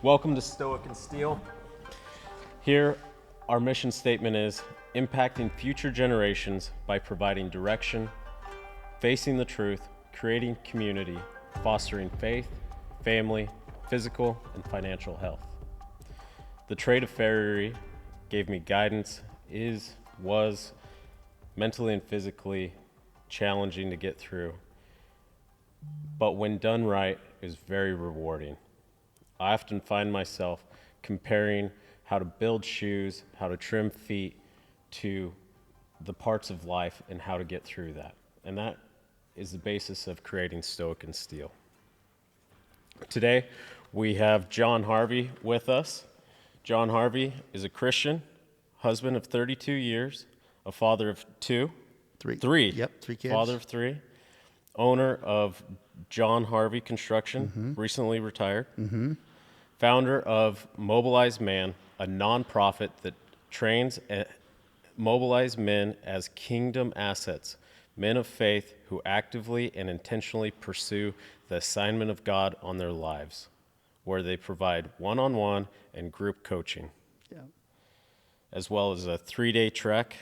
Welcome to Stoic and Steel. Here, our mission statement is impacting future generations by providing direction, facing the truth, creating community, fostering faith, family, physical, and financial health. The trade of Farrier gave me guidance, was mentally and physically challenging to get through, but when done right, is very rewarding. I often find myself comparing how to build shoes, how to trim feet to the parts of life and how to get through that. And that is the basis of creating Stoic and Steel. Today, we have John Harvey with us. John Harvey is a Christian, husband of 32 years, a father of three kids. Father of three, owner of John Harvey Construction, recently retired, founder of Mobilized Man, a nonprofit that trains mobilized men as kingdom assets, men of faith who actively and intentionally pursue the assignment of God on their lives, where they provide one-on-one and group coaching, as well as a 3-day trek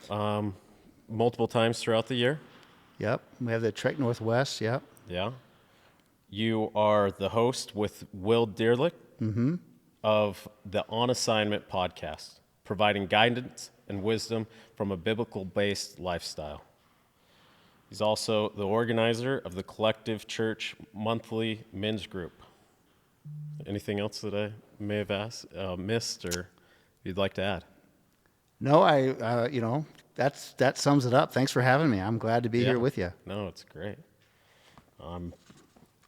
multiple times throughout the year. Yep, we have the Trek Northwest, yep. Yeah. You are the host with Will Deerlich of the On Assignment podcast, providing guidance and wisdom from a biblical-based lifestyle. He's also the organizer of the Collective Church monthly men's group. Anything else that I may have missed or you'd like to add? No, that sums it up. Thanks for having me. I'm glad to be here with you. No, it's great.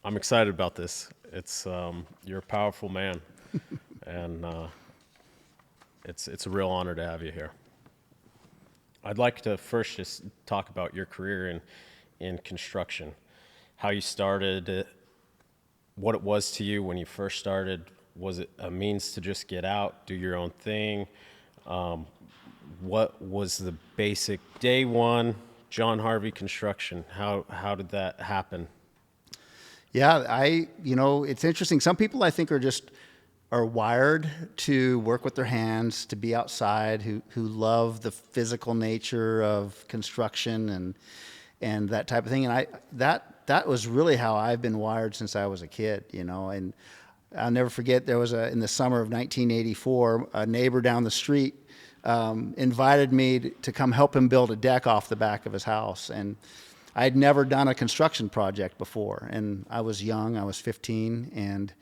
I'm excited about this. It's you're a powerful man, and it's a real honor to have you here. I'd like to first just talk about your career in construction, how you started, what it was to you when you first started. Was it a means to just get out, do your own thing? What was the basic day one John Harvey Construction? How did that happen? Yeah, it's interesting. Some people I think are wired to work with their hands, to be outside, who love the physical nature of construction and that type of thing. And that was really how I've been wired since I was a kid, and I'll never forget there was in the summer of 1984, a neighbor down the street invited me to come help him build a deck off the back of his house. And I'd never done a construction project before, and I was young. I was 15, and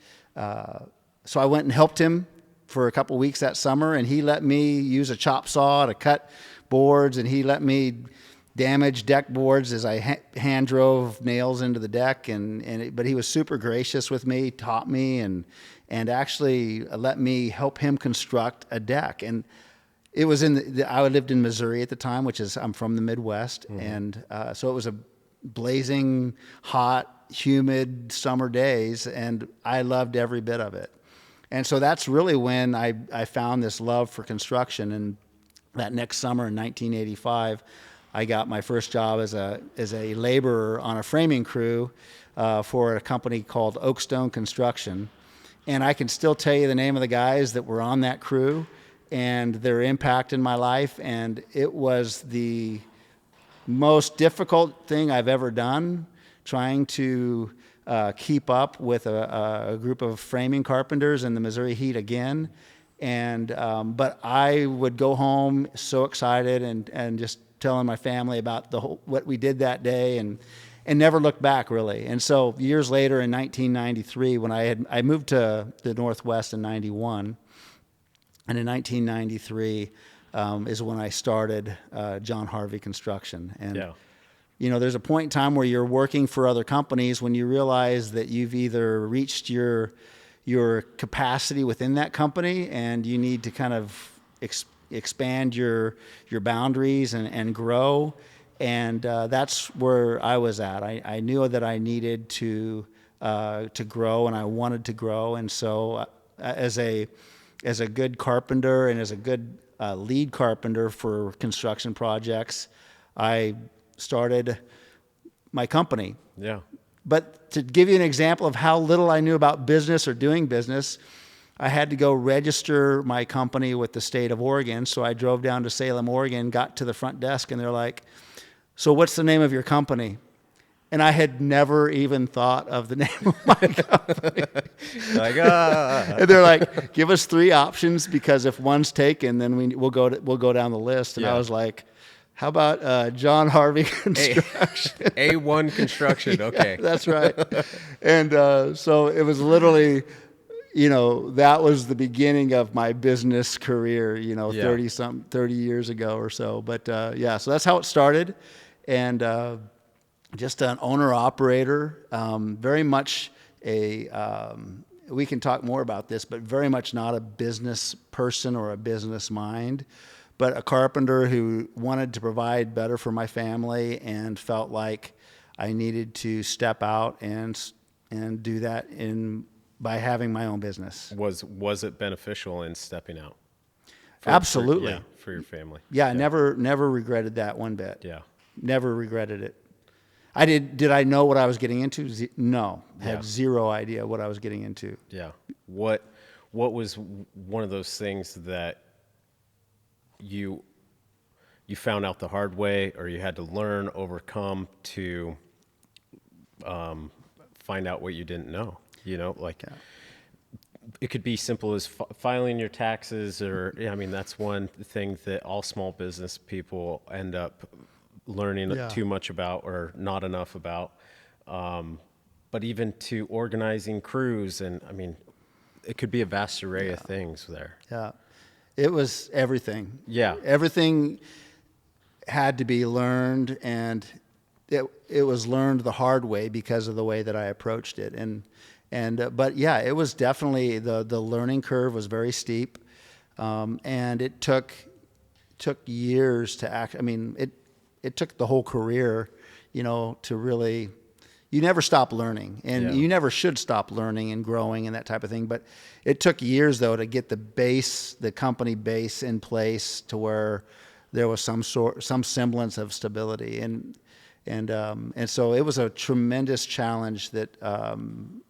so I went and helped him for a couple weeks that summer, and he let me use a chop saw to cut boards, and he let me damage deck boards as I hand drove nails into the deck, but he was super gracious with me, taught me, and actually let me help him construct a deck. And it was I lived in Missouri at the time, I'm from the Midwest, and so it was a blazing hot, humid summer days, and I loved every bit of it. And so that's really when I found this love for construction. And that next summer in 1985, I got my first job as a laborer on a framing crew for a company called Oakstone Construction. And I can still tell you the name of the guys that were on that crew and their impact in my life. And it was the most difficult thing I've ever done, trying to keep up with a group of framing carpenters in the Missouri heat again. And but I would go home so excited and just telling my family about what we did that day and never looked back, really. And so years later in 1993, when I moved to the Northwest in 91, and in 1993 is when I started John Harvey Construction. And there's a point in time where you're working for other companies when you realize that you've either reached your capacity within that company and you need to kind of expand your boundaries and grow. And that's where I was at. I knew that I needed to grow, and I wanted to grow. And so as a good carpenter and as a good lead carpenter for construction projects, I started my company. Yeah. But to give you an example of how little I knew about business or doing business, I had to go register my company with the state of Oregon. So I drove down to Salem, Oregon, got to the front desk, and they're like, "So what's the name of your company?" And I had never even thought of the name of my company. Like, And they're like, "Give us 3 options, because if one's taken, then we'll go down the list." And I was like, "How about John Harvey Construction?" A1 Construction. Okay. Yeah, that's right. And so it was literally, that was the beginning of my business career, 30 years ago or so. But so that's how it started. And just an owner operator, very much we can talk more about this, but very much not a business person or a business mind, but a carpenter who wanted to provide better for my family and felt like I needed to step out and do that by having my own business. Was it beneficial in stepping out? Absolutely. For your family. Yeah, I never regretted that one bit. Yeah. Never regretted it. Did I know what I was getting into? No. Had zero idea what I was getting into. Yeah. What was one of those things that you found out the hard way, or you had to learn, overcome to find out what you didn't know? It could be simple as filing your taxes, or that's one thing that all small business people end up learning too much about or not enough about. But even to organizing crews, and it could be a vast array of things there. Yeah. It was everything. Yeah. Everything had to be learned, and it was learned the hard way because of the way that I approached it. But it was definitely, the learning curve was very steep. And it took years to act. It took the whole career, to really, you never stop learning, and you never should stop learning and growing and that type of thing. But it took years, though, to get the company base in place to where there was some semblance of stability. And so it was a tremendous challenge that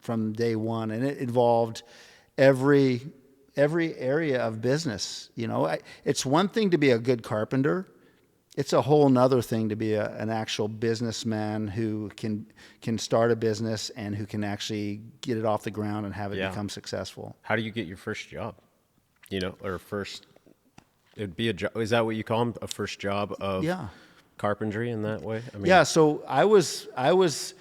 from day one, and it involved every area of business. It's one thing to be a good carpenter. It's a whole nother thing to be an actual businessman who can start a business and who can actually get it off the ground and have it become successful. How do you get your first job? Or first, it'd be a job. Is that what you call them? A first job of carpentry in that way? So I was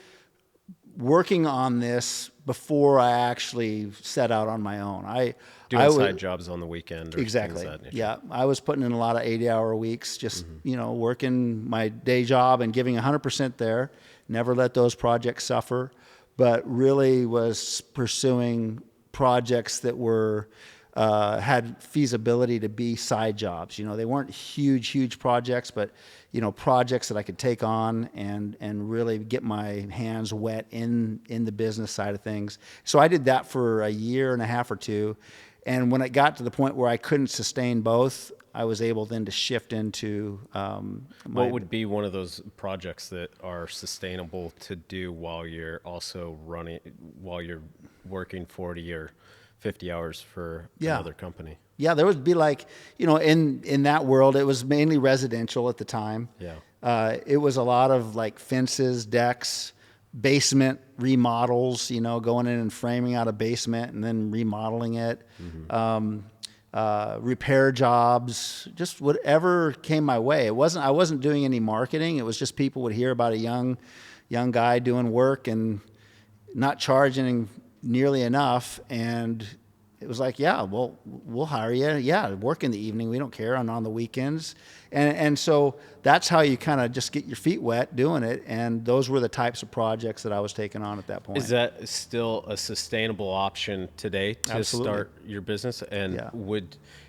working on this before I actually set out on my own. Doing side jobs on the weekend. Or exactly. Things of that nature. Yeah. I was putting in a lot of 80-hour weeks, just, working my day job and giving 100% there. Never let those projects suffer, but really was pursuing projects that were, had feasibility to be side jobs. They weren't huge projects, but, projects that I could take on and really get my hands wet in the business side of things. So I did that for a year and a half or two. And when it got to the point where I couldn't sustain both, I was able then to shift into what would be one of those projects that are sustainable to do while you're working 40 or 50 hours for another company? Yeah, there would be in that world, it was mainly residential at the time. Yeah. It was a lot of fences, decks, basement remodels, going in and framing out a basement and then remodeling it. Mm-hmm. Repair jobs, just whatever came my way. I wasn't doing any marketing. It was just people would hear about a young guy doing work and not charging nearly enough, and it was like, we'll hire you. Yeah, work in the evening. We don't care. On the weekends. And so that's how you kind of just get your feet wet doing it. And those were the types of projects that I was taking on at that point. Is that still a sustainable option today to Absolutely. Start your business? And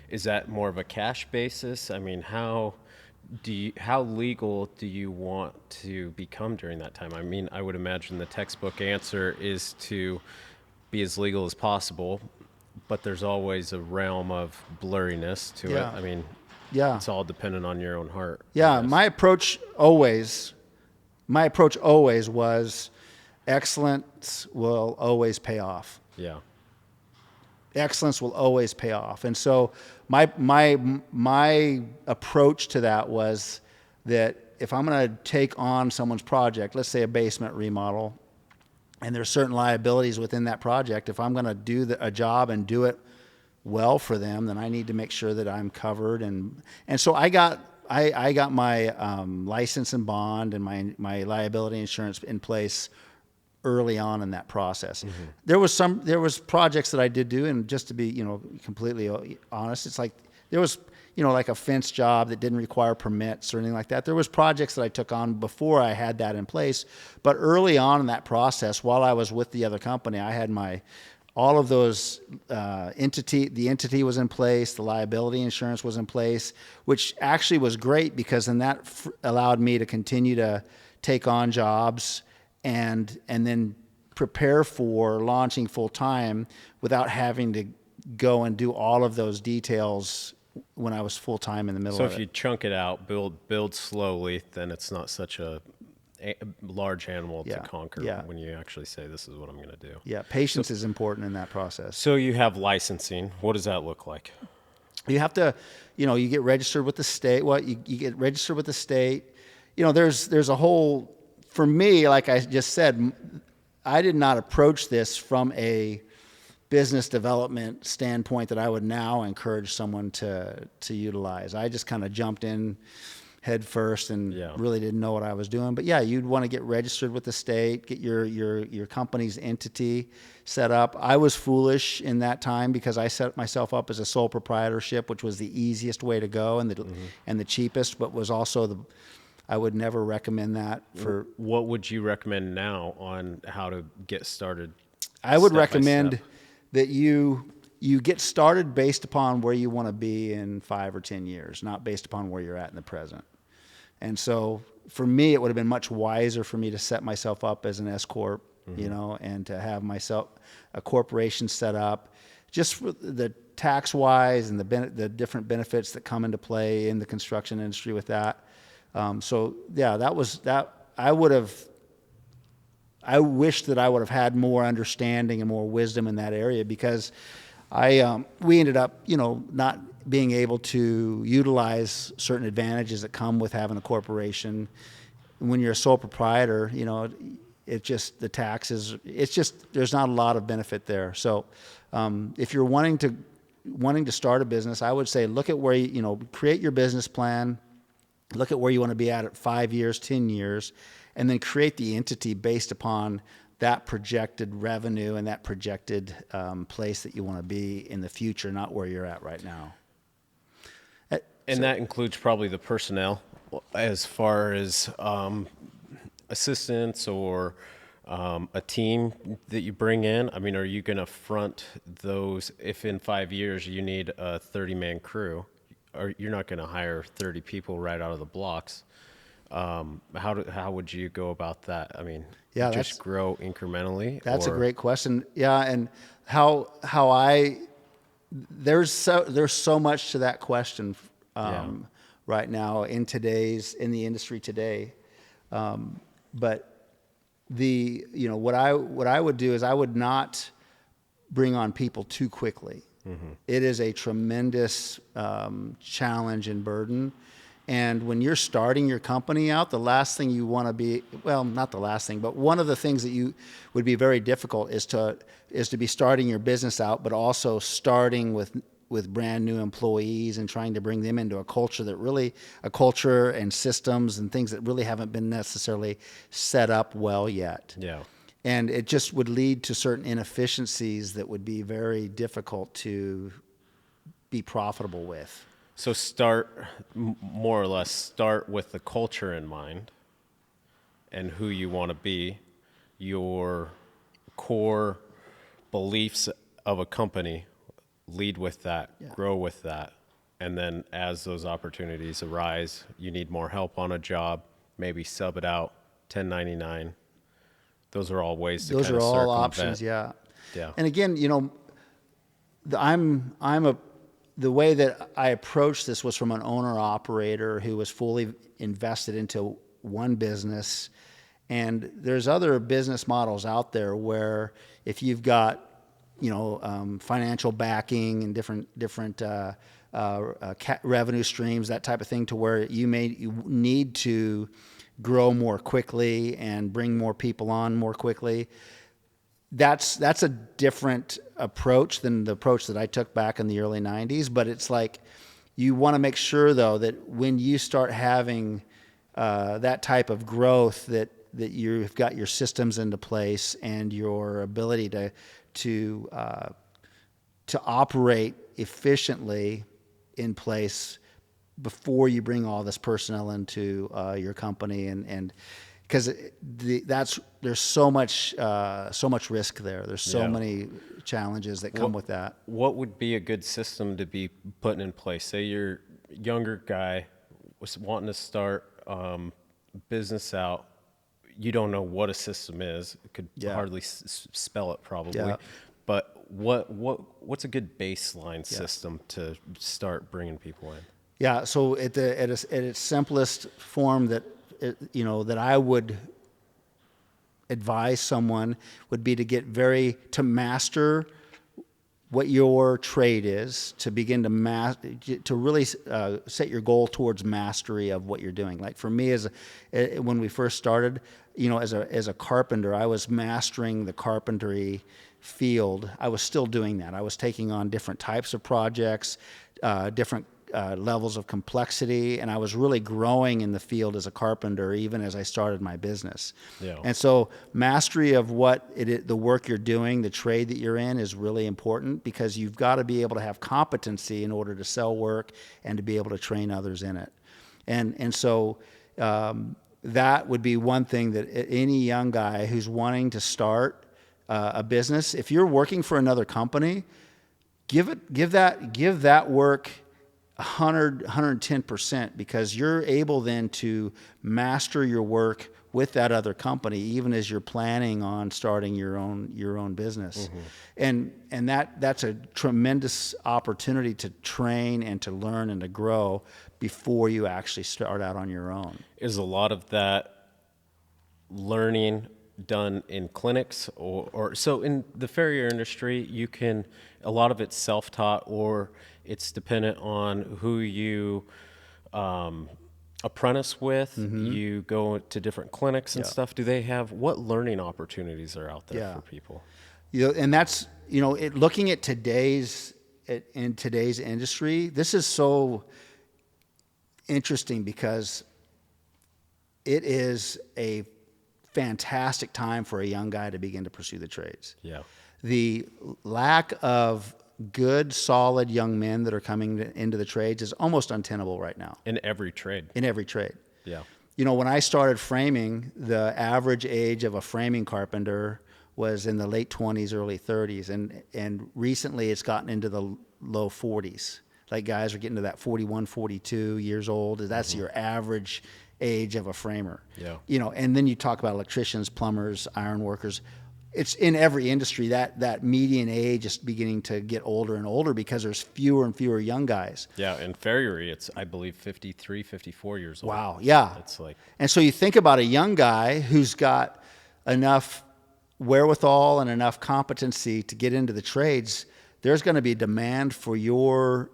is that more of a cash basis? How legal do you want to become during that time? I would imagine the textbook answer is to be as legal as possible, but there's always a realm of blurriness to it. It's all dependent on your own heart. Yeah, my approach always was excellence will always pay off. Yeah. excellence will always pay off. And so my approach to that was that if I'm going to take on someone's project, let's say a basement remodel, and there's certain liabilities within that project, if I'm going to do a job and do it well for them, then I need to make sure that I'm covered. And so I got my license and bond and my liability insurance in place early on in that process. Mm-hmm. There was projects that I did do, and just to be, completely honest, it's like there was, like a fence job that didn't require permits or anything like that. There was projects that I took on before I had that in place, but early on in that process, while I was with the other company, I had all of those the entity was in place, the liability insurance was in place, which actually was great because then that allowed me to continue to take on jobs and then prepare for launching full time without having to go and do all of those details when I was full time in the middle of it. So if you chunk it out, build slowly, then it's not such a large animal to conquer when you actually say, this is what I'm going to do. Yeah, patience is important in that process. So you have licensing. What does that look like? You have to, you get registered with the state. You get registered with the state. There's a whole, for me, like I just said, I did not approach this from a business development standpoint that I would now encourage someone to utilize. I just kind of jumped in head first and really didn't know what I was doing. But you'd want to get registered with the state, get your company's entity set up. I was foolish in that time because I set myself up as a sole proprietorship, which was the easiest way to go and the cheapest, but was also I would never recommend that for. What would you recommend now on how to get started? I would recommend that you get started based upon where you want to be in 5 or 10 years, not based upon where you're at in the present. And so for me, it would have been much wiser for me to set myself up as an S corp, and to have myself a corporation set up, just for the tax wise and the different benefits that come into play in the construction industry with that. That was that. I wish that I would have had more understanding and more wisdom in that area because we ended up, not being able to utilize certain advantages that come with having a corporation. When you're a sole proprietor, the taxes, there's not a lot of benefit there. So if you're wanting to start a business, I would say look at where create your business plan, look at where you want to be at 5 years, 10 years, and then create the entity based upon that projected revenue and that projected place that you want to be in the future, not where you're at right now. And that includes probably the personnel as far as assistants or a team that you bring in. I mean, are you going to front those if in 5 years you need a 30-man crew? Or you're not going to hire 30 people right out of the blocks. How would you go about that? I mean, just grow incrementally? That's a great question. Yeah, and there's so much to that question right now in the industry today. But what I would do is I would not bring on people too quickly. Mm-hmm. It is a tremendous challenge and burden. And when you're starting your company out, the last thing you want to be, well, not the last thing, but one of the things that you would be very difficult is to be starting your business out, but also starting with brand new employees and trying to bring them into a culture and systems and things that really haven't been necessarily set up well yet. Yeah. And it just would lead to certain inefficiencies that would be very difficult to be profitable with. So more or less start with the culture in mind and who you want to be, your core beliefs of a company, lead with that, grow with that. And then as those opportunities arise, you need more help on a job, maybe sub it out, 1099. Those are all ways to kind of circumvent. Those are all options, yeah. And again, the way that I approached this was from an owner-operator who was fully invested into one business. And there's other business models out there where if you've got financial backing and different revenue streams, that type of thing, to where you need to grow more quickly and bring more people on more quickly. That's a different approach than the approach that I took back in the early 90s. But it's like, you want to make sure, though, that when you start having that type of growth, that you've got your systems into place and your ability to operate efficiently in place before you bring all this personnel into your company, and because there's so much risk there. There's so many challenges that come with that. What would be a good system to be putting in place? Say you're a younger guy was wanting to start business out. You don't know what a system is. Could hardly spell it probably. Yeah. But what's a good baseline system to start bringing people in? Yeah. So at its simplest form, that I would advise someone would be to master what your trade is, to begin to really set your goal towards mastery of what you're doing. Like for me, when we first started, as a carpenter, I was mastering the carpentry field. I was still doing that. I was taking on different types of projects, different levels of complexity, and I was really growing in the field as a carpenter even as I started my business. Yeah. And so mastery of the work you're doing, the trade that you're in, is really important, because you've got to be able to have competency in order to sell work and to be able to train others in it. And so that would be one thing that any young guy who's wanting to start a business, if you're working for another company, give that work 110%, because you're able then to master your work with that other company, even as you're planning on starting your own business. Mm-hmm. And that's a tremendous opportunity to train and to learn and to grow before you actually start out on your own. Is a lot of that learning done in clinics, or so in the Farrier industry, a lot of it's self-taught, or it's dependent on who you apprentice with. Mm-hmm. You go to different clinics and stuff. What learning opportunities are out there for people? And that's, looking at in today's industry, this is so interesting, because it is a fantastic time for a young guy to begin to pursue the trades. Yeah. The lack of good, solid young men that are coming into the trades is almost untenable right now. In every trade. Yeah. When I started framing, the average age of a framing carpenter was in the late 20s, early 30s. And recently it's gotten into the low 40s. Like, guys are getting to that 41, 42 years old. That's mm-hmm. your average age of a framer. Yeah. And then you talk about electricians, plumbers, iron workers. It's in every industry that median age is beginning to get older and older, because there's fewer and fewer young guys. Yeah, in Farrier, it's, I believe, 53, 54 years old. Wow, yeah. It's like, and so you think about a young guy who's got enough wherewithal and enough competency to get into the trades. There's going to be demand for your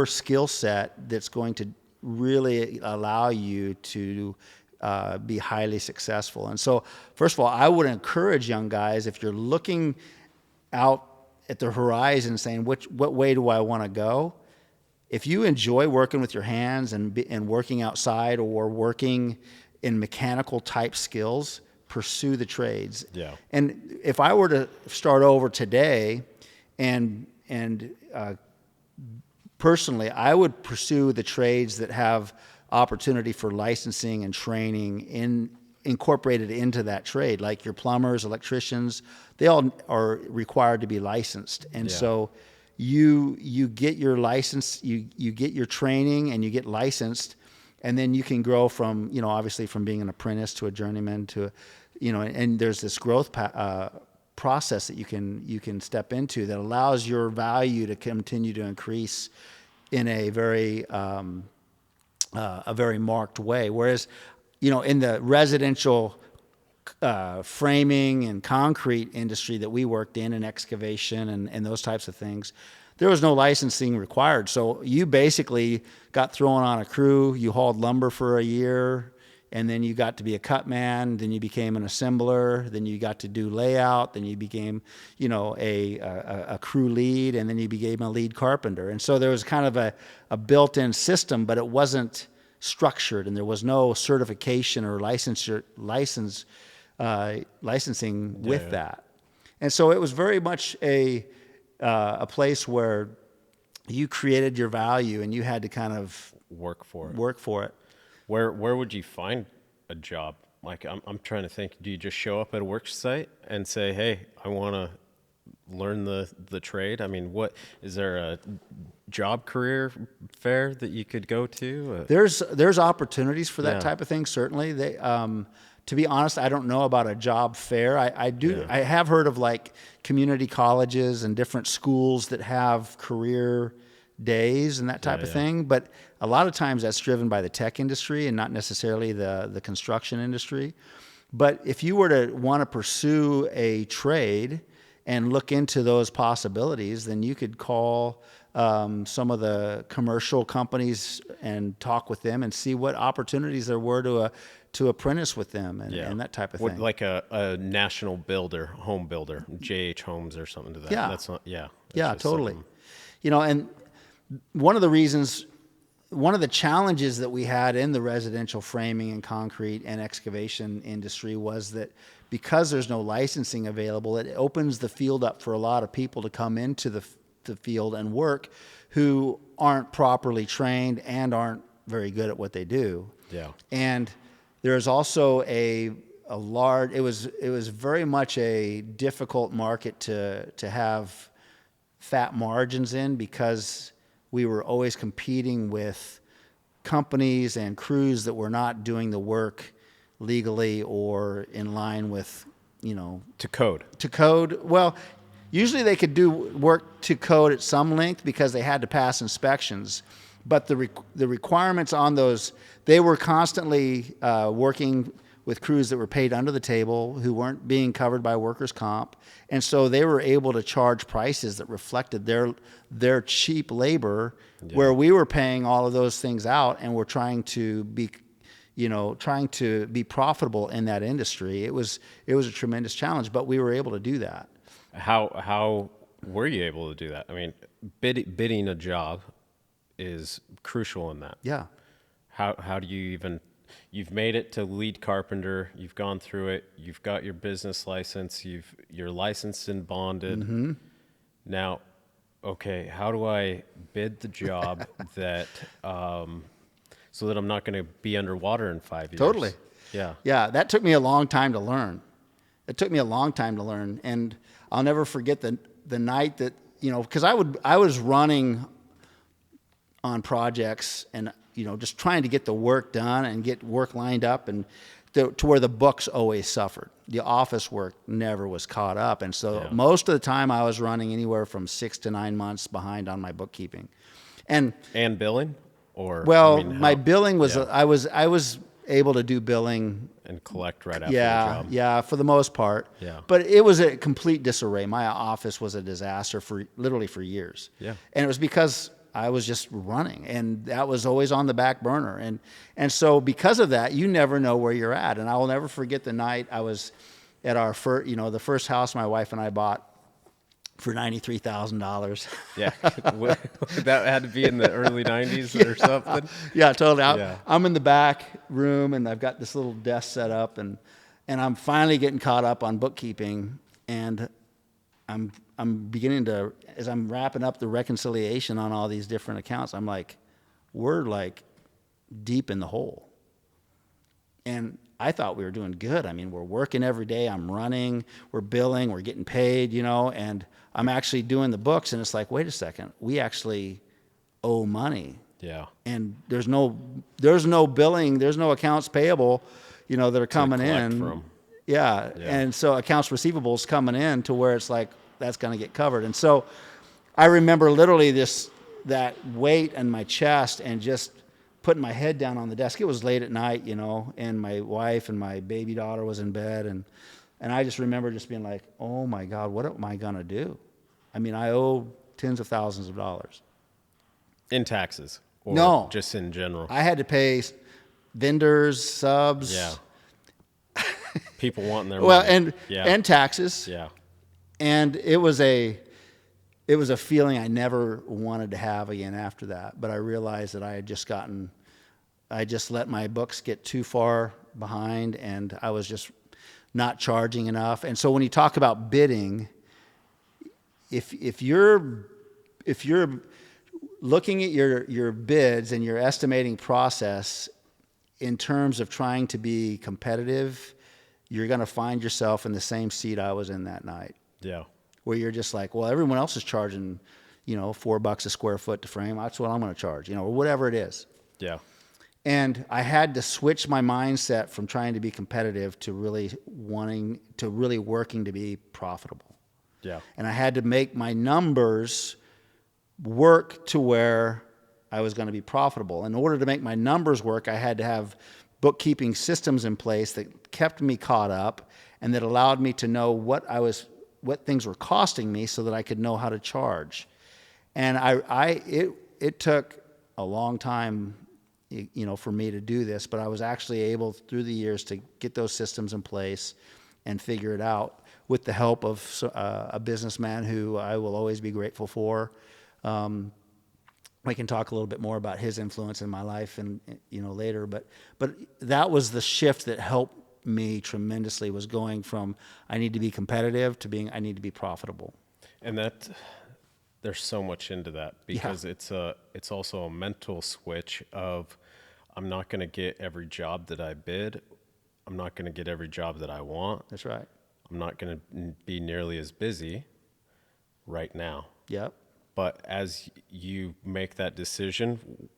skill set that's going to really allow you to be highly successful. And so, first of all, I would encourage young guys, if you're looking out at the horizon saying, what way do I want to go? If you enjoy working with your hands and working outside, or working in mechanical type skills, pursue the trades. Yeah. And if I were to start over today, and personally, I would pursue the trades that have opportunity for licensing and training incorporated into that trade. Like your plumbers, electricians, they all are required to be licensed. And so you get your license, you get your training, and you get licensed, and then you can grow from, obviously from being an apprentice to a journeyman to, and there's this growth process that you can step into that allows your value to continue to increase in a very marked way. Whereas, in the residential framing and concrete industry that we worked in, and excavation and those types of things, there was no licensing required. So you basically got thrown on a crew, you hauled lumber for a year, and then you got to be a cut man, then you became an assembler, then you got to do layout, then you became, a crew lead, and then you became a lead carpenter. And so there was kind of a built-in system, but it wasn't structured, and there was no certification or licensing with that. And so it was very much a place where you created your value, and you had to kind of work for it. Where would you find a job? Like, I'm trying to think. Do you just show up at a work site and say, "Hey, I want to learn the trade"? I mean, what is there a job career fair that you could go to? There's opportunities for that type of thing. Certainly, to be honest, I don't know about a job fair. I have heard of like community colleges and different schools that have career days and that type of thing, but a lot of times that's driven by the tech industry and not necessarily the construction industry. But if you were to want to pursue a trade and look into those possibilities, then you could call some of the commercial companies and talk with them and see what opportunities there were to apprentice with them and that type of thing. Like a national builder, home builder, JH Homes or something to that. Yeah. That's not, Totally. And one of the challenges that we had in the residential framing and concrete and excavation industry was that because there's no licensing available, it opens the field up for a lot of people to come into the field and work who aren't properly trained and aren't very good at what they do. Yeah. And there's also a large, it was very much a difficult market to have fat margins in, because we were always competing with companies and crews that were not doing the work legally or in line with, to code. Well, usually they could do work to code at some length because they had to pass inspections, but the requirements on those, they were constantly working with crews that were paid under the table, who weren't being covered by workers' comp, and so they were able to charge prices that reflected their cheap labor, where we were paying all of those things out, and we're trying to be profitable in that industry. It was a tremendous challenge, but we were able to do that. How were you able to do that? I mean, bidding a job is crucial in that. Yeah. How do you even? You've made it to lead carpenter. You've gone through it. You've got your business license. You're licensed and bonded. Mm-hmm. Now, okay, how do I bid the job that so that I'm not going to be underwater in 5 years? Totally. Yeah. Yeah, that took me a long time to learn. And I'll never forget the night that, because I was running on projects and just trying to get the work done and get work lined up, and to where the books always suffered. The office work never was caught up. And so most of the time I was running anywhere from 6 to 9 months behind on my bookkeeping. And billing? Or my billing was, I was able to do billing and collect right after the job. Yeah, for the most part. Yeah. But it was a complete disarray. My office was a disaster literally for years. Yeah. And it was because I was just running, and that was always on the back burner. And so because of that, you never know where you're at. And I will never forget the night I was at our the first house my wife and I bought for $93,000. Yeah. That had to be in the early 90s or something. Yeah, totally. I'm in the back room, and I've got this little desk set up, and I'm finally getting caught up on bookkeeping, and I'm beginning to, as I'm wrapping up the reconciliation on all these different accounts, I'm like, we're like deep in the hole. And I thought we were doing good. I mean, we're working every day. I'm running, we're billing, we're getting paid, and I'm actually doing the books. And it's like, wait a second, we actually owe money. Yeah. And there's no billing, there's no accounts payable, that are coming in. From. Yeah. And so accounts receivables coming in to where it's like, that's going to get covered. And so I remember literally that weight in my chest, and just putting my head down on the desk. It was late at night, and my wife and my baby daughter was in bed, and I just remember just being like, oh my God, what am I gonna do? I mean, I owe tens of thousands of dollars. In taxes? Or No. just in general? I had to pay vendors, subs. Yeah. People wanting their Well, money. and taxes. Yeah. And it was a feeling I never wanted to have again after that. But I realized that I just let my books get too far behind, and I was just not charging enough. And so when you talk about bidding, if you're looking at your bids and your estimating process in terms of trying to be competitive, you're going to find yourself in the same seat I was in that night. Yeah. Where you're just like, well, everyone else is charging, $4 a square foot to frame. That's what I'm going to charge, or whatever it is. Yeah. And I had to switch my mindset from trying to be competitive to really working to be profitable. Yeah. And I had to make my numbers work to where I was going to be profitable. In order to make my numbers work, I had to have bookkeeping systems in place that kept me caught up and that allowed me to know what things were costing me so that I could know how to charge. And it took a long time, for me to do this, but I was actually able through the years to get those systems in place and figure it out with the help of a businessman who I will always be grateful for. We can talk a little bit more about his influence in my life and later, but that was the shift that helped me tremendously, was going from I need to be competitive to being I need to be profitable. And that there's so much into that because it's also a mental switch of I'm not going to get every job that I bid. I'm not going to get every job that I want. That's right. I'm not going to be nearly as busy right now. Yep. But as you make that decision,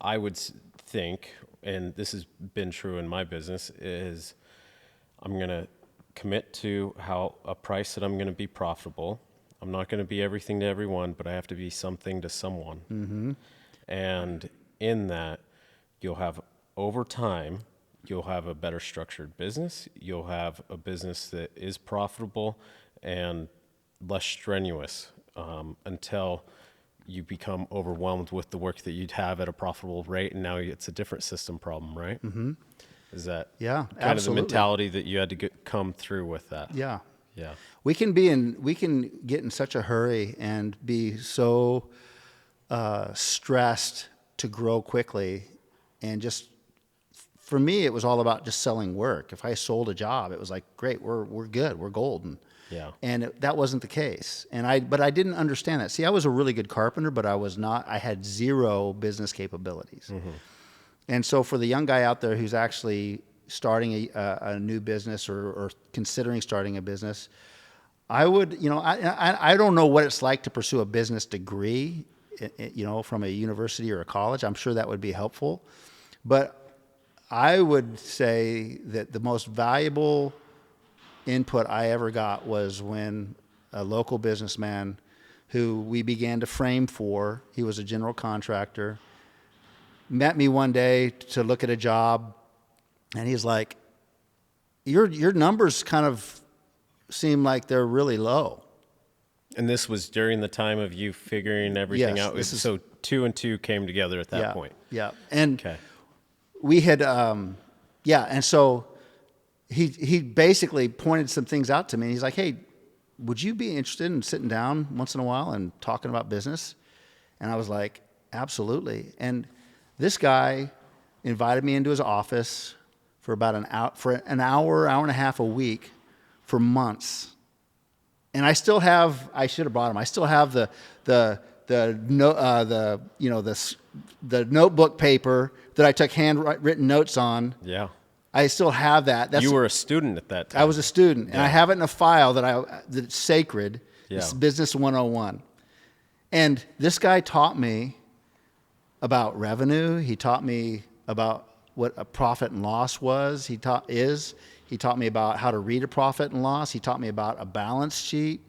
I would think, and this has been true in my business, is I'm going to commit to a price that I'm going to be profitable. I'm not going to be everything to everyone, but I have to be something to someone. Mm-hmm. And in that, you'll have, over time, you'll have a better structured business. You'll have a business that is profitable and less strenuous. Until you become overwhelmed with the work that you'd have at a profitable rate, and now it's a different system problem, right? Mm-hmm. Is that kind absolutely. of the mentality that you had to come through with that? Yeah. Yeah. We can get in such a hurry and be so stressed to grow quickly, and just for me, it was all about just selling work. If I sold a job, it was like, great, we're good, we're golden. Yeah. And that wasn't the case. But I didn't understand that. See, I was a really good carpenter, but I had zero business capabilities. Mm-hmm. And so for the young guy out there who's actually starting a new business or considering starting a business, I would, I don't know what it's like to pursue a business degree, from a university or a college. I'm sure that would be helpful. But I would say that the most valuable input I ever got was when a local businessman who we began to frame for, he was a general contractor, met me one day to look at a job, and he's like, your numbers kind of seem like they're really low. And this was during the time of you figuring everything out. So 2 and 2 came together at that point. Yeah. And okay. We had, and so he basically pointed some things out to me. He's like, hey, would you be interested in sitting down once in a while and talking about business? And I was like, absolutely. And this guy invited me into his office for about an hour and a half a week for months. And I should have brought him. I still have the notebook paper that I took handwritten notes on. Yeah. I still have that. You were a student at that time. I was a student, and I have it in a file that's sacred. Yeah. It's Business 101. And this guy taught me about revenue. He taught me about what a profit and loss was. He taught me about how to read a profit and loss. He taught me about a balance sheet.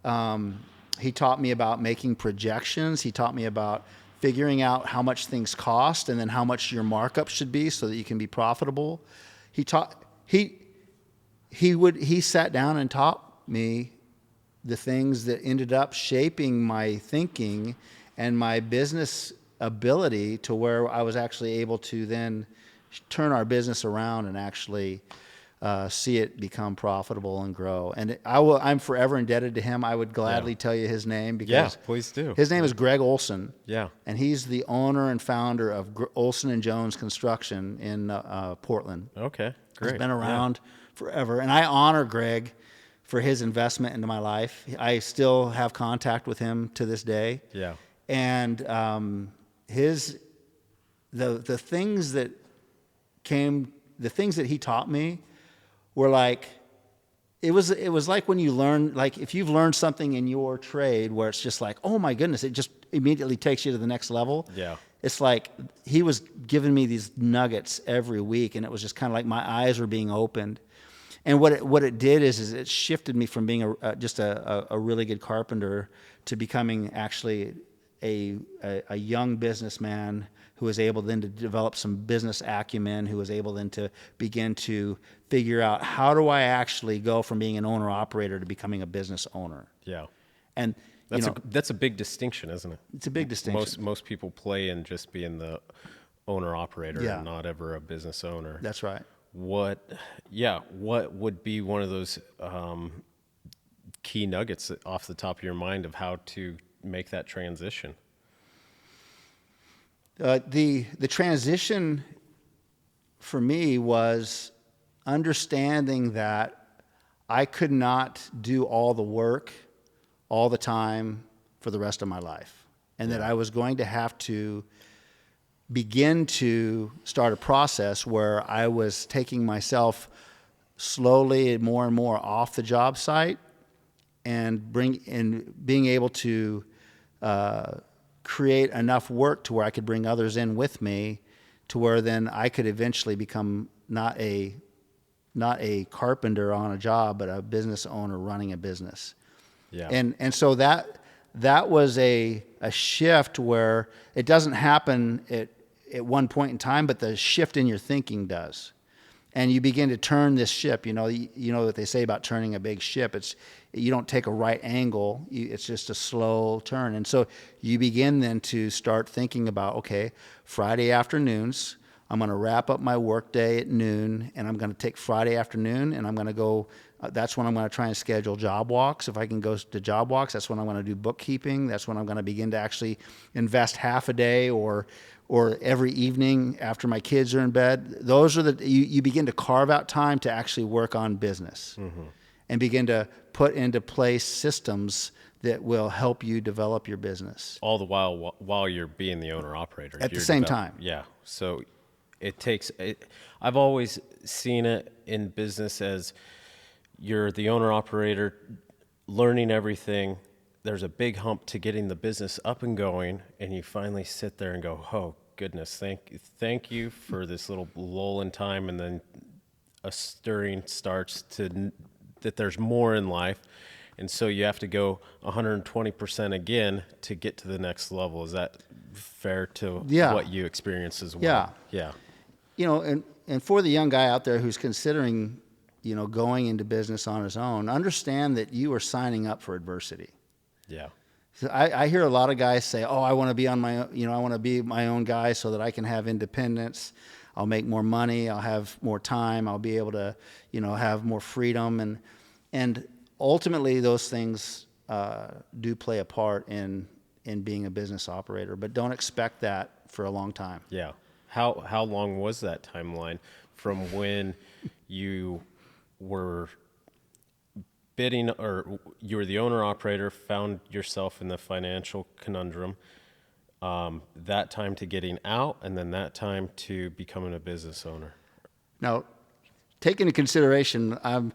He taught me about making projections. He taught me about figuring out how much things cost and then how much your markup should be so that you can be profitable. He sat down and taught me the things that ended up shaping my thinking and my business ability to where I was actually able to then turn our business around and actually see it become profitable and grow. And I'm forever indebted to him. I would gladly tell you his name because please do. His name is Greg Olson. Yeah. And he's the owner and founder of Olson and Jones Construction in Portland. Okay, great. He's been around forever. And I honor Greg for his investment into my life. I still have contact with him to this day. Yeah. And the things that he taught me were like, it was like when you learn, like if you've learned something in your trade where it's just like, oh my goodness, it just immediately takes you to the next level. Yeah. It's like he was giving me these nuggets every week, and it was just kind of like my eyes were being opened. And what it did is it shifted me from being just a really good carpenter to becoming actually a young businessman who was able then to develop some business acumen, who was able then to begin to figure out, how do I actually go from being an owner-operator to becoming a business owner? Yeah. And that's a big distinction, isn't it? It's a big distinction. Most people play in just being the owner-operator and not ever a business owner. That's right. What would be one of those key nuggets off the top of your mind of how to make that transition? The transition for me was understanding that I could not do all the work all the time for the rest of my life, and that I was going to have to begin to start a process where I was taking myself slowly and more off the job site and being able to create enough work to where I could bring others in with me, to where then I could eventually become not a carpenter on a job, but a business owner running a business. Yeah. And so that was a shift where it doesn't happen at one point in time, but the shift in your thinking does. And you begin to turn this ship. You know what they say about turning a big ship. You don't take a right angle. It's just a slow turn. And so you begin then to start thinking about, okay, Friday afternoons, I'm going to wrap up my work day at noon, and I'm going to take Friday afternoon, and I'm going to go. That's when I'm going to try and schedule job walks. If I can go to job walks, that's when I'm going to do bookkeeping. That's when I'm going to begin to actually invest half a day or every evening after my kids are in bed. Those are you begin to carve out time to actually work on business, and begin to put into place systems that will help you develop your business. All the while you're being the owner operator. At the same time. Yeah. So it takes. I've always seen it in business as you're the owner operator, learning everything. There's a big hump to getting the business up and going, and you finally sit there and go, oh goodness, thank you for this little lull in time, and then a stirring starts that there's more in life, and so you have to go 120% again to get to the next level. Is that fair to what you experience as well? Yeah. And for the young guy out there who's considering, going into business on his own, understand that you are signing up for adversity. Yeah. So I hear a lot of guys say, "Oh, I want to be on my own, I want to be my own guy so that I can have independence. I'll make more money. I'll have more time. I'll be able to, have more freedom." And ultimately, those things do play a part in being a business operator. But don't expect that for a long time. Yeah. How long was that timeline from when you were bidding, or you were the owner operator, found yourself in the financial conundrum, that time to getting out, and then that time to becoming a business owner? Now, take into consideration, I'm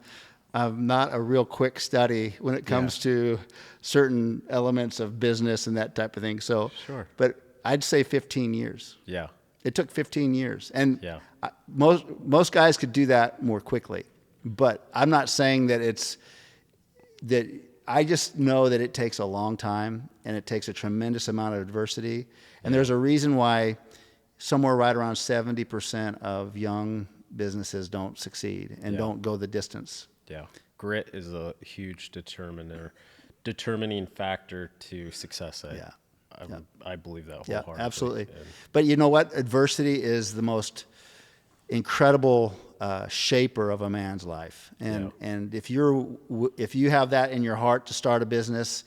not a real quick study when it comes to certain elements of business and that type of thing. So, sure. But I'd say 15 years. Yeah. It took 15 years, and most guys could do that more quickly. But I'm not saying that I just know that it takes a long time, and it takes a tremendous amount of adversity. And there's a reason why somewhere right around 70% of young businesses don't succeed and don't go the distance. Yeah. Grit is a huge determining factor to success. I believe that Yeah, wholeheartedly. absolutely. And But you know what? Adversity is the most incredible shaper of a man's life. And if you have that in your heart to start a business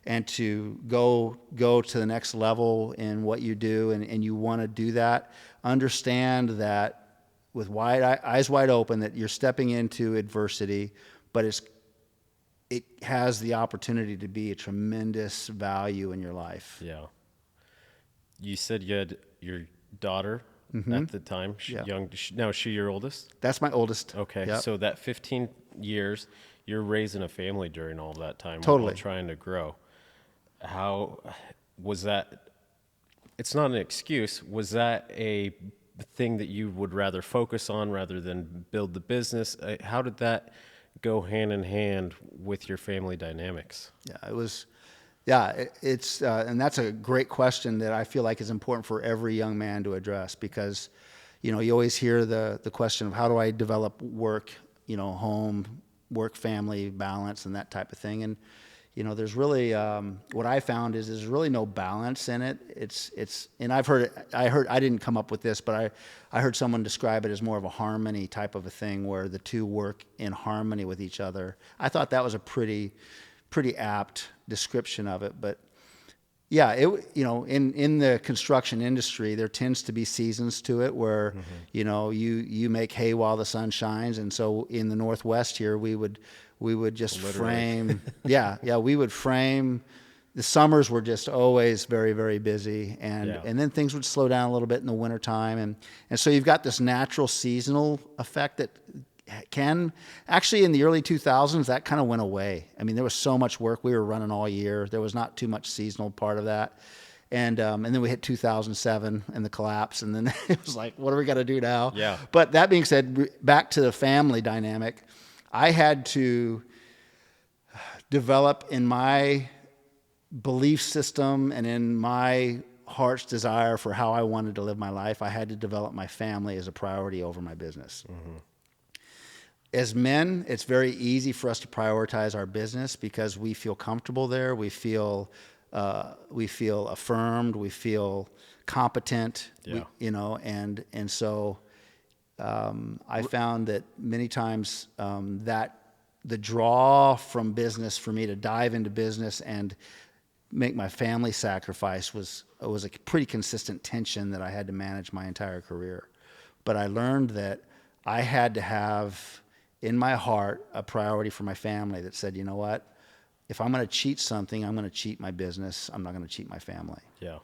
and to go to the next level in what you do, and you want to do that, understand that with eyes wide open, that you're stepping into adversity, but it has the opportunity to be a tremendous value in your life. Yeah. You said you had your daughter at the time, young. Now, is she your oldest? That's my oldest. Okay. Yep. So that 15 years, you're raising a family during all that time. Totally. While trying to grow. How was that? It's not an excuse. Was that a thing that you would rather focus on rather than build the business? How did that go hand in hand with your family dynamics? Yeah, it was. Yeah, it's and that's a great question that I feel like is important for every young man to address, because, you always hear the question of how do I develop work, home, work, family balance, and that type of thing. And there's really what I found is there's really no balance in it. It's and I didn't come up with this, but I heard someone describe it as more of a harmony type of a thing, where the two work in harmony with each other. I thought that was a pretty apt description of it. But yeah, in the construction industry, there tends to be seasons to it where you make hay while the sun shines. And so in the Northwest here, we would just frame we would frame. The summers were just always very, very busy, and then things would slow down a little bit in the wintertime. And so you've got this natural seasonal effect that can actually, in the early 2000s, that kind of went away. I mean, there was so much work. We were running all year. There was not too much seasonal part of that. And then we hit 2007 and the collapse, and then it was like, what are we got to do now? Yeah. But that being said, back to the family dynamic, I had to develop in my belief system and in my heart's desire for how I wanted to live my life. I had to develop my family as a priority over my business. Mm-hmm. As men, it's very easy for us to prioritize our business because we feel comfortable there. We feel affirmed. We feel competent. Yeah. And so I found that many times that the draw from business for me to dive into business and make my family sacrifice was a pretty consistent tension that I had to manage my entire career. But I learned that I had to have in my heart a priority for my family that said, you know what, if I'm going to cheat something, I'm going to cheat my business. I'm not going to cheat my family. Yeah.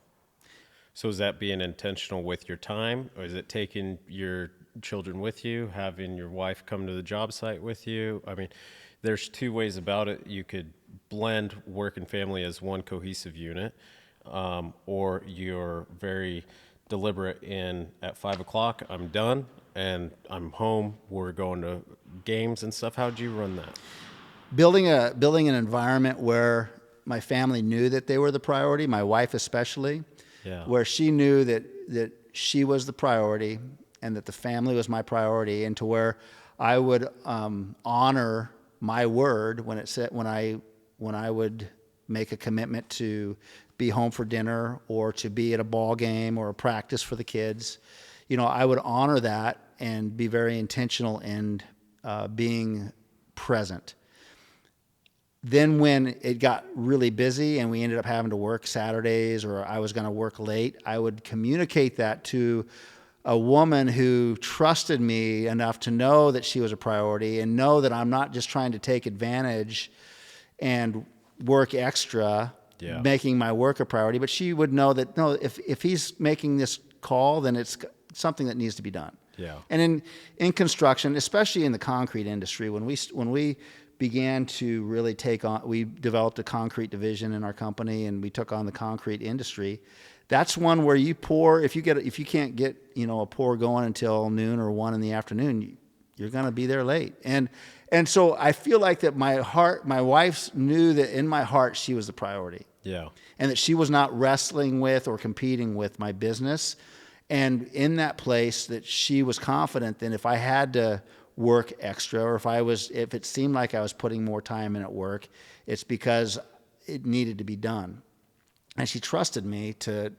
So is that being intentional with your time, or is it taking your children with you, having your wife come to the job site with you? I mean, there's two ways about it. You could blend work and family as one cohesive unit, or you're very deliberate in at 5 o'clock, I'm done and I'm home. We're going to games and stuff. How'd you run that? Building an environment where my family knew that they were the priority, my wife especially, where she knew that she was the priority and that the family was my priority, and to where I would honor my word when I would make a commitment to be home for dinner or to be at a ball game or a practice for the kids. I would honor that and be very intentional in being present. Then when it got really busy and we ended up having to work Saturdays, or I was going to work late, I would communicate that to a woman who trusted me enough to know that she was a priority and know that I'm not just trying to take advantage and work extra, making my work a priority, but she would know that, no, if he's making this call, then it's something that needs to be done. Yeah. And in construction, especially in the concrete industry, when we began to really we developed a concrete division in our company, and we took on the concrete industry. That's one where you pour, if you can't get, a pour going until noon or 1 in the afternoon, you're going to be there late. And And so I feel like that my wife knew that in my heart she was the priority. Yeah. And that she was not wrestling with or competing with my business. And in that place that she was confident that if I had to work extra, or if it seemed like I was putting more time in at work, it's because it needed to be done. And she trusted me to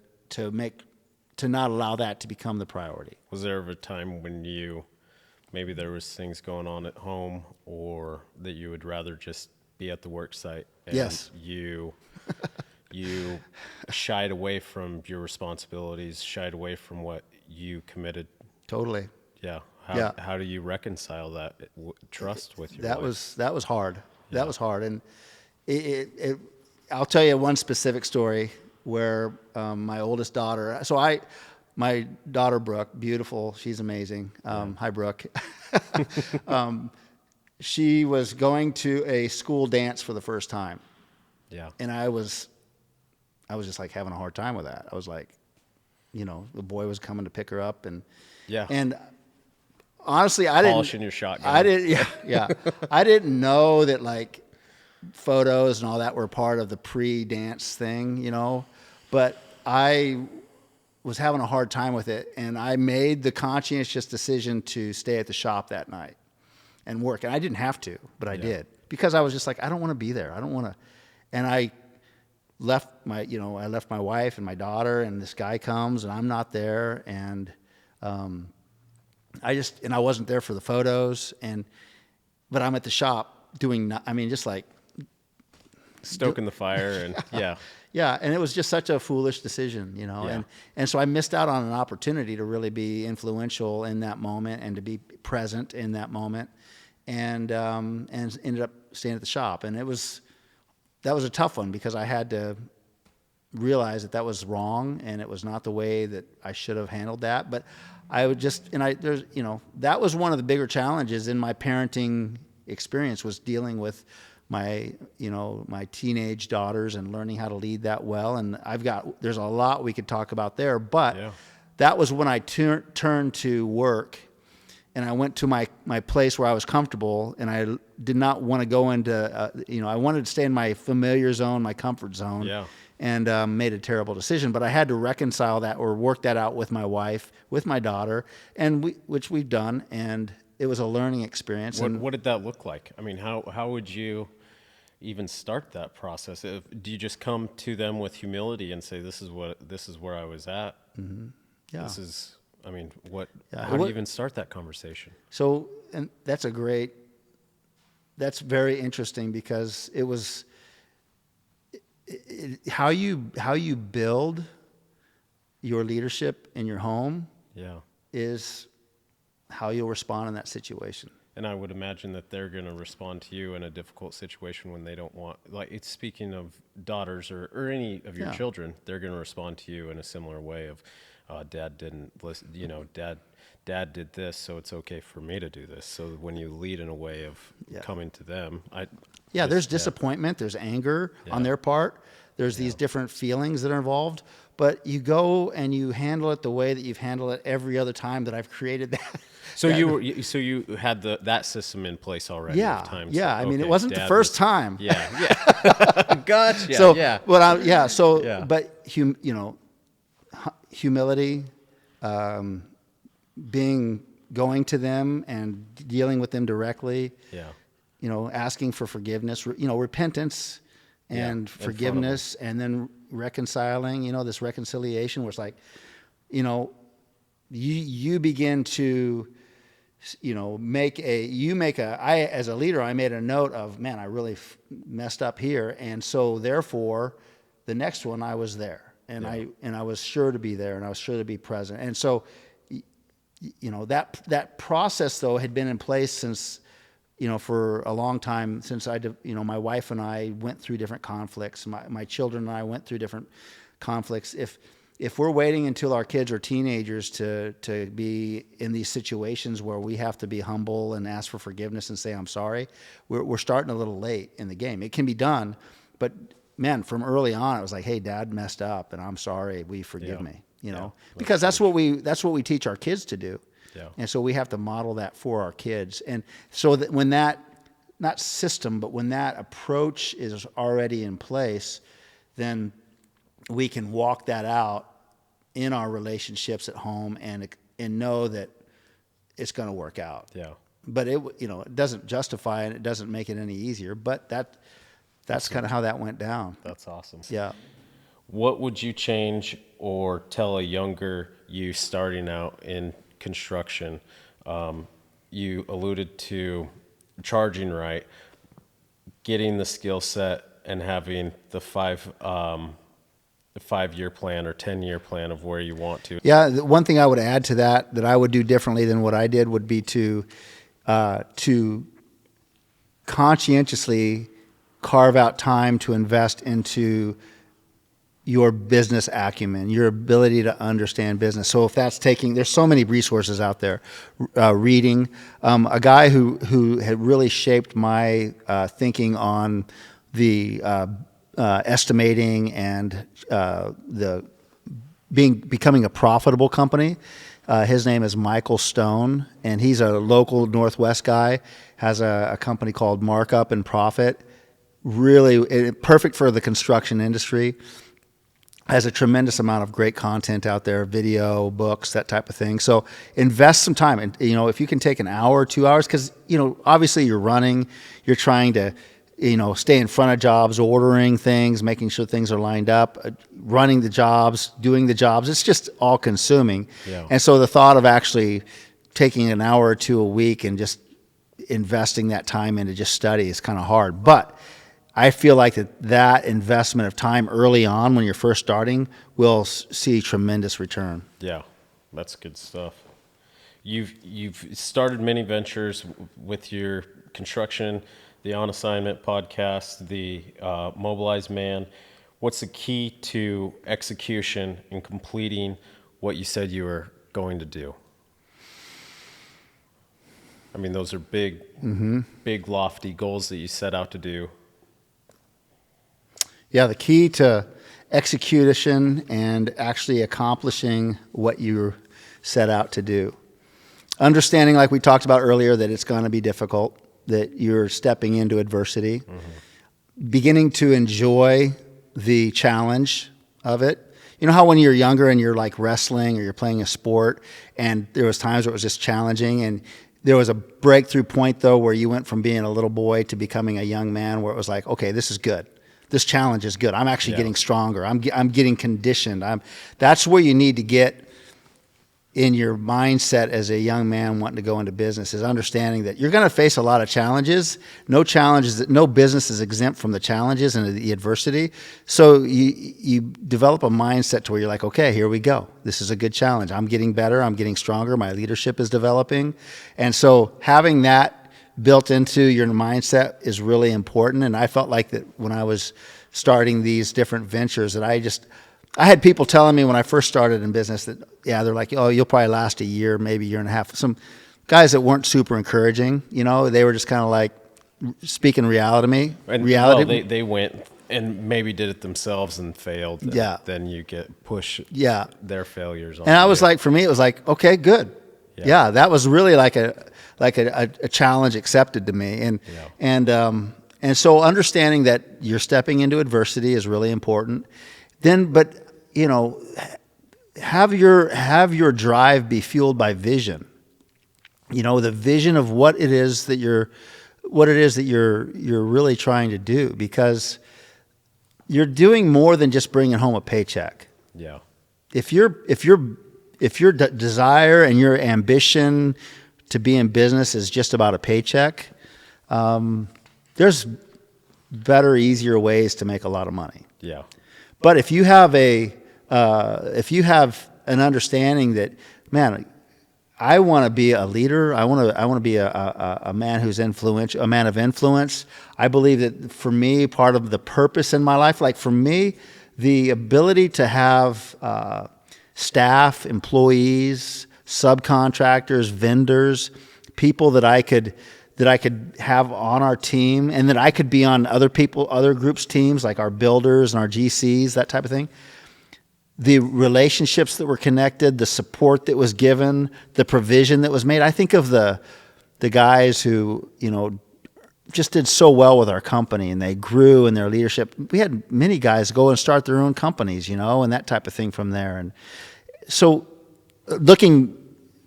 not allow that to become the priority. Was there ever a time when maybe there was things going on at home, or that you would rather just be at the work site? And Yes. You shied away from your responsibilities, shied away from what you committed. Totally. Yeah. Yeah. How do you reconcile that trust with your That wife? that was hard. Yeah. That was hard. And I'll tell you one specific story where my oldest daughter. My daughter Brooke, beautiful. She's amazing. Hi, Brooke. She was going to a school dance for the first time. Yeah. And I was just like having a hard time with that. I was like, the boy was coming to pick her up, and honestly, Polishing your shotgun. I didn't know that like photos and all that were part of the pre-dance thing, but I was having a hard time with it, and I made the conscientious decision to stay at the shop that night and work. And I didn't have to, but I did, because I was just like, I don't want to be there. I don't want to. And I left my wife and my daughter, and this guy comes, and I'm not there, and I wasn't there for the photos, but I'm at the shop doing, just like stoking the fire, and yeah, and it was just such a foolish decision, and so I missed out on an opportunity to really be influential in that moment and to be present in that moment, and ended up staying at the shop, and that was a tough one, because I had to realize that was wrong, and it was not the way that I should have handled that. But I would that was one of the bigger challenges in my parenting experience, was dealing with my teenage daughters and learning how to lead that well. And there's a lot we could talk about there, but that was when I turned to work, and I went to my place where I was comfortable, and I did not want to go into, I wanted to stay in my familiar zone, my comfort zone, and made a terrible decision. But I had to reconcile that, or work that out with my wife, with my daughter, which we've done, and it was a learning experience. What did that look like? I mean, how would you even start that process? Do you just come to them with humility and say, this is where I was at? Mm-hmm. Yeah. How do you even start that conversation? So, and that's very interesting, because it was how you build your leadership in your home is how you'll respond in that situation. And I would imagine that they're going to respond to you in a difficult situation when they don't want, speaking of daughters or any of your children, they're going to respond to you in a similar way of, Dad didn't listen, Dad did this, so it's okay for me to do this. So when you lead in a way of coming to them, there's disappointment, there's anger on their part, there's these different feelings that are involved, but you go and you handle it the way that you've handled it every other time that I've created that. So you had that system in place already. Yeah, times. Yeah. I mean, it wasn't the first time. Yeah. Gotcha. So, yeah. But humility, going to them and dealing with them directly. Yeah. Asking for forgiveness. Repentance and forgiveness, and then reconciling. This reconciliation, where it's like, you begin to, I, as a leader, I made a note of, man, I really messed up here. And so therefore the next one I was there, and I was sure to be there, and I was sure to be present. And so, that process though had been in place since, for a long time, since my wife and I went through different conflicts. My children and I went through different conflicts. If we're waiting until our kids are teenagers to be in these situations where we have to be humble and ask for forgiveness and say, I'm sorry, we're starting a little late in the game. It can be done, but man, from early on, it was like, hey, Dad messed up, and I'm sorry, will you forgive me? Because that's what we teach our kids to do. Yeah. And so we have to model that for our kids. And so that when that not system, but when that approach is already in place, then we can walk that out in our relationships at home and know that it's going to work out. Yeah. But it doesn't justify it. It doesn't make it any easier. But that's kind of how that went down. That's awesome. Yeah. What would you change or tell a younger you starting out in construction? You alluded to charging right, getting the skill set, and having the 5-year plan or 10-year plan of where you want to. Yeah, the one thing I would add to that I would do differently than what I did would be to conscientiously carve out time to invest into your business acumen, your ability to understand business. So if that's there's so many resources out there. Reading, a guy who had really shaped my thinking on the estimating and becoming a profitable company. His name is Michael Stone, and he's a local Northwest guy. Has a company called Markup and Profit. Really perfect for the construction industry. Has a tremendous amount of great content out there, video, books, that type of thing. So invest some time. And, if you can take an hour, 2 hours, because, obviously you're running, you're trying to, stay in front of jobs, ordering things, making sure things are lined up, running the jobs, doing the jobs. It's just all consuming. Yeah. And so the thought of actually taking an hour or two a week and just investing that time into just study is kind of hard. But I feel like that investment of time early on when you're first starting will see tremendous return. Yeah, that's good stuff. You've started many ventures with your construction, the On Assignment podcast, the Mobilized Man. What's the key to execution and completing what you said you were going to do? I mean, those are big, big, lofty goals that you set out to do. Yeah, the key to execution and actually accomplishing what you set out to do. Understanding, like we talked about earlier, that it's going to be difficult, that you're stepping into adversity. Beginning to enjoy the challenge of it. You know how when you're younger and you're like wrestling or you're playing a sport and there was times where it was just challenging, and there was a breakthrough point though where you went from being a little boy to becoming a young man, where it was like, okay, this is good. This challenge is good. I'm actually getting stronger. I'm getting conditioned. That's where you need to get in your mindset as a young man wanting to go into business, is understanding that you're going to face a lot of challenges. No business is exempt from the challenges and the adversity. So you develop a mindset to where you're like, okay, here we go. This is a good challenge. I'm getting better. I'm getting stronger. My leadership is developing. And so having that built into your mindset is really important. And I felt like that when I was starting these different ventures, that I had people telling me when I first started in business that, they're like, oh, you'll probably last a year, maybe a year and a half. Some guys that weren't super encouraging, they were just kind of like speaking reality to me. And they went and maybe did it themselves and failed. And then you get their failures on. And I was like, for me, it was like, okay, good. Yeah, that was really like a challenge accepted to me. And so understanding that you're stepping into adversity is really important. Then, but have your drive be fueled by vision. The vision of what it is that you're really trying to do, because you're doing more than just bringing home a paycheck. Yeah. If your desire and your ambition to be in business is just about a paycheck, there's better, easier ways to make a lot of money. Yeah. But if you have an understanding that, man, I want to be a leader. I want to be a man who's influential, a man of influence. I believe that for me, part of the purpose in my life, like for me, the ability to have staff, employees, subcontractors, vendors, people that I could have on our team, and that I could be on other groups' teams, like our builders and our GCs, that type of thing. The relationships that were connected, the support that was given, the provision that was made. I think of the guys who, just did so well with our company, and they grew in their leadership. We had many guys go and start their own companies, and that type of thing from there. And so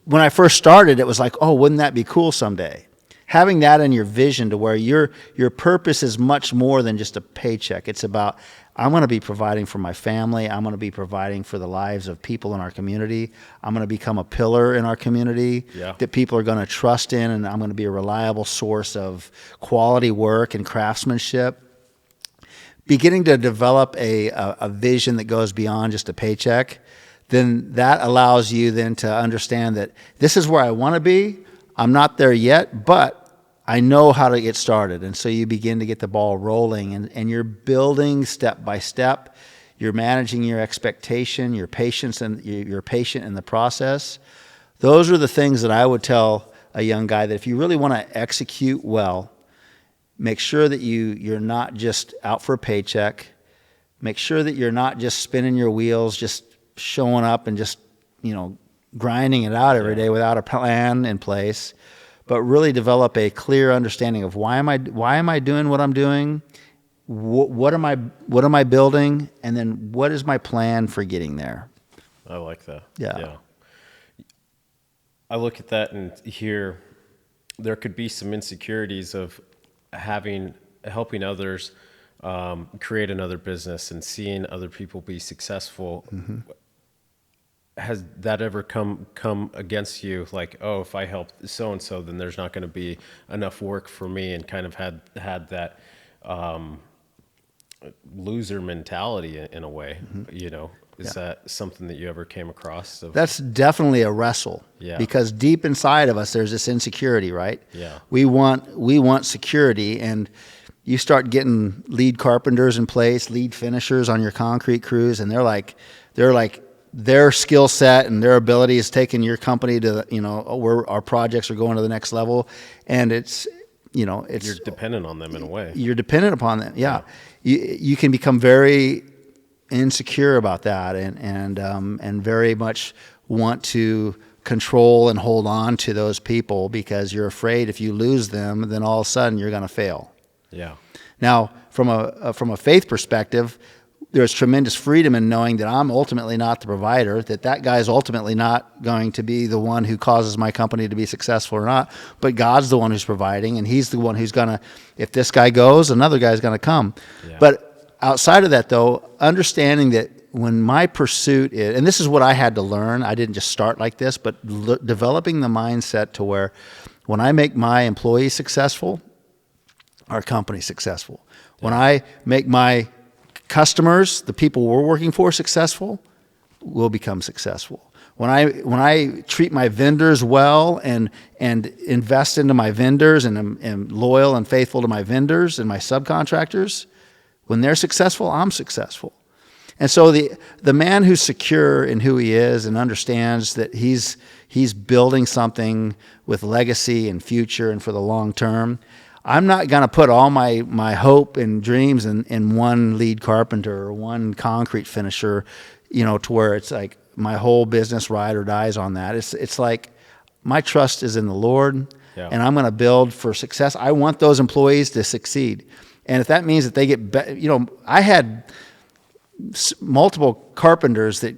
when I first started, it was like, oh, wouldn't that be cool someday? Having that in your vision to where your purpose is much more than just a paycheck. It's about, I'm going to be providing for my family. I'm going to be providing for the lives of people in our community. I'm going to become a pillar in our community that people are going to trust in, and I'm going to be a reliable source of quality work and craftsmanship. Beginning to develop a vision that goes beyond just a paycheck, then that allows you then to understand that this is where I want to be. I'm not there yet, but I know how to get started. And so you begin to get the ball rolling, and you're building step by step. You're managing your expectation, your patience, and you're patient in the process. Those are the things that I would tell a young guy, that if you really want to execute well, make sure that you're not just out for a paycheck. Make sure that you're not just spinning your wheels, just showing up and just, grinding it out every day without a plan in place, but really develop a clear understanding of why am I doing what I'm doing? What am I building? And then what is my plan for getting there? I like that. Yeah. I look at that and hear there could be some insecurities of helping others create another business and seeing other people be successful. Mm-hmm. Has that ever come against you? Like, oh, if I help so and so, then there's not going to be enough work for me, and kind of had that loser mentality in a way. Mm-hmm. Is that something that you ever came across? That's definitely a wrestle. Yeah. Because deep inside of us, there's this insecurity, right? Yeah. We want security, and you start getting lead carpenters in place, lead finishers on your concrete crews, and they're like their skill set and their ability is taking your company to, where our projects are going to the next level. And it's you're dependent on them in a way. You're dependent upon them. Yeah. You can become very insecure about that, and very much want to control and hold on to those people, because you're afraid if you lose them, then all of a sudden you're going to fail. Yeah. Now, from a faith perspective, there's tremendous freedom in knowing that I'm ultimately not the provider, that guy's ultimately not going to be the one who causes my company to be successful or not, but God's the one who's providing, and he's the one who's going to, if this guy goes, another guy's going to come. Yeah. But outside of that, though, understanding that when my pursuit is, and this is what I had to learn, I didn't just start like this, but developing the mindset to where when I make my employees successful, our company's successful. Yeah. When I make my customers, the people we're working for, successful, we'll become successful. When I treat my vendors well and invest into my vendors and am loyal and faithful to my vendors and my subcontractors, when they're successful, I'm successful. And so the man who's secure in who he is and understands that he's building something with legacy and future and for the long term, I'm not going to put all my hope and dreams in one lead carpenter or one concrete finisher, to where it's like my whole business ride or dies on that. It's like my trust is in the Lord, and I'm going to build for success. I want those employees to succeed. And if that means that they get better, I had multiple carpenters that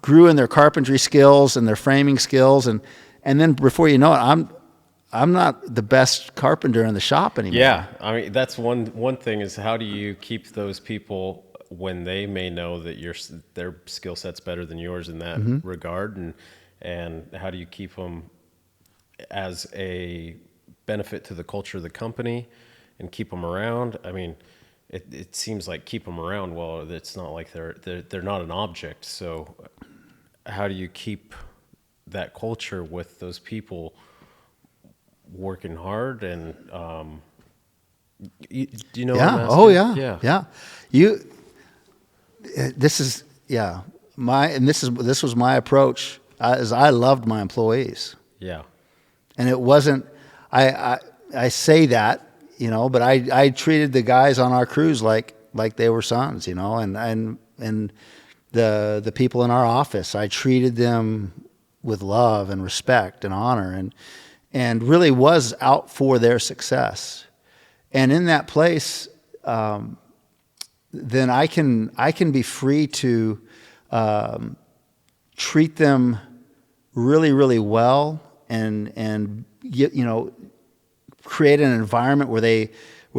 grew in their carpentry skills and their framing skills, and then before you know it, I'm not the best carpenter in the shop anymore. Yeah, I mean, that's one thing is, how do you keep those people when they may know that their skill set's better than yours in that regard, and how do you keep them as a benefit to the culture of the company and keep them around? I mean, it seems like keep them around. Well, it's not like they're not an object. So how do you keep that culture with those people working hard? And do you know what I'm asking? Oh yeah. This was my approach. I loved my employees. Yeah. And it wasn't, I say that, but I treated the guys on our crews like they were sons, and the people in our office, I treated them with love and respect and honor, and really was out for their success. And in that place, then I can be free to treat them really, really well, and create an environment where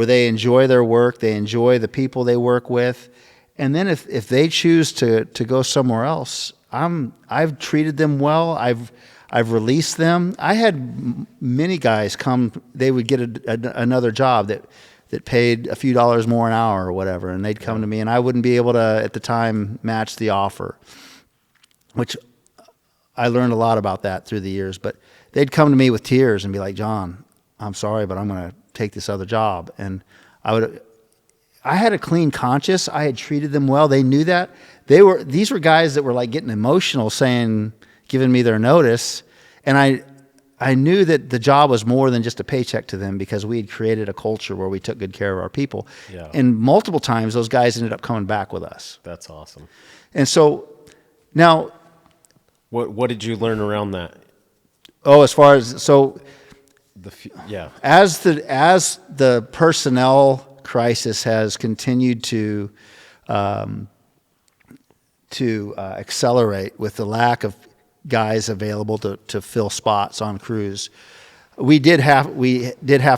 they enjoy their work, they enjoy the people they work with, and then if they choose to go somewhere else, I've treated them well. I've released them. I had many guys come. They would get another job that paid a few dollars more an hour or whatever, and they'd come to me, and I wouldn't be able to at the time match the offer, which I learned a lot about that through the years. But they'd come to me with tears and be like, "John, I'm sorry, but I'm going to take this other job." And I had a clean conscience. I had treated them well. They knew that. These were guys that were like getting emotional, giving me their notice. And I knew that the job was more than just a paycheck to them, because we had created a culture where we took good care of our people. Yeah. And multiple times those guys ended up coming back with us. That's awesome. And so now, what did you learn around that? as far as Yeah. as the personnel crisis has continued to accelerate with the lack of guys available to fill spots on crews, we did have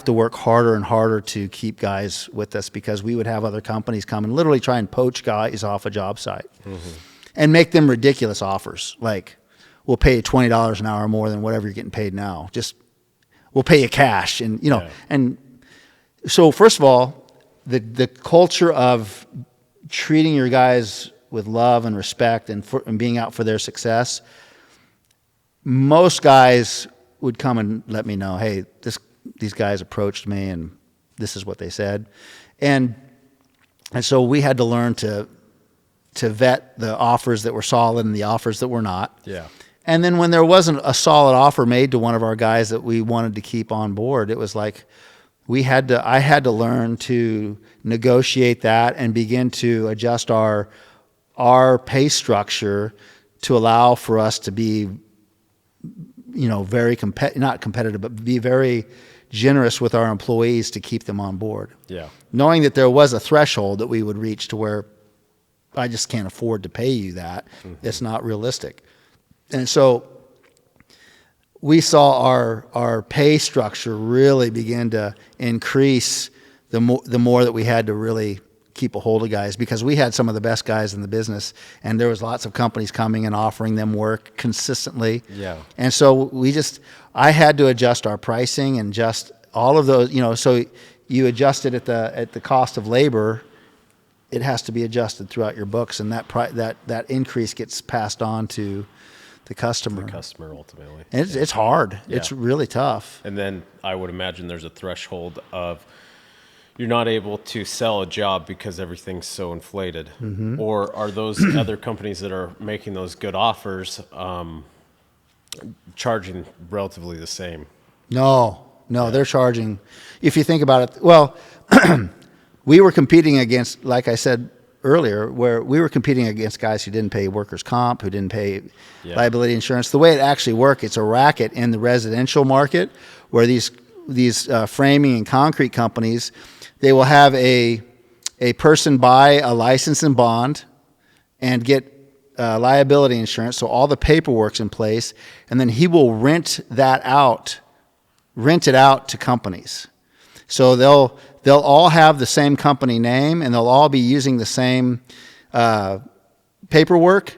to work harder and harder to keep guys with us, because we would have other companies come and literally try and poach guys off a job site and make them ridiculous offers, like, we'll pay you $20 an hour more than whatever you're getting paid now. We'll pay you cash, and and so first of all, the culture of treating your guys with love and respect and being out for their success. Most guys would come and let me know, "Hey, these guys approached me and this is what they said," and so we had to learn to vet the offers that were solid and the offers that were not. Yeah. And then when there wasn't a solid offer made to one of our guys that we wanted to keep on board, it was like I had to learn to negotiate that and begin to adjust our pay structure to allow for us to be, very not competitive, but be very generous with our employees to keep them on board. Yeah. Knowing that there was a threshold that we would reach to where I just can't afford to pay you that. It's not realistic. And so we saw our pay structure really begin to increase the more that we had to really keep a hold of guys, because we had some of the best guys in the business, and there was lots of companies coming and offering them work consistently. Yeah. And so I had to adjust our pricing and just all of those, so you adjust it at the cost of labor. It has to be adjusted throughout your books, and that increase gets passed on to the customer. Ultimately. And it's hard. Yeah. It's really tough. And then I would imagine there's a threshold of you're not able to sell a job because everything's so inflated. Or are those other companies that are making those good offers charging relatively the same? No, they're charging. If you think about it, well, we were competing against, like I said earlier, where we were competing against guys who didn't pay workers' comp, who didn't pay liability insurance. The way it actually worked, it's a racket in the residential market where these framing and concrete companies, they will have a person buy a license and bond and get liability insurance, so all the paperwork's in place, and then he will rent it out to companies. So they'll all have the same company name, and they'll all be using the same paperwork,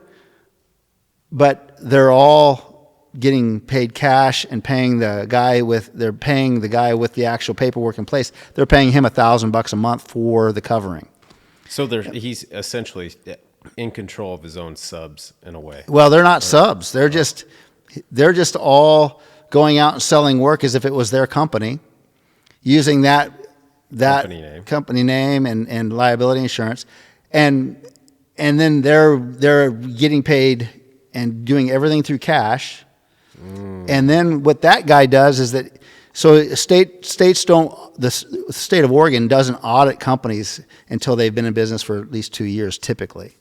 but they're all getting paid cash and paying the guy with the actual paperwork in place. They're paying him $1,000 a month for the covering. So he's essentially in control of his own subs in a way. Well, they're not subs. They're just all going out and selling work as if it was their company, using that company name and liability insurance, and then they're getting paid and doing everything through cash. And then what that guy does is that, so the state of Oregon doesn't audit companies until they've been in business for at least 2 years typically.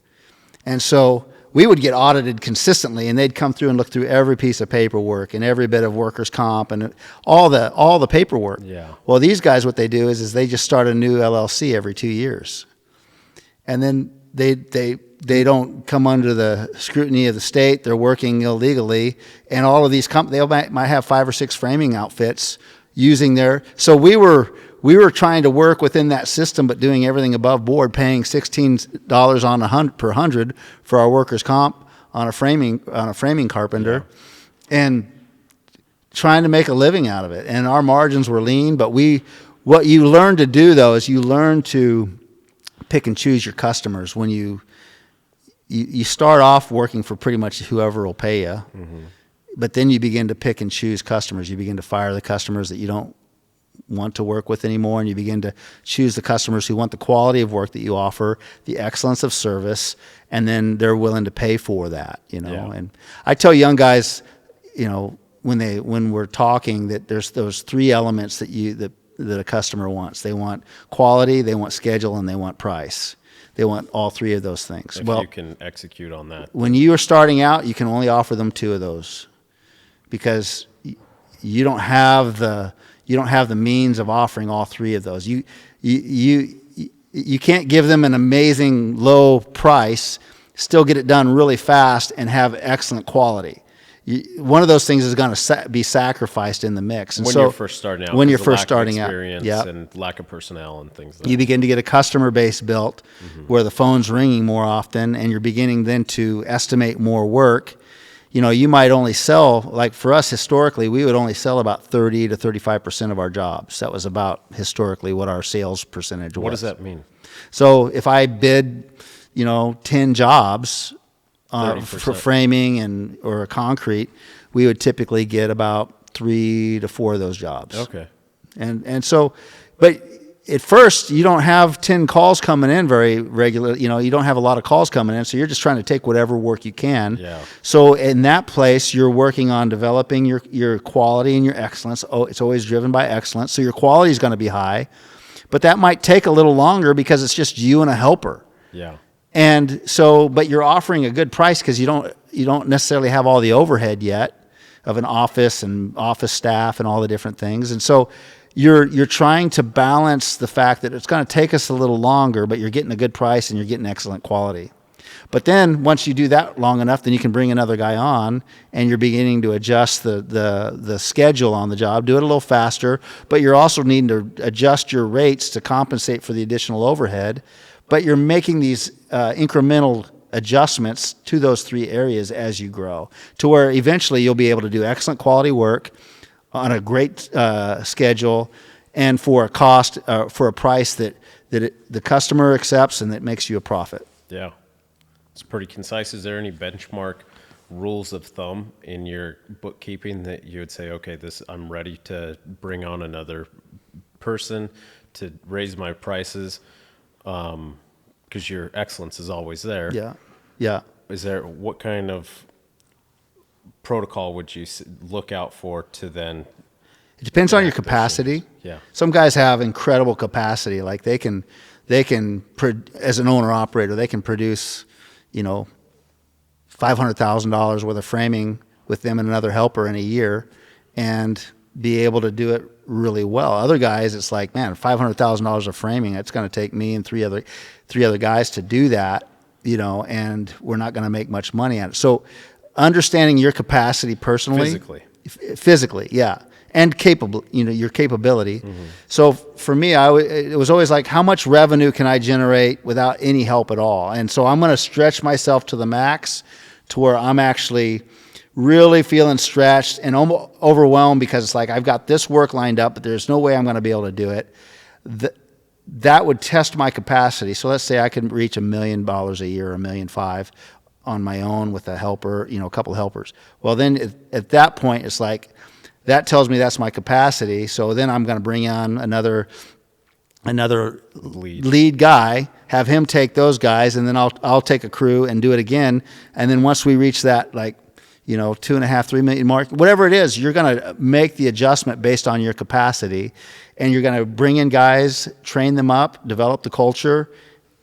And so we would get audited consistently, and they'd come through and look through every piece of paperwork and every bit of workers' comp and all the paperwork. Yeah. Well, these guys, what they do is they just start a new LLC every 2 years, and then they don't come under the scrutiny of the state. They're working illegally, and all of these they might have 5 or 6 framing outfits using their. So we were trying to work within that system, but doing everything above board, paying $16 per hundred for our workers' comp on a framing carpenter, and trying to make a living out of it. And our margins were lean, but what you learn to do though is you learn to pick and choose your customers. When you start off working for pretty much whoever will pay you, but then you begin to pick and choose customers. You begin to fire the customers that you don't want to work with anymore, and you begin to choose the customers who want the quality of work that you offer, the excellence of service, and then they're willing to pay for that, Yeah. And I tell young guys, when we're talking, that there's those 3 elements that a customer wants. They want quality, they want schedule, and they want price. They want all 3 of those things. If you can execute on that. When you are starting out, you can only offer them 2 of those, because you don't have the means of offering all 3 of those. You can't give them an amazing low price, still get it done really fast, and have excellent quality. One of those things is going to be sacrificed in the mix. And When so, you're first starting out. when you're 'cause of first lack of starting out, experience yeah, and lack of personnel and things like you begin to get a customer base built where the phone's ringing more often, and you're beginning then to estimate more work. You might only sell, like for us historically, we would only sell about 30 to 35% of our jobs. That was about historically what our sales percentage was. What does that mean? So if I bid, 10 jobs for 30%. framing or concrete, we would typically get about 3 to 4 of those jobs. Okay. And so, but at first you don't have 10 calls coming in very regular. You don't have a lot of calls coming in, so you're just trying to take whatever work you can. Yeah. So in that place, you're working on developing your quality and your excellence. Oh, it's always driven by excellence. So your quality is going to be high, but that might take a little longer because it's just you and a helper. Yeah. And so, but you're offering a good price because you don't necessarily have all the overhead yet of an office and office staff and all the different things. And so you're trying to balance the fact that it's going to take us a little longer, but you're getting a good price and you're getting excellent quality. But then once you do that long enough, then you can bring another guy on, and you're beginning to adjust the schedule on the job, do it a little faster, but you're also needing to adjust your rates to compensate for the additional overhead. But you're making these incremental adjustments to those 3 areas as you grow, to where eventually you'll be able to do excellent quality work on a great schedule, and for a cost, for a price that the customer accepts and that makes you a profit. Yeah. It's pretty concise. Is there any benchmark rules of thumb in your bookkeeping that you would say, okay, I'm ready to bring on another person to raise my prices? Because your excellence is always there. Yeah, yeah. What kind of protocol would you look out for to then? It depends on your capacity. Yeah. Some guys have incredible capacity. Like they can, as an owner operator, they can produce, $500,000 worth of framing with them and another helper in a year, and be able to do it really well. Other guys, it's like, man, $500,000 of framing, it's going to take me and three other guys to do that, and we're not going to make much money at it. So understanding your capacity personally. Physically, yeah. And capable, your capability. Mm-hmm. So for me, it was always like, how much revenue can I generate without any help at all? And so I'm going to stretch myself to the max, to where I'm actually really feeling stretched and overwhelmed, because it's like, I've got this work lined up, but there's no way I'm going to be able to do it. That would test my capacity. So let's say I can reach $1 million a year, $1.5 million on my own with a helper, a couple of helpers. Well, then at that point, it's like, that tells me that's my capacity. So then I'm going to bring on another lead guy, have him take those guys, and then I'll take a crew and do it again. And then once we reach that, like, 2.5, 3 million mark, whatever it is, you're going to make the adjustment based on your capacity, and you're going to bring in guys, train them up, develop the culture,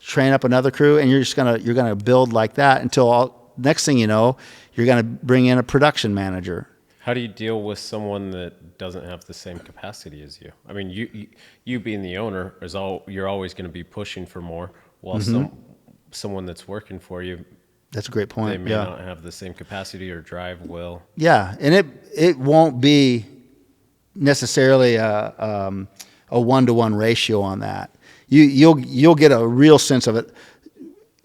train up another crew, and you're going to build like that until next thing you know, you're going to bring in a production manager. How do you deal with someone that doesn't have the same capacity as you? I mean, you being the owner, you're always going to be pushing for more, while someone that's working for you, that's a great point. they may not have the same capacity or drive will. Yeah, and it won't be necessarily a 1-to-1 ratio on that. You'll get a real sense of it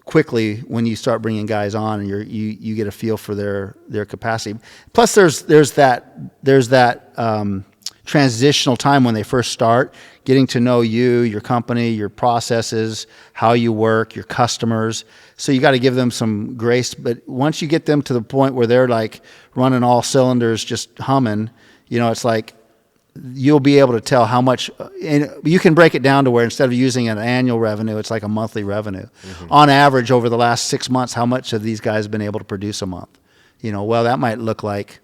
quickly when you start bringing guys on, and you get a feel for their capacity. Plus, there's that transitional time when they first start, getting to know you, your company, your processes, how you work, your customers. So you got to give them some grace. But once you get them to the point where they're like running all cylinders, just humming, it's like you'll be able to tell how much, and you can break it down to where instead of using an annual revenue, it's like a monthly revenue. Mm-hmm. On average, over the last 6 months, how much have these guys been able to produce a month? Well, that might look like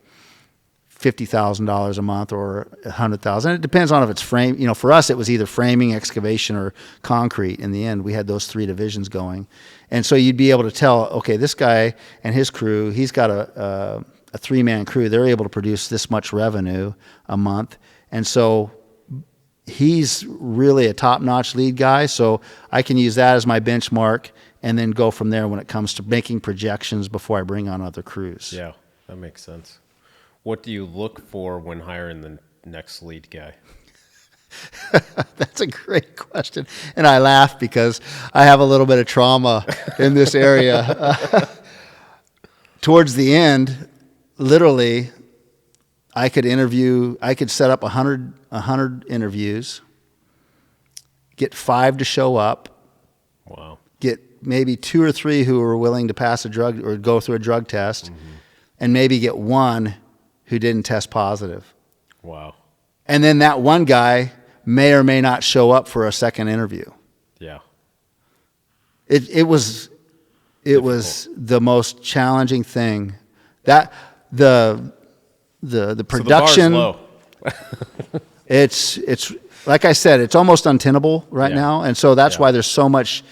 $50,000 a month or $100,000. It depends on if it's frame. For us, it was either framing, excavation, or concrete. In the end, we had those 3 divisions going, and so you'd be able to tell, okay, this guy and his crew, he's got a 3-man crew. They're able to produce this much revenue a month. And so he's really a top-notch lead guy, so I can use that as my benchmark and then go from there when it comes to making projections before I bring on other crews. Yeah, that makes sense. What do you look for when hiring the next lead guy? That's a great question. And I laugh because I have a little bit of trauma in this area. Towards the end, literally, I could set up 100 interviews, get 5 to show up. Wow. Get maybe 2 or 3 who are willing to pass a drug or go through a drug test, and maybe get 1 who didn't test positive. Wow. And then that one guy may or may not show up for a second interview. Yeah. It was the most challenging thing. That the production, so the bar's low. it's like I said, it's almost untenable right now, and so that's why there's so much,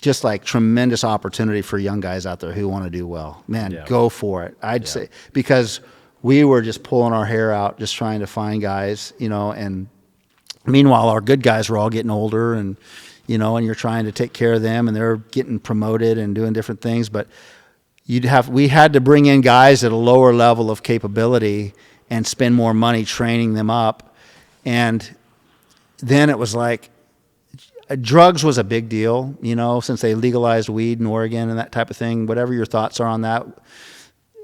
just like tremendous opportunity for young guys out there who want to do well. Man, go for it. I'd say, because we were just pulling our hair out, just trying to find guys, and meanwhile our good guys were all getting older, and and you're trying to take care of them, and they're getting promoted and doing different things, but we had to bring in guys at a lower level of capability and spend more money training them up. And then it was like, drugs was a big deal, since they legalized weed in Oregon and that type of thing. Whatever your thoughts are on that,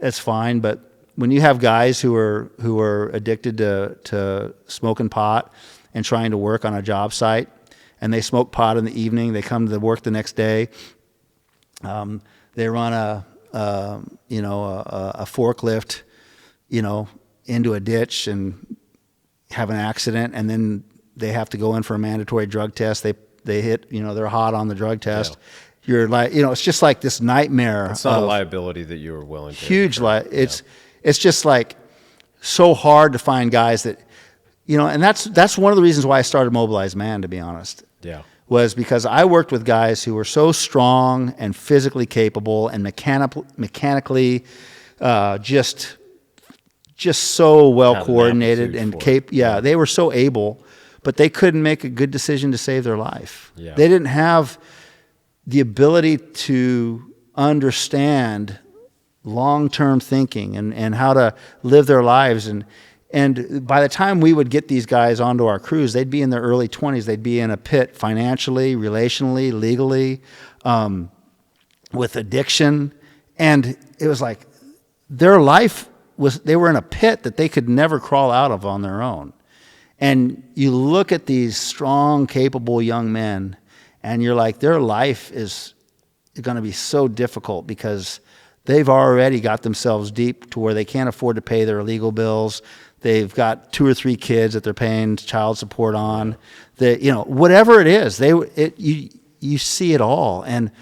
it's fine. But when you have guys who are addicted to smoking pot and trying to work on a job site, and they smoke pot in the evening, they come to work the next day, they run a forklift, into a ditch and have an accident, and then they have to go in for a mandatory drug test. They hit, they're hot on the drug test. Yeah. You're like, it's just like this nightmare. It's not a liability that you were willing to. Huge it's just like so hard to find guys that, and that's one of the reasons why I started Mobilized Man, to be honest. Yeah. Was because I worked with guys who were so strong and physically capable and mechanically just so well coordinated and they were so able, but they couldn't make a good decision to save their life. Yeah. They didn't have the ability to understand long-term thinking and how to live their lives. And by the time we would get these guys onto our crews, they'd be in their early 20s. They'd be in a pit financially, relationally, legally, with addiction. And it was like their life they were in a pit that they could never crawl out of on their own. And you look at these strong, capable young men, and you're like, their life is going to be so difficult because they've already got themselves deep to where they can't afford to pay their legal bills. They've got 2 or 3 kids that they're paying child support on. Whatever it is, you see it all. And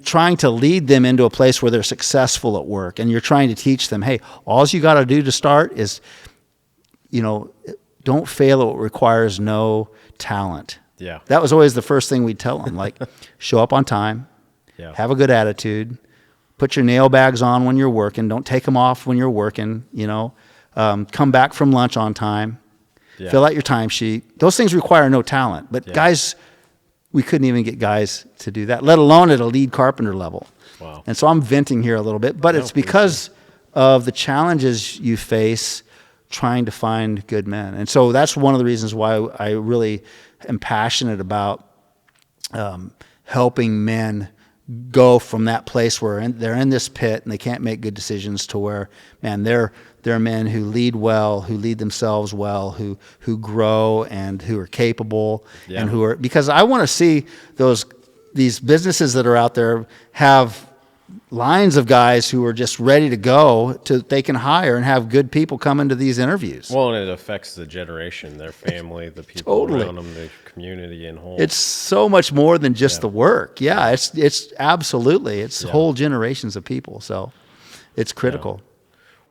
trying to lead them into a place where they're successful at work, and you're trying to teach them, hey, all you got to do to start is, don't fail at what requires no talent. Yeah. That was always the first thing we'd tell them, like, show up on time, have a good attitude, Put your nail bags on when you're working. Don't take them off when you're working, you know. Come back from lunch on time. Yeah. Fill out your timesheet. Those things require no talent. But Yeah. guys, we couldn't even get guys to do that, let alone at a lead carpenter level. Wow. And so I'm venting here a little bit, but No, it's because of the challenges you face trying to find good men. And so that's one of the reasons why I really am passionate about helping men go from that place where they're in this pit and they can't make good decisions to where, man, they're men who lead well, who lead themselves well, who grow and who are capable, Yeah. and who are, because I want to see these businesses that are out there have lines of guys who are just ready to go they can hire and have good people come into these interviews. Well, and it affects the generation, their family, the people Totally. around them, the community in whole. It's so much more than just the work. Yeah, it's absolutely. It's whole generations of people. So it's critical.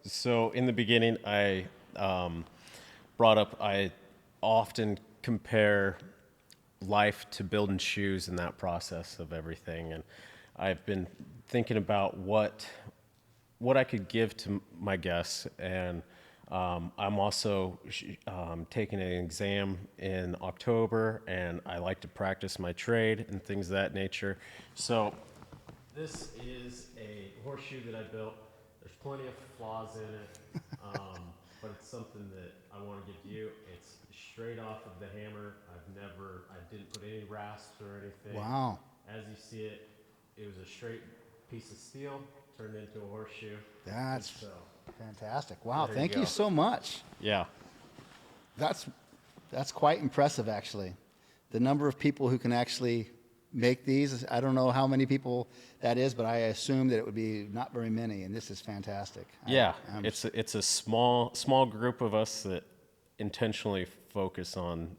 So in the beginning, I brought up I often compare life to building shoes and that process of everything. And I've been thinking about what I could give to my guests. And I'm also taking an exam in October, and I like to practice my trade and things of that nature. So this is a horseshoe that I built. There's plenty of flaws in it, but it's something that I want to give to you. It's straight off of the hammer. I didn't put any rasps or anything. Wow. As you see it, it was a straight piece of steel turned into a horseshoe. That's So, fantastic. Wow, There you thank you go. so much. yeah. That's quite impressive, actually. The number of people who can actually make these, I don't know how many people that is, but I assume that it would be not very many, and this is fantastic. Yeah, it's a small group of us that intentionally focus on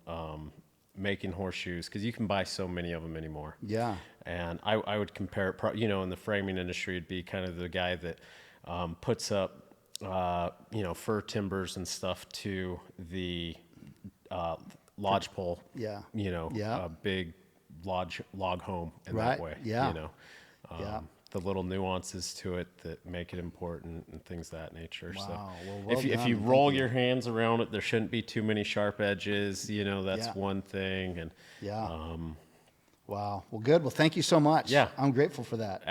making horseshoes, because you can buy so many of them anymore. Yeah. And I would compare it, in the framing industry, it'd be kind of the guy that puts up, fir timbers and stuff to the lodgepole. Yeah. A big log home in Right, that way. yeah. The little nuances to it that make it important and things of that nature. Wow, So well if done, you and roll thank you. your hands around it, there shouldn't be too many sharp edges. That's Yeah. one thing. And Yeah. Wow. Well, good. Well, thank you so much. Yeah. I'm grateful for that.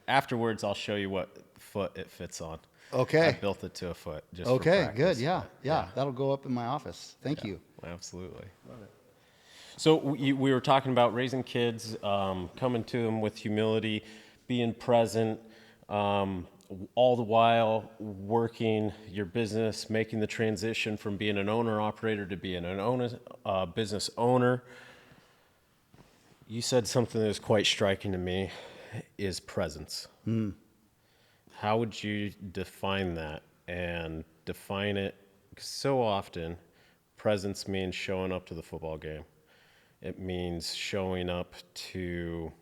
afterwards, I'll show you what foot it fits on. Okay. I built it to a foot. Just for Okay, practice, good. Yeah, but yeah. That'll go up in my office. Thank you. Absolutely. Love it. So we were talking about raising kids, coming to them with humility, being present, all the while working your business, making the transition from being an owner-operator to being an business owner. You said something that was quite striking to me, is presence. How would you define that? And define it, 'cause so often, presence means showing up to the football game. It means showing up to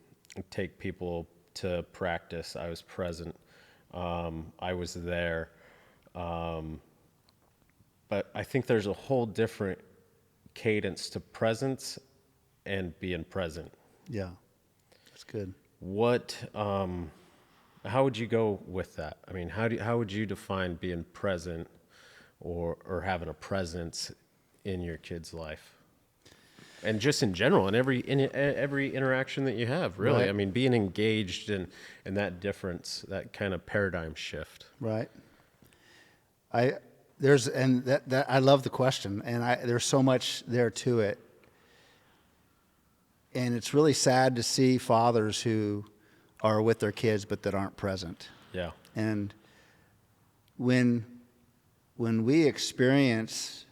take people to practice. I was present. I was there. But I think there's a whole different cadence to presence and being present. Yeah. That's good. How would you go with that? I mean, how would you define being present or having a presence in your kid's life? And just in general, in every interaction that you have, really. Right. I mean, being engaged in that difference, that kind of paradigm shift. Right. I love the question, and there's so much there to it. And it's really sad to see fathers who are with their kids but that aren't present. Yeah. And when we experience,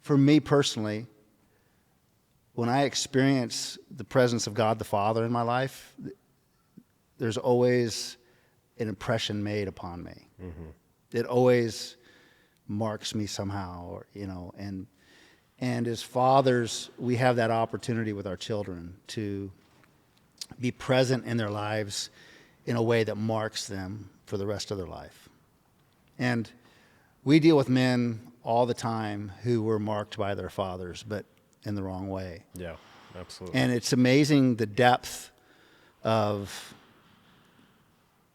for me personally, when I experience the presence of God the Father in my life, there's always an impression made upon me. Mm-hmm. It always marks me somehow, or, and as fathers, we have that opportunity with our children to be present in their lives in a way that marks them for the rest of their life. And we deal with men all the time who were marked by their fathers, but in the wrong way. Yeah, absolutely. And it's amazing the depth of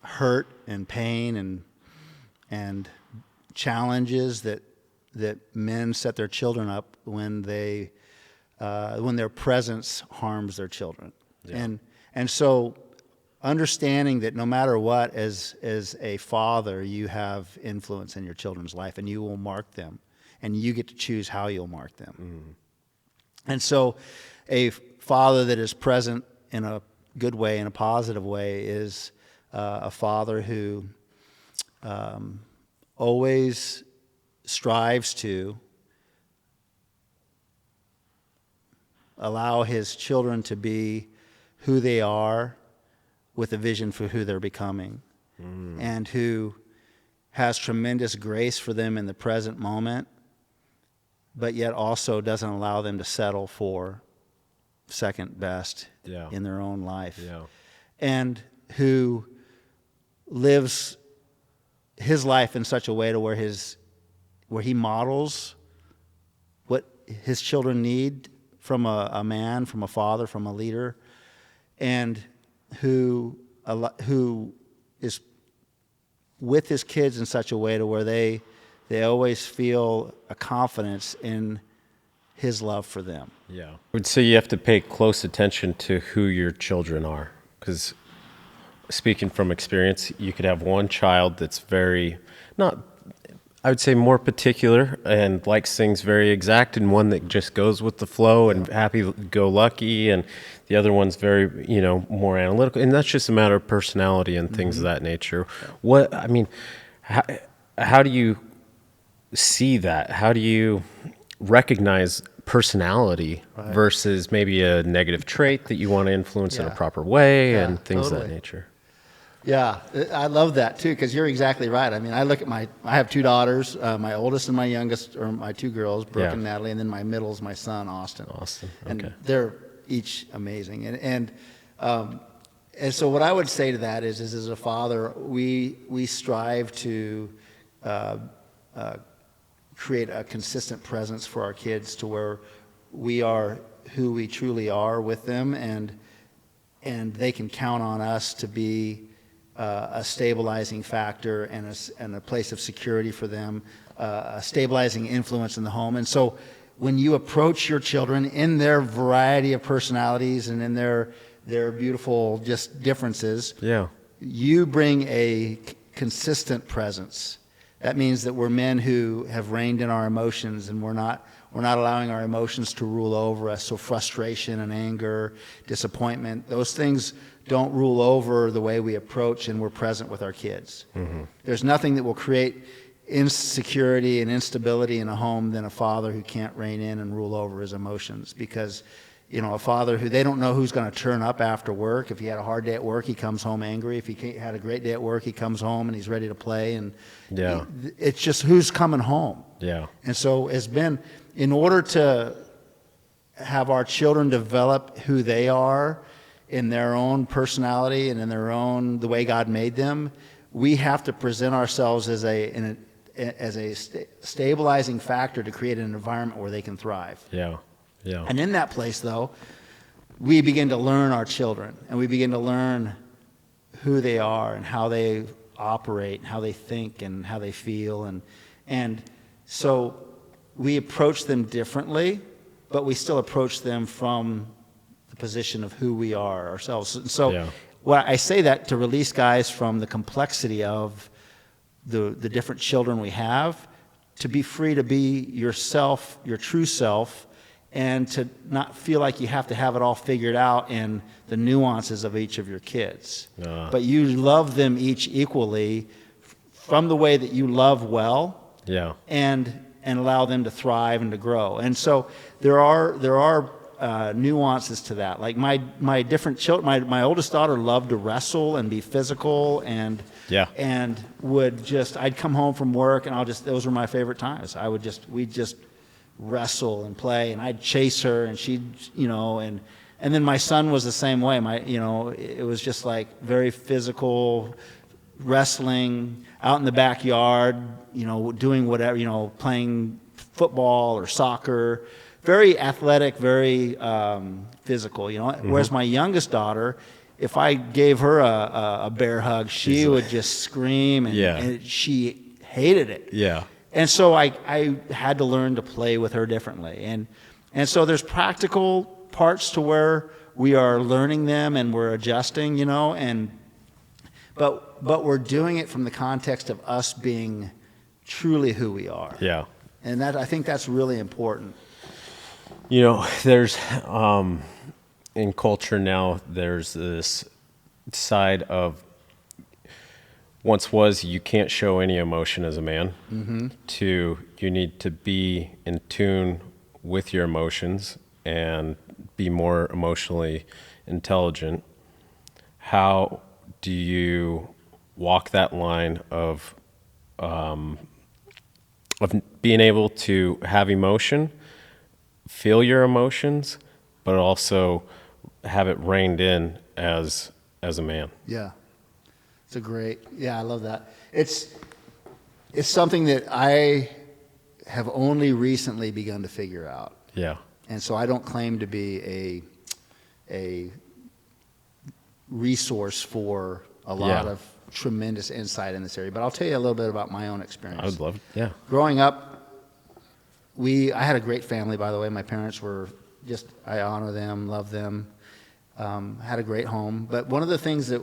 hurt and pain and challenges that men set their children up when their presence harms their children. Yeah. And so understanding that no matter what, as a father, you have influence in your children's life, and you will mark them, and you get to choose how you'll mark them. Mm-hmm. And so a father that is present in a good way, in a positive way, is a father who always strives to allow his children to be who they are with a vision for who they're becoming, and who has tremendous grace for them in the present moment, but yet also doesn't allow them to settle for second best in their own life. Yeah. And who lives his life in such a way to where he models what his children need from a man, from a father, from a leader, and who is with his kids in such a way to where they always feel a confidence in his love for them. Yeah. I would say you have to pay close attention to who your children are, because speaking from experience, you could have one child that's I would say more particular and likes things very exact, and one that just goes with the flow and happy-go-lucky, and the other one's very, more analytical. And that's just a matter of personality and things of that nature. How do you see that? How do you recognize personality versus maybe a negative trait that you want to influence in a proper way and things of that nature? Yeah, I love that too, because you're exactly right. I mean, I look at I have two daughters. My oldest and my youngest are my two girls, Brooke and Natalie, and then my middle is my son, Austin. Okay. And they're each amazing. And so what I would say to that is as a father, we strive to create a consistent presence for our kids to where we are who we truly are with them, and they can count on us to be a stabilizing factor and a place of security for them, a stabilizing influence in the home. And so when you approach your children in their variety of personalities and in their beautiful just differences, you bring a consistent presence. That means that we're men who have reined in our emotions, and we're not allowing our emotions to rule over us. So frustration and anger, disappointment, those things don't rule over the way we approach and we're present with our kids. Mm-hmm. There's nothing that will create insecurity and instability in a home than a father who can't rein in and rule over his emotions, because a father who they don't know who's going to turn up after work. If he had a hard day at work, he comes home angry. If he had a great day at work, he comes home and he's ready to play. And it's just who's coming home. Yeah. And so in order to have our children develop who they are in their own personality and in the way God made them, we have to present ourselves as a stabilizing factor to create an environment where they can thrive. Yeah. Yeah. And in that place, though, we begin to learn our children, and we begin to learn who they are and how they operate, and how they think, and how they feel, and so we approach them differently, but we still approach them from the position of who we are ourselves. And so, I say that to release guys from the complexity of the different children we have, to be free to be yourself, your true self, and to not feel like you have to have it all figured out in the nuances of each of your kids. But you love them each equally from the way that you love well, and allow them to thrive and to grow. And so there are nuances to that. Like my different children, my oldest daughter loved to wrestle and be physical, and I'd come home from work and those were my favorite times. We'd just wrestle and play, and I'd chase her, and she'd, and then my son was the same way. It was just like very physical wrestling out in the backyard, doing whatever, playing football or soccer, very athletic, very physical, Whereas my youngest daughter if I gave her a bear hug, she would just scream, and she hated it. Yeah. And so I had to learn to play with her differently. And so there's practical parts to where we are learning them and we're adjusting, but we're doing it from the context of us being truly who we are. Yeah. And I think that's really important. There's in culture now, there's this side of once was you can't show any emotion as a man, to you need to be in tune with your emotions and be more emotionally intelligent. How do you walk that line of being able to have emotion, feel your emotions, but also have it reined in as a man? Yeah. I love that. It's something that I have only recently begun to figure out. Yeah. And so I don't claim to be a resource for a lot of tremendous insight in this area, but I'll tell you a little bit about my own experience. I would love it. Yeah. Growing up, I had a great family, by the way. My parents were I honor them, love them, had a great home. But one of the things that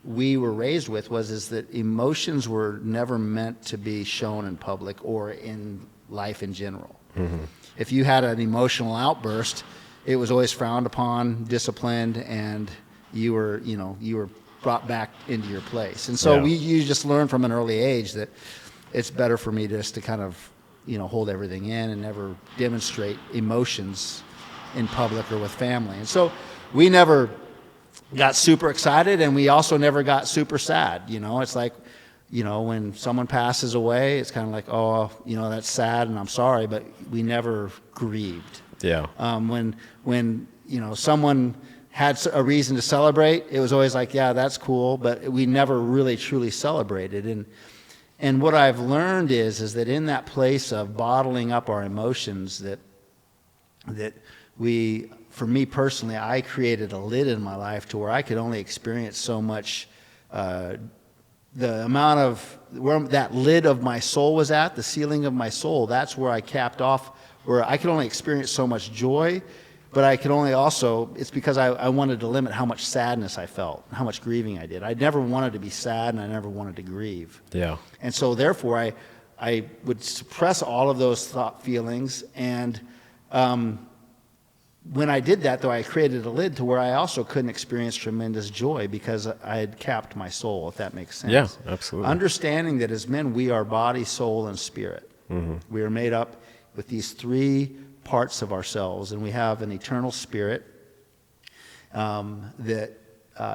we were raised with is that emotions were never meant to be shown in public or in life in general. Mm-hmm. If you had an emotional outburst, it was always frowned upon, disciplined, and you were brought back into your place. And so you just learn from an early age that it's better for me just to kind of, hold everything in and never demonstrate emotions in public or with family. And so we never got super excited, and we also never got super sad. It's like, when someone passes away, it's kind of like, oh, that's sad and I'm sorry, but we never grieved. Yeah. When someone had a reason to celebrate, it was always like, yeah, that's cool, but we never really truly celebrated. And what I've learned is that in that place of bottling up our emotions, that we, for me personally, I created a lid in my life to where I could only experience so much. The amount of where that lid of my soul was at, the ceiling of my soul, that's where I capped off, where I could only experience so much joy, but I could only it's because I wanted to limit how much sadness I felt, how much grieving I did. I never wanted to be sad, and I never wanted to grieve. Yeah. And so therefore, I would suppress all of those feelings, and when I did that, though, I created a lid to where I also couldn't experience tremendous joy because I had capped my soul, if that makes sense. Yeah, absolutely. Understanding that as men, we are body, soul, and spirit. Mm-hmm. We are made up with these three parts of ourselves, and we have an eternal spirit that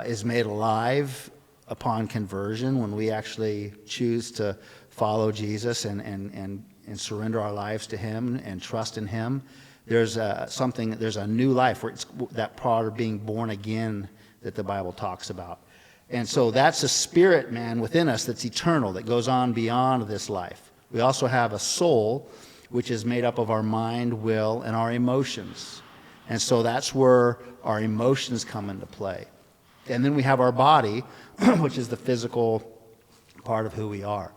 is made alive upon conversion when we actually choose to follow Jesus and surrender our lives to Him and trust in Him. There's a new life where it's that part of being born again that the Bible talks about. And so that's a spirit, man, within us that's eternal, that goes on beyond this life. We also have a soul, which is made up of our mind, will, and our emotions. And so that's where our emotions come into play. And then we have our body, which is the physical part of who we are.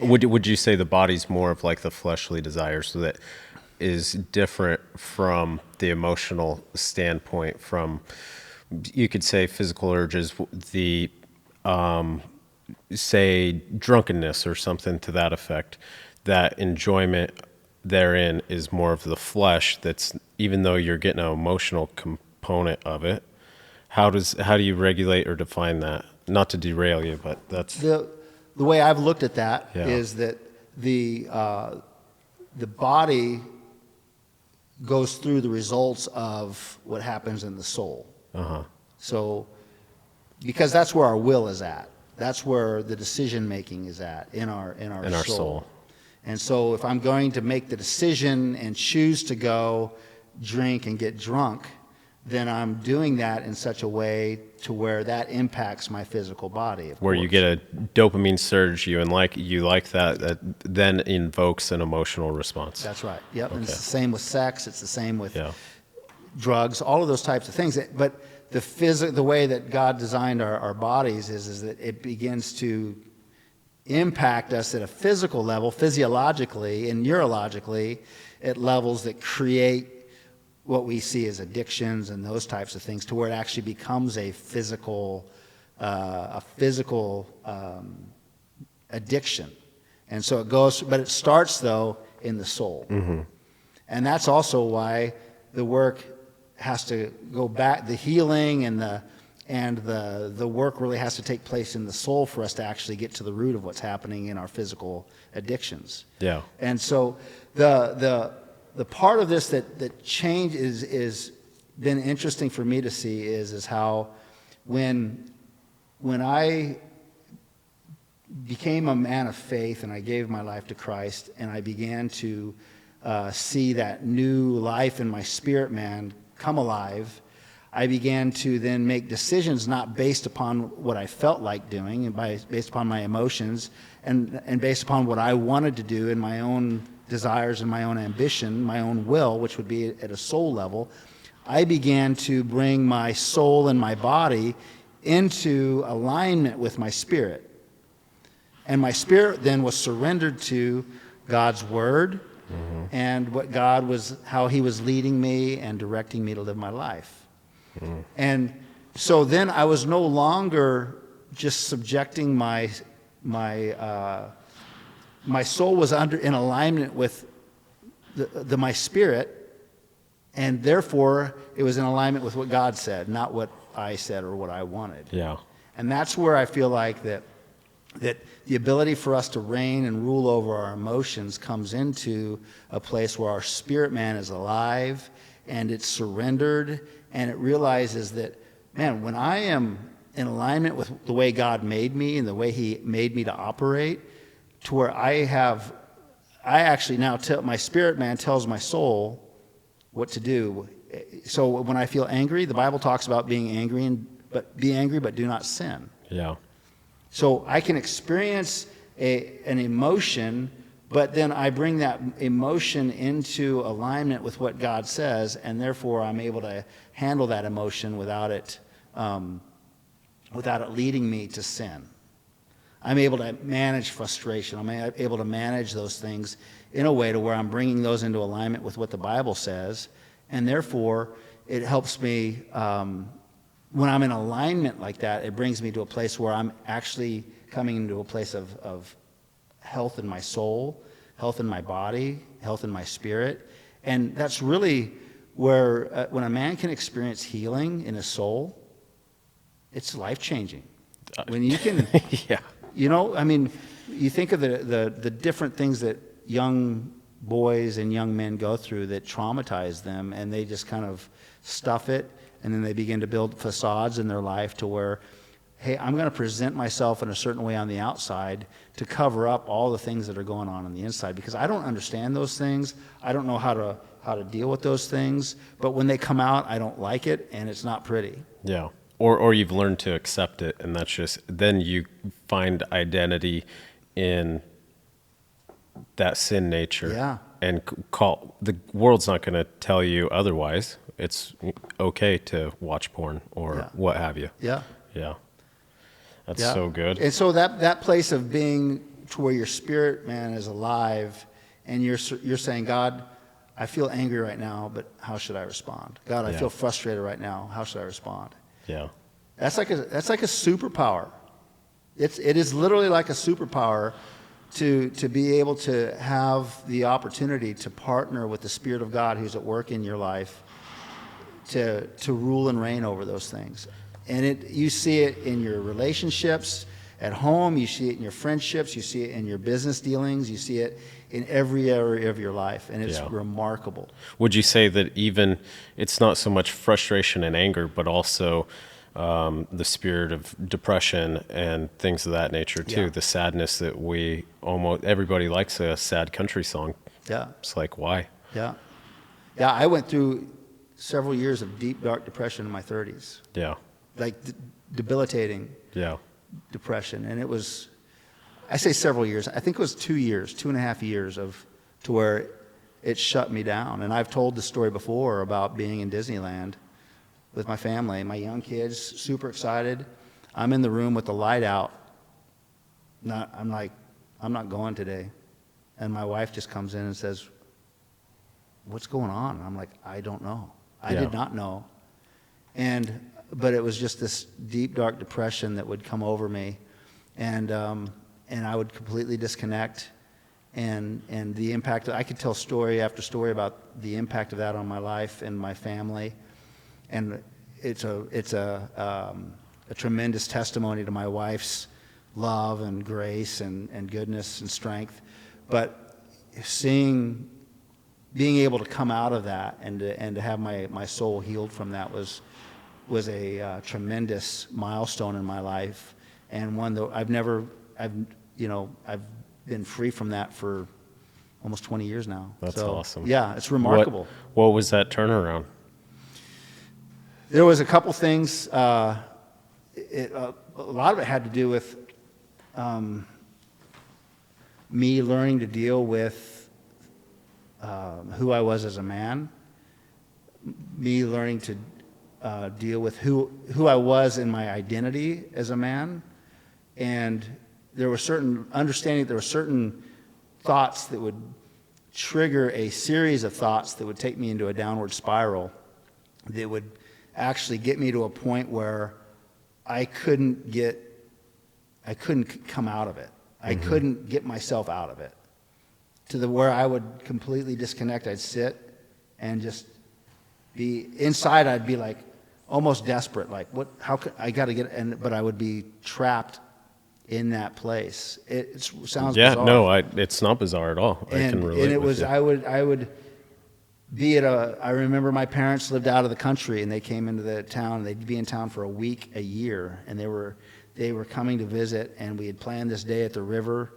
Would you say the body's more of like the fleshly desire, so that is different from the emotional standpoint, from, you could say, physical urges, the say drunkenness or something to that effect, that enjoyment therein is more of the flesh, that's, even though you're getting an emotional component of it, how do you regulate or define that? Not to derail you, but that's the way I've looked at that is that the body goes through the results of what happens in the soul. Uh-huh. So, because that's where our will is at. That's where the decision making is at in our soul. And so, if I'm going to make the decision and choose to go drink and get drunk, then I'm doing that in such a way to where that impacts my physical body. Where you get a dopamine surge, you like that then invokes an emotional response. That's right. Yep. Okay. And it's the same with sex. It's the same with drugs. All of those types of things. But the way that God designed our bodies is that it begins to impact us at a physical level, physiologically and neurologically, at levels that create what we see as addictions and those types of things, to where it actually becomes a physical addiction. And so it goes, but it starts though in the soul. Mm-hmm. And that's also why the work has to go back, the healing and the work really has to take place in the soul for us to actually get to the root of what's happening in our physical addictions. Yeah. And so the part of this that change is been interesting for me to see is how when I became a man of faith and I gave my life to Christ and I began to see that new life in my spirit man come alive, I began to then make decisions not based upon what I felt like doing and based upon my emotions and based upon what I wanted to do in my own desires and my own ambition, my own will, which would be at a soul level. I began to bring my soul and my body into alignment with my spirit. And my spirit then was surrendered to God's word and how he was leading me and directing me to live my life. And so then I was no longer just subjecting my soul was in alignment with my spirit, and therefore it was in alignment with what God said, not what I said or what I wanted. Yeah. And that's where I feel like that the ability for us to reign and rule over our emotions comes into a place where our spirit man is alive and it's surrendered, and it realizes that, man, when I am in alignment with the way God made me and the way he made me to operate, to where I actually now my spirit man tells my soul what to do. So when I feel angry, the Bible talks about being angry, but be angry, but do not sin. Yeah. So I can experience an emotion, but then I bring that emotion into alignment with what God says, and therefore I'm able to handle that emotion without it leading me to sin. I'm able to manage frustration. I'm able to manage those things in a way to where I'm bringing those into alignment with what the Bible says, and therefore it helps me. When I'm in alignment like that, it brings me to a place where I'm actually coming into a place of health in my soul, health in my body, health in my spirit. And that's really where when a man can experience healing in his soul, it's life-changing. When you can, Yeah. I mean, you think of the different things that young boys and young men go through that traumatize them, and they just kind of stuff it. And then they begin to build facades in their life to where, hey, I'm going to present myself in a certain way on the outside to cover up all the things that are going on the inside, because I don't understand those things. I don't know how to deal with those things. But when they come out, I don't like it, and it's not pretty. Yeah. Or you've learned to accept it, and that's just, then you find identity in that sin nature. Yeah. And the world's not going to tell you otherwise. It's okay to watch porn or what have you. Yeah. Yeah. That's so good. And so that place of being to where your spirit man is alive, and you're saying, God, I feel angry right now, but how should I respond? God, I feel frustrated right now. How should I respond? Yeah. That's like a superpower. It is literally like a superpower to be able to have the opportunity to partner with the Spirit of God who's at work in your life to rule and reign over those things. And you see it in your relationships at home, you see it in your friendships, you see it in your business dealings, you see it in every area of your life, and it's remarkable. Would you say that even it's not so much frustration and anger, but also the spirit of depression and things of that nature too? Yeah. The sadness that everybody likes a sad country song. Yeah. It's like, why? Yeah. Yeah, I went through several years of deep, dark depression in my 30s. Yeah. Like debilitating depression. And it was, I say several years, I think it was 2.5 years to where it shut me down. And I've told the story before about being in Disneyland with my family, my young kids, super excited. I'm in the room with the light out. I'm like, I'm not going today. And my wife just comes in and says, what's going on? And I'm like, I don't know. I did not know. But it was just this deep, dark depression that would come over me. And I would completely disconnect. And the impact, I could tell story after story about the impact of that on my life and my family. And it's a tremendous testimony to my wife's love and grace and goodness and strength. But being able to come out of that and to have my soul healed from that was a tremendous milestone in my life, and one that I've been free from that for almost 20 years now. That's awesome. Yeah, it's remarkable. What was that turnaround? There was a couple things. A lot of it had to do with me learning to deal with who I was as a man, me learning to deal with who I was in my identity as a man, and there were certain thoughts that would trigger a series of thoughts that would take me into a downward spiral that would actually get me to a point where I couldn't come out of it. I couldn't get myself out of it, where I would completely disconnect. I'd sit and just be inside. I'd be like almost desperate, like how could I got to get, but I would be trapped in that place. It sounds bizarre. No, it's not bizarre at all. I can relate. And it was, I would be I remember my parents lived out of the country, and they came into the town. They'd be in town for a week, a year, and they were coming to visit, and we had planned this day at the river,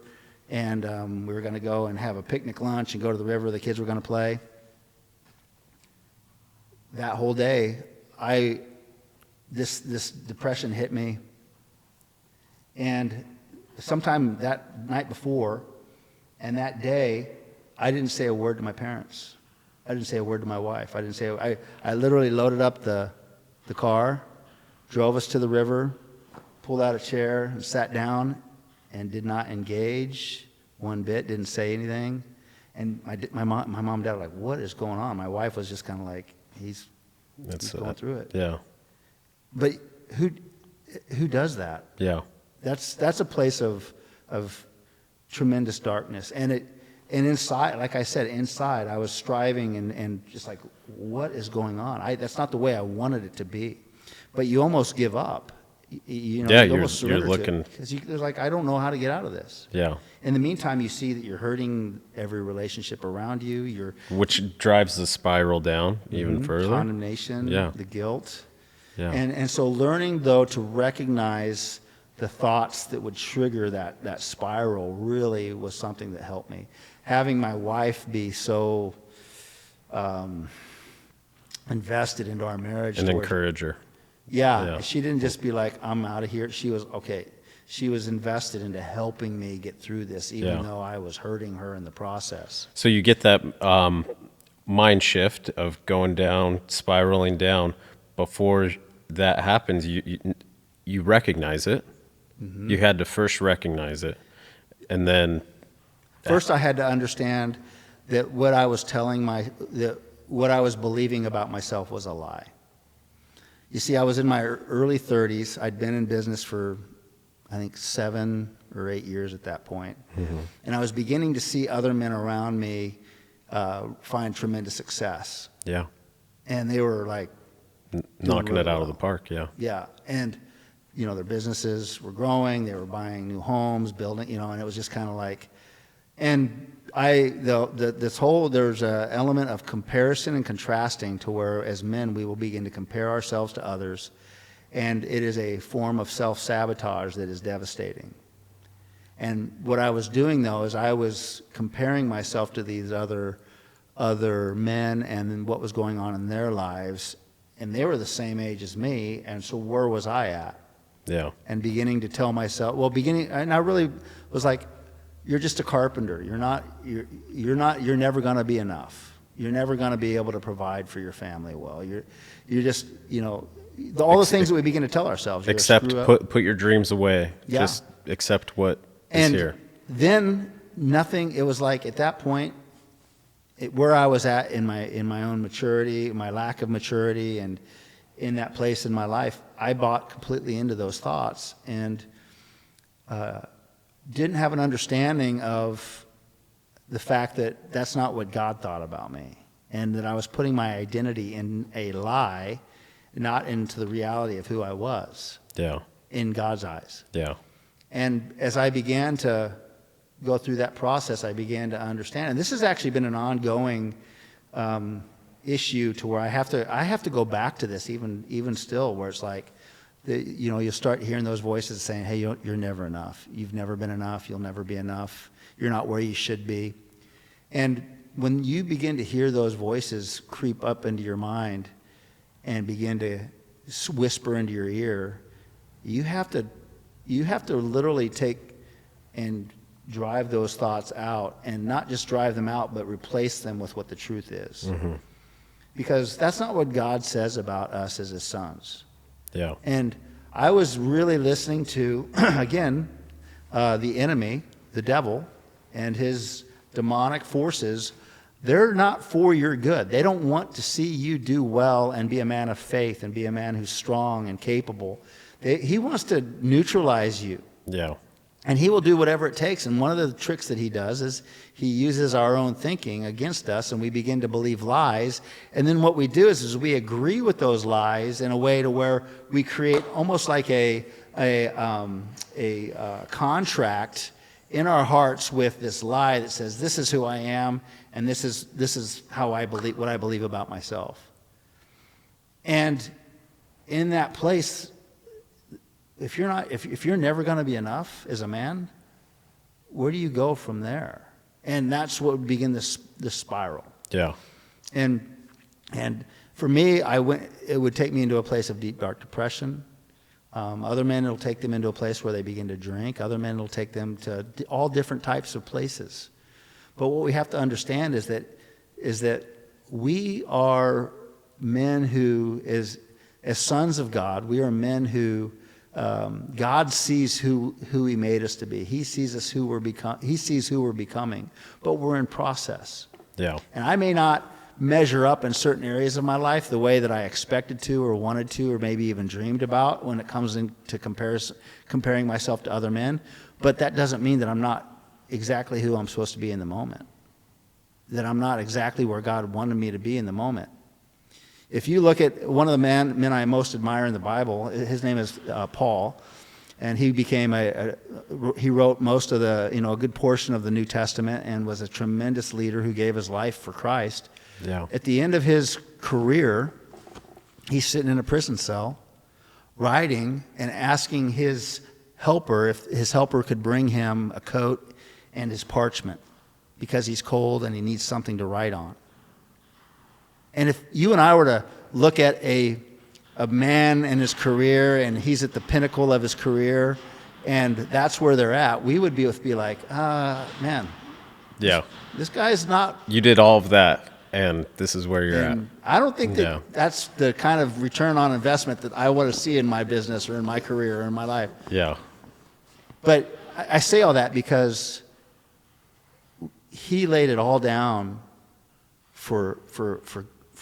and we were going to go and have a picnic lunch and go to the river. The kids were going to play. That whole day, this depression hit me, and sometime that night before, and that day, I didn't say a word to my parents. I didn't say a word to my wife. I literally loaded up the car, drove us to the river, pulled out a chair and sat down, and did not engage one bit, didn't say anything. And my mom and dad were like, what is going on? My wife was just kind of like, he's going through it. Yeah. But who does that? Yeah. That's a place of tremendous darkness. And inside, like I said, inside, I was striving and just like, what is going on? That's not the way I wanted it to be. But you almost give up. You almost you're looking, because there's like, I don't know how to get out of this. Yeah. In the meantime, you see that you're hurting every relationship around you. Which drives the spiral down even further. Condemnation, the guilt. Yeah. And so learning, though, to recognize the thoughts that would trigger that spiral really was something that helped me. Having my wife be so invested into our marriage. An encourager. Yeah, she didn't just be like, I'm out of here. She was, okay. She was invested into helping me get through this, even though I was hurting her in the process. So you get that mind shift of going down, spiraling down. Before that happens, you recognize it. Mm-hmm. You had to first recognize it, and then first I had to understand that what I was what I was believing about myself was a lie. You see, I was in my early 30s. I'd been in business for, I think, 7 or 8 years at that point. Mm-hmm. And I was beginning to see other men around me find tremendous success. Yeah. And they were like knocking it out of the park, yeah. Yeah. And, their businesses were growing. They were buying new homes, building, and it was just kind of like, and there's an element of comparison and contrasting to where as men we will begin to compare ourselves to others, and it is a form of self-sabotage that is devastating. And what I was doing, though, is I was comparing myself to these other men and what was going on in their lives, and they were the same age as me, and so where was I at? Yeah. And beginning to tell myself, and I really was like, you're just a carpenter. You're never going to be enough. You're never going to be able to provide for your family well. You're just, all the things that we begin to tell ourselves. Put your dreams away. Yeah. Just accept what is here. Then nothing, it was like at that point, where I was at in my own maturity, my lack of maturity, and in that place in my life, I bought completely into those thoughts and didn't have an understanding of the fact that that's not what God thought about me, and that I was putting my identity in a lie, not into the reality of who I was. Yeah. In God's eyes. Yeah. And as I began to go through that process, I began to understand, and this has actually been an ongoing issue to where I have to go back to this even still, where it's like, you'll start hearing those voices saying, hey, you're never enough. You've never been enough. You'll never be enough. You're not where you should be. And when you begin to hear those voices creep up into your mind and begin to whisper into your ear, you have to literally take and drive those thoughts out, and not just drive them out, but replace them with what the truth is. Mm-hmm. Because that's not what God says about us as his sons. Yeah. And I was really listening to, again, the enemy, the devil, and his demonic forces. They're not for your good. They don't want to see you do well and be a man of faith and be a man who's strong and capable. He wants to neutralize you. Yeah. And he will do whatever it takes. And one of the tricks that he does is he uses our own thinking against us, and we begin to believe lies. And then what we do is we agree with those lies in a way to where we create almost like a contract in our hearts with this lie that says, this is who I am, and this is how I believe, what I believe about myself. And in that place, if you're never going to be enough as a man, where do you go from there? And that's what would begin this spiral. Yeah. And for me, it would take me into a place of deep, dark depression. Other men, it'll take them into a place where they begin to drink. Other men, it'll take them to all different types of places. But what we have to understand is that we are men who, as sons of God, we are men who God sees who he made us to be. He sees us He sees who we're becoming, but we're in process. Yeah. And I may not measure up in certain areas of my life the way that I expected to or wanted to or maybe even dreamed about when it comes into comparing myself to other men, but that doesn't mean that I'm not exactly who I'm supposed to be in the moment, that I'm not exactly where God wanted me to be in the moment. If you look at one of the men I most admire in the Bible, his name is Paul, and he he wrote most of a good portion of the New Testament and was a tremendous leader who gave his life for Christ. Yeah. At the end of his career, he's sitting in a prison cell, writing and asking his helper if his helper could bring him a coat and his parchment because he's cold and he needs something to write on. And if you and I were to look at a man in his career and he's at the pinnacle of his career and that's where they're at, we would be like, man, yeah, this guy's not. You did all of that and this is where you're at. I don't think that's the kind of return on investment that I want to see in my business or in my career or in my life. Yeah. But I say all that because he laid it all down for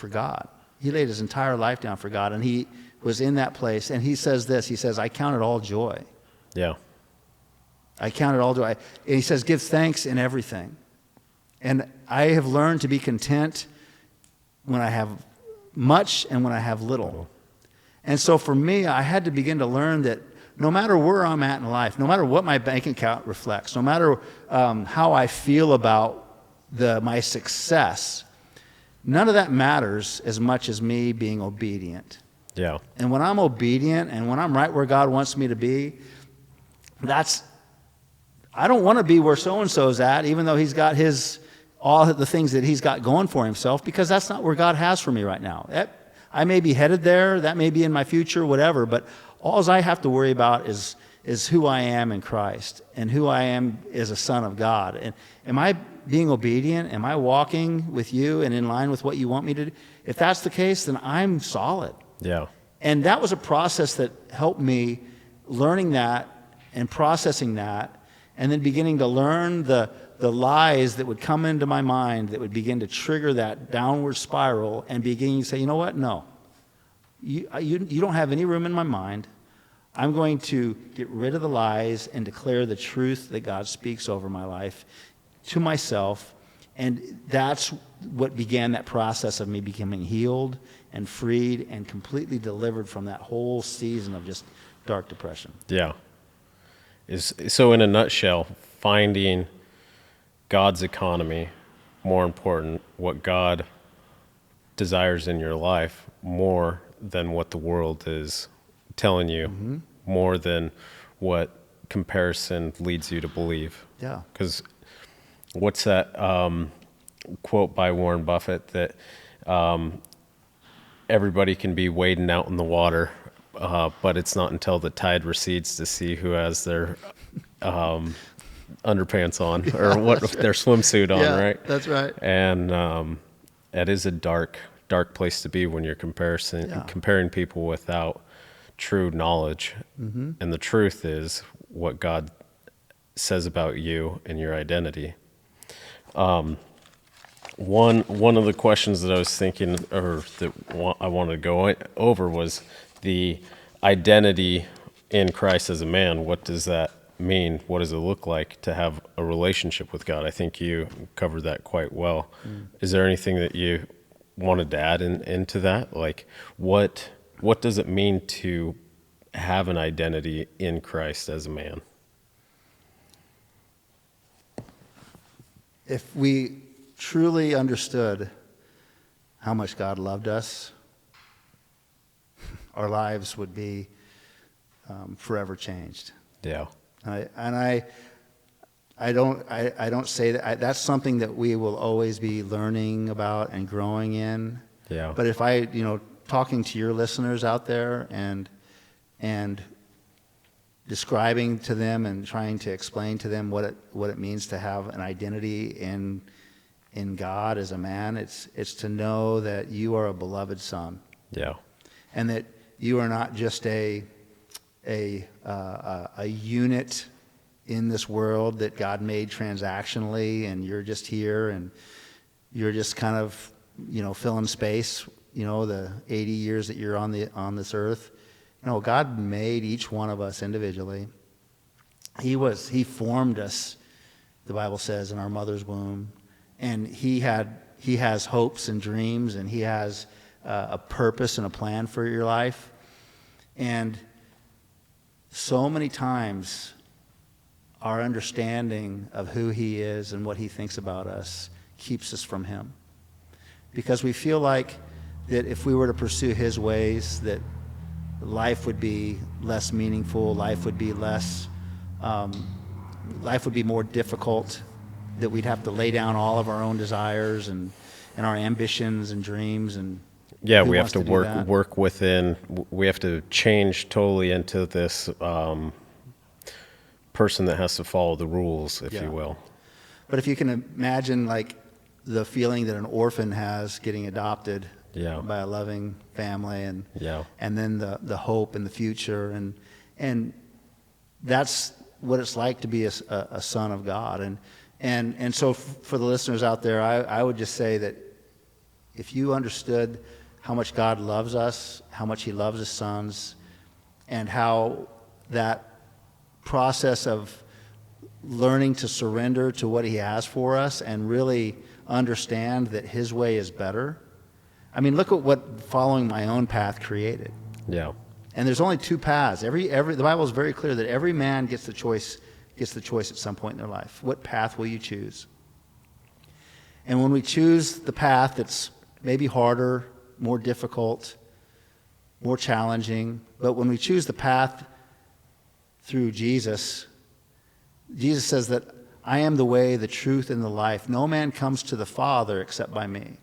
God. He laid his entire life down for God, and he was in that place. And he says this, he says, I count it all joy. Yeah. I count it all joy. And he says, give thanks in everything. And I have learned to be content when I have much and when I have little. And so for me, I had to begin to learn that no matter where I'm at in life, no matter what my bank account reflects, no matter how I feel about my success, none of that matters as much as me being obedient. Yeah. And when I'm obedient and when I'm right where God wants me to be, I don't want to be where so-and-so's at, even though he's got all the things that he's got going for himself, because that's not where God has for me right now. I may be headed there, that may be in my future, whatever, but all I have to worry about is is who I am in Christ and who I am as a son of God. And am I being obedient? Am I walking with you and in line with what you want me to do? If that's the case, then I'm solid. Yeah. And that was a process that helped me learning that and processing that, and then beginning to learn the lies that would come into my mind that would begin to trigger that downward spiral, and beginning to say, you know what? No. You don't have any room in my mind. I'm going to get rid of the lies and declare the truth that God speaks over my life to myself. And that's what began that process of me becoming healed and freed and completely delivered from that whole season of just dark depression. Yeah. So in a nutshell, finding God's economy more important, what God desires in your life more than what the world is telling you, more than what comparison leads you to believe. Yeah. Because what's that quote by Warren Buffett that everybody can be wading out in the water, but it's not until the tide recedes to see who has their underpants on or what their swimsuit on, Yeah, right? that's right. And it is a dark place to be when you're comparing people without true knowledge. And the truth is what God says about you and your identity. One of the questions that I was thinking, or that I wanted to go over, was the identity in Christ as a man. What does that mean? What does it look like to have a relationship with God? I think you covered that quite well. Is there anything that you wanted to add into that? Like, what does it mean to have an identity in Christ as a man? If we truly understood how much God loved us, our lives would be forever changed. Yeah. I don't say that. That's something that we will always be learning about and growing in. Yeah. But if I, talking to your listeners out there and describing to them and trying to explain to them what it means to have an identity in God as a man, it's to know that you are a beloved son. Yeah. And that you are not just a unit in this world that God made transactionally, and you're just here and you're just kind of filling space, the 80 years that you're on this earth. God made each one of us individually. He formed us, the Bible says, in our mother's womb, and he has hopes and dreams, and he has a purpose and a plan for your life. And so many times our understanding of who he is and what he thinks about us keeps us from him, because we feel like that if we were to pursue his ways, that life would be less meaningful, life would be more difficult, that we'd have to lay down all of our own desires and our ambitions and dreams. And yeah, we have to work within. We have to change totally into this person that has to follow the rules, if you will. But if you can imagine, like, the feeling that an orphan has getting adopted by a loving family, and then the hope in the future, and that's what it's like to be a son of God. And so for the listeners out there, I would just say that if you understood how much God loves us, how much he loves his sons, and how that process of learning to surrender to what he has for us and really understand that his way is better. I mean, look at what following my own path created. Yeah. And there's only two paths. The Bible is very clear that every man gets the choice at some point in their life. What path will you choose? And when we choose the path that's maybe harder, more difficult, more challenging, but when we choose the path through Jesus, Jesus says that I am the way, the truth, and the life. No man comes to the Father except by me.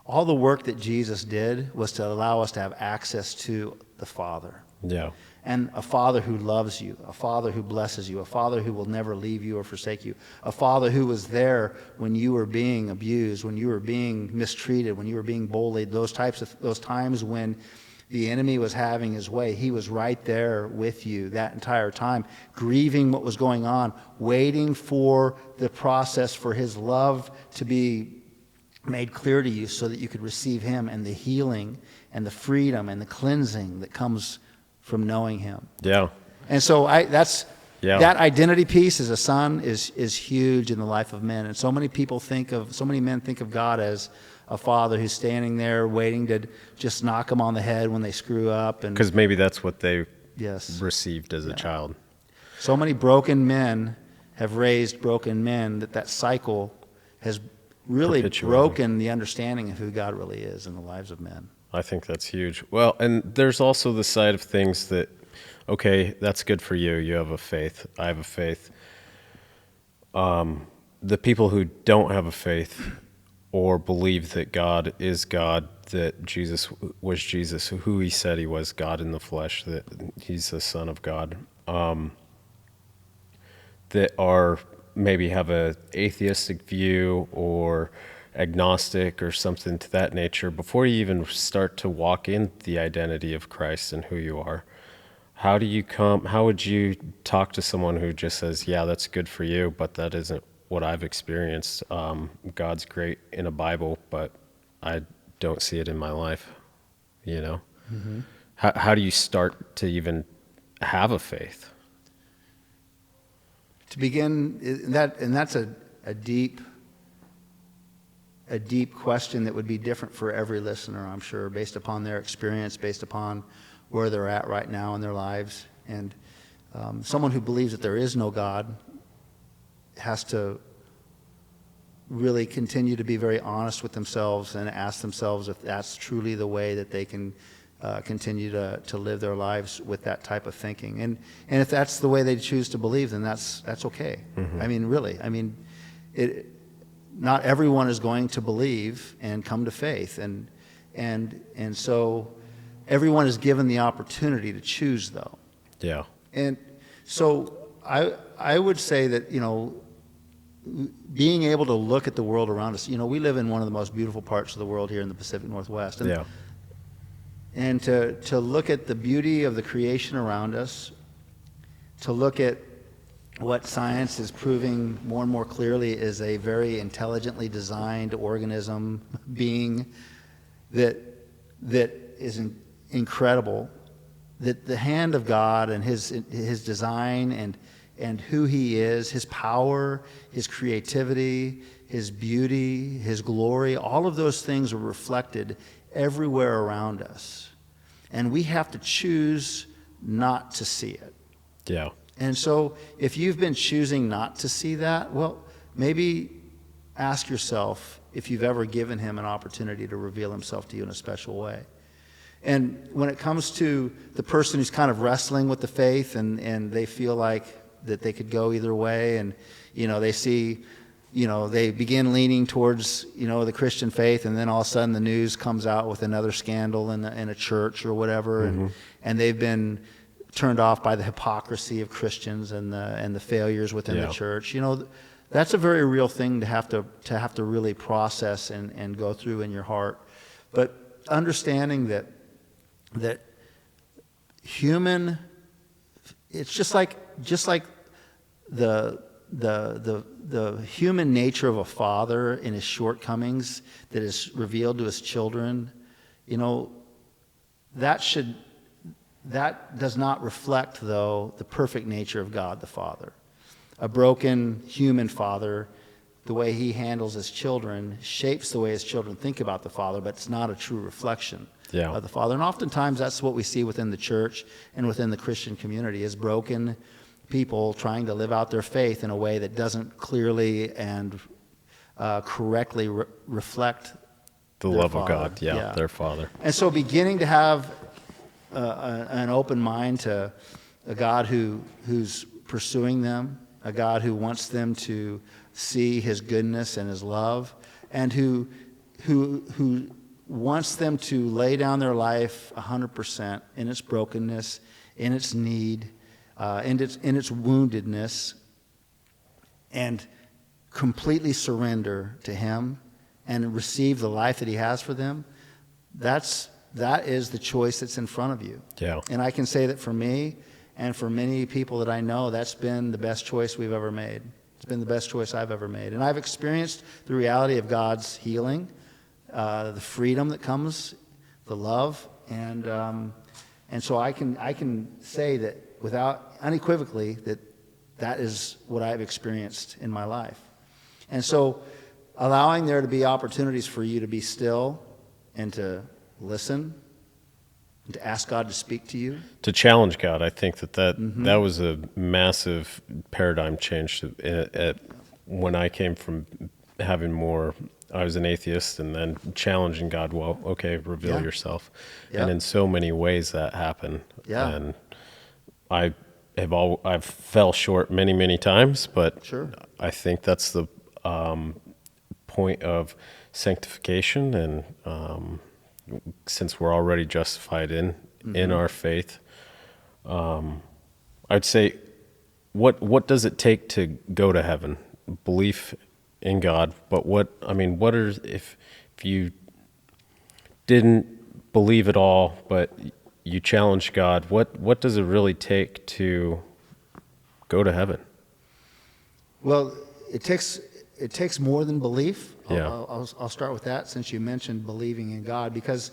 All the work that Jesus did was to allow us to have access to the Father. Yeah. And a father who loves you, a father who blesses you, a father who will never leave you or forsake you, a father who was there when you were being abused, when you were being mistreated, when you were being bullied, those times when the enemy was having his way. He was right there with you that entire time, grieving what was going on, waiting for the process for his love to be made clear to you so that you could receive him and the healing and the freedom and the cleansing that comes from knowing him. Yeah. And so that identity piece as a son is huge in the life of men. And so many men think of God as a father who's standing there waiting to just knock them on the head when they screw up. Because maybe that's what they Yes. received as a child. So many broken men have raised broken men that cycle has really broken the understanding of who God really is in the lives of men. I think that's huge. Well, and there's also the side of things that, okay, that's good for you. You have a faith. I have a faith. The people who don't have a faith or believe that God is God, that Jesus was Jesus, who he said he was, God in the flesh, that he's the Son of God, that are maybe have a atheistic view or agnostic or something to that nature, before you even start to walk in the identity of Christ and who you are, how would you talk to someone who just says, yeah, that's good for you, but that isn't what I've experienced? God's great in a Bible, but I don't see it in my life, you know? Mm-hmm. How do you start to even have a faith? To begin, that's a deep question that would be different for every listener, I'm sure, based upon their experience, based upon where they're at right now in their lives. And someone who believes that there is no God has to really continue to be very honest with themselves and ask themselves if that's truly the way that they can continue to live their lives with that type of thinking. And if that's the way they choose to believe, then that's okay. Mm-hmm. I mean, really. I mean, not everyone is going to believe and come to faith, and so everyone is given the opportunity to choose, though. Yeah. And so I would say that, being able to look at the world around us, we live in one of the most beautiful parts of the world here in the Pacific Northwest, and to look at the beauty of the creation around us, to look at what science is proving more and more clearly is a very intelligently designed organism, being that is incredible, that the hand of God and his design and who he is, his power, his creativity, his beauty, his glory, all of those things are reflected everywhere around us. And we have to choose not to see it. Yeah. And so if you've been choosing not to see that, well, maybe ask yourself if you've ever given him an opportunity to reveal himself to you in a special way. And when it comes to the person who's kind of wrestling with the faith and they feel like that they could go either way, and they see, they begin leaning towards the Christian faith, and then all of a sudden the news comes out with another scandal in a church or whatever, mm-hmm. and they've been turned off by the hypocrisy of Christians and the failures within the church. That's a very real thing to have to really process and go through in your heart. But understanding that human, it's just like the human nature of a father in his shortcomings that is revealed to his children, that does not reflect, though, the perfect nature of God the Father. A broken human father, the way he handles his children, shapes the way his children think about the Father, but it's not a true reflection of the Father. And oftentimes that's what we see within the church and within the Christian community, is broken people trying to live out their faith in a way that doesn't clearly and correctly reflect the love of God, their Father. And so beginning to have an open mind to a God who's pursuing them, a God who wants them to see his goodness and his love, and who wants them to lay down their life 100% in its brokenness, in its need, in its woundedness, and completely surrender to Him and receive the life that He has for them. That is the choice that's in front of you. Yeah. And I can say that for me and for many people that I know, that's been the best choice we've ever made. It's been the best choice I've ever made. And I've experienced the reality of God's healing, the freedom that comes, the love, and so I can say that without unequivocally that is what I've experienced in my life. And so allowing there to be opportunities for you to be still and to listen and to ask God to speak to you. To challenge God, I think that was a massive paradigm change when I came from having more. I was an atheist, and then challenging God. Well, okay, reveal yourself, and in so many ways that happened. And I've fell short many times, but I think that's the point of sanctification, and since we're already justified in our faith, I'd say, what does it take to go to heaven? Belief in God, but if you didn't believe at all, but you challenge God, what does it really take to go to heaven? Well, it takes more than belief. Yeah. I'll start with that, since you mentioned believing in God, because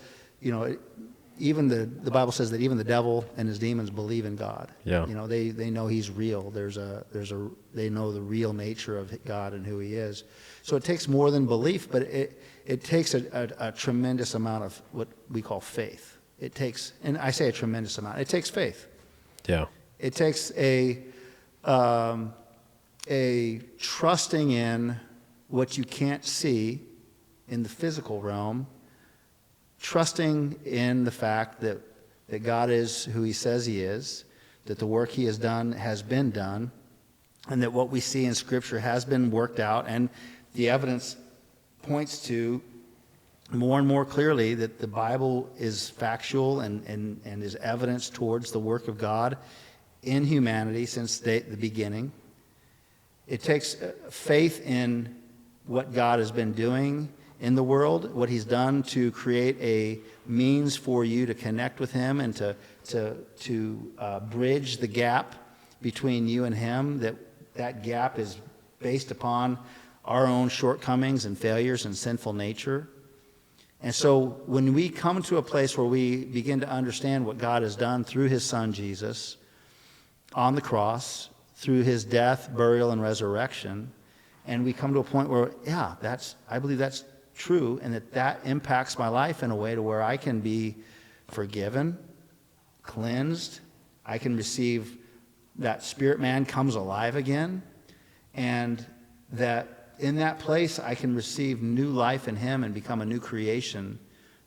even the Bible says that even the devil and his demons believe in God. Yeah. They know He's real. They know the real nature of God and who He is. So it takes more than belief, but it takes a tremendous amount of what we call faith. It takes, and I say a tremendous amount, it takes faith. Yeah. It takes a trusting in what you can't see in the physical realm, trusting in the fact that God is who He says He is, that the work He has done has been done, and that what we see in Scripture has been worked out, and the evidence points to more and more clearly that the Bible is factual and is evidence towards the work of God in humanity since the beginning. It takes faith in what God has been doing in the world, what He's done to create a means for you to connect with Him and to bridge the gap between you and Him. That gap is based upon our own shortcomings and failures and sinful nature. And so when we come to a place where we begin to understand what God has done through His Son Jesus on the cross, through His death, burial, and resurrection, and we come to a point where, I believe that's true, and that impacts my life in a way to where I can be forgiven, cleansed, I can receive that spirit man comes alive again, and that in that place I can receive new life in Him and become a new creation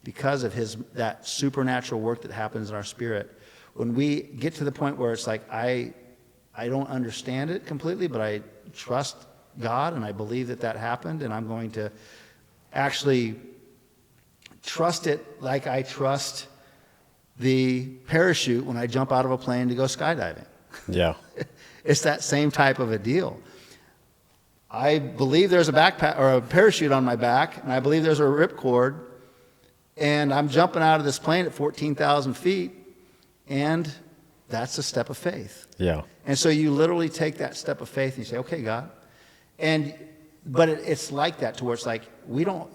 because of that supernatural work that happens in our spirit. When we get to the point where it's like I don't understand it completely, but I trust God and I believe that happened, and I'm going to actually trust it like I trust the parachute when I jump out of a plane to go skydiving. Yeah. It's that same type of a deal. I believe there's a backpack or a parachute on my back, and I believe there's a ripcord, and I'm jumping out of this plane at 14,000 feet, and that's a step of faith. Yeah. And so you literally take that step of faith and you say, okay, God. But it's like that, to where it's like we don't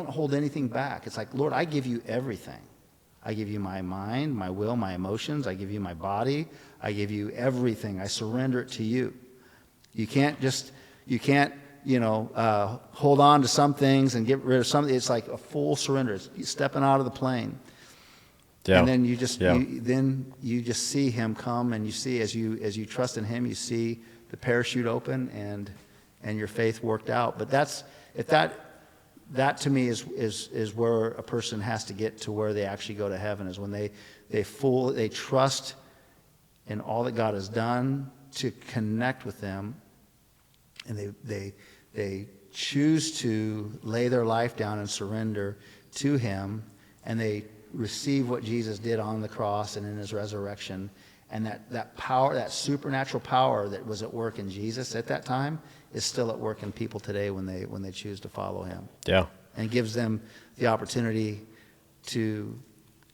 hold anything back. It's like, Lord, I give you everything. I give you my mind, my will, my emotions. I give you my body. I give you everything. I surrender it to you. You can't hold on to some things and get rid of something. It's like a full surrender. It's stepping out of the plane. Yeah. And then you just see Him come, and you see as you trust in Him, you see the parachute open and your faith worked out. But that to me is where a person has to get to, where they actually go to heaven, is when they trust in all that God has done to connect with them, and they choose to lay their life down and surrender to him, and they receive what Jesus did on the cross and in his resurrection. And that power, that supernatural power that was at work in Jesus at that time, is still at work in people today when they choose to follow him. Yeah. And gives them the opportunity to,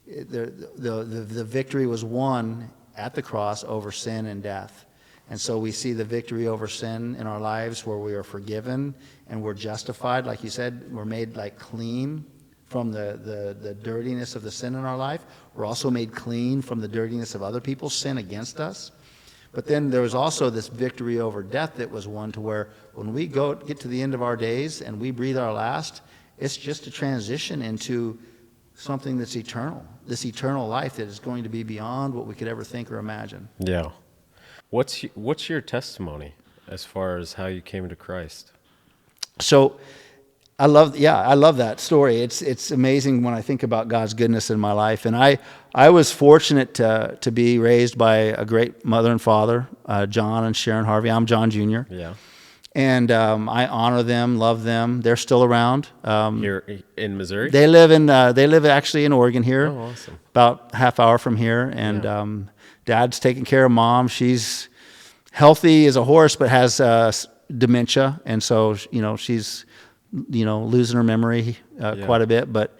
the victory was won at the cross over sin and death. And so we see the victory over sin in our lives, where we are forgiven and we're justified. Like you said, we're made like clean from the dirtiness of the sin in our life. We're also made clean from the dirtiness of other people's sin against us. But then there was also this victory over death that was won, to where when we get to the end of our days and we breathe our last, it's just a transition into something that's eternal, this eternal life that is going to be beyond what we could ever think or imagine. Yeah. What's your testimony as far as how you came to Christ? So I love that story. It's amazing when I think about God's goodness in my life. And I was fortunate to be raised by a great mother and father, John and Sharon Harvey. I'm John Jr. Yeah. And I honor them, love them. They're still around. Here in Missouri? They live actually in Oregon here. Oh, awesome. About a half hour from here. And Dad's taking care of Mom. She's healthy as a horse, but has dementia. And so, she's, losing her memory quite a bit. But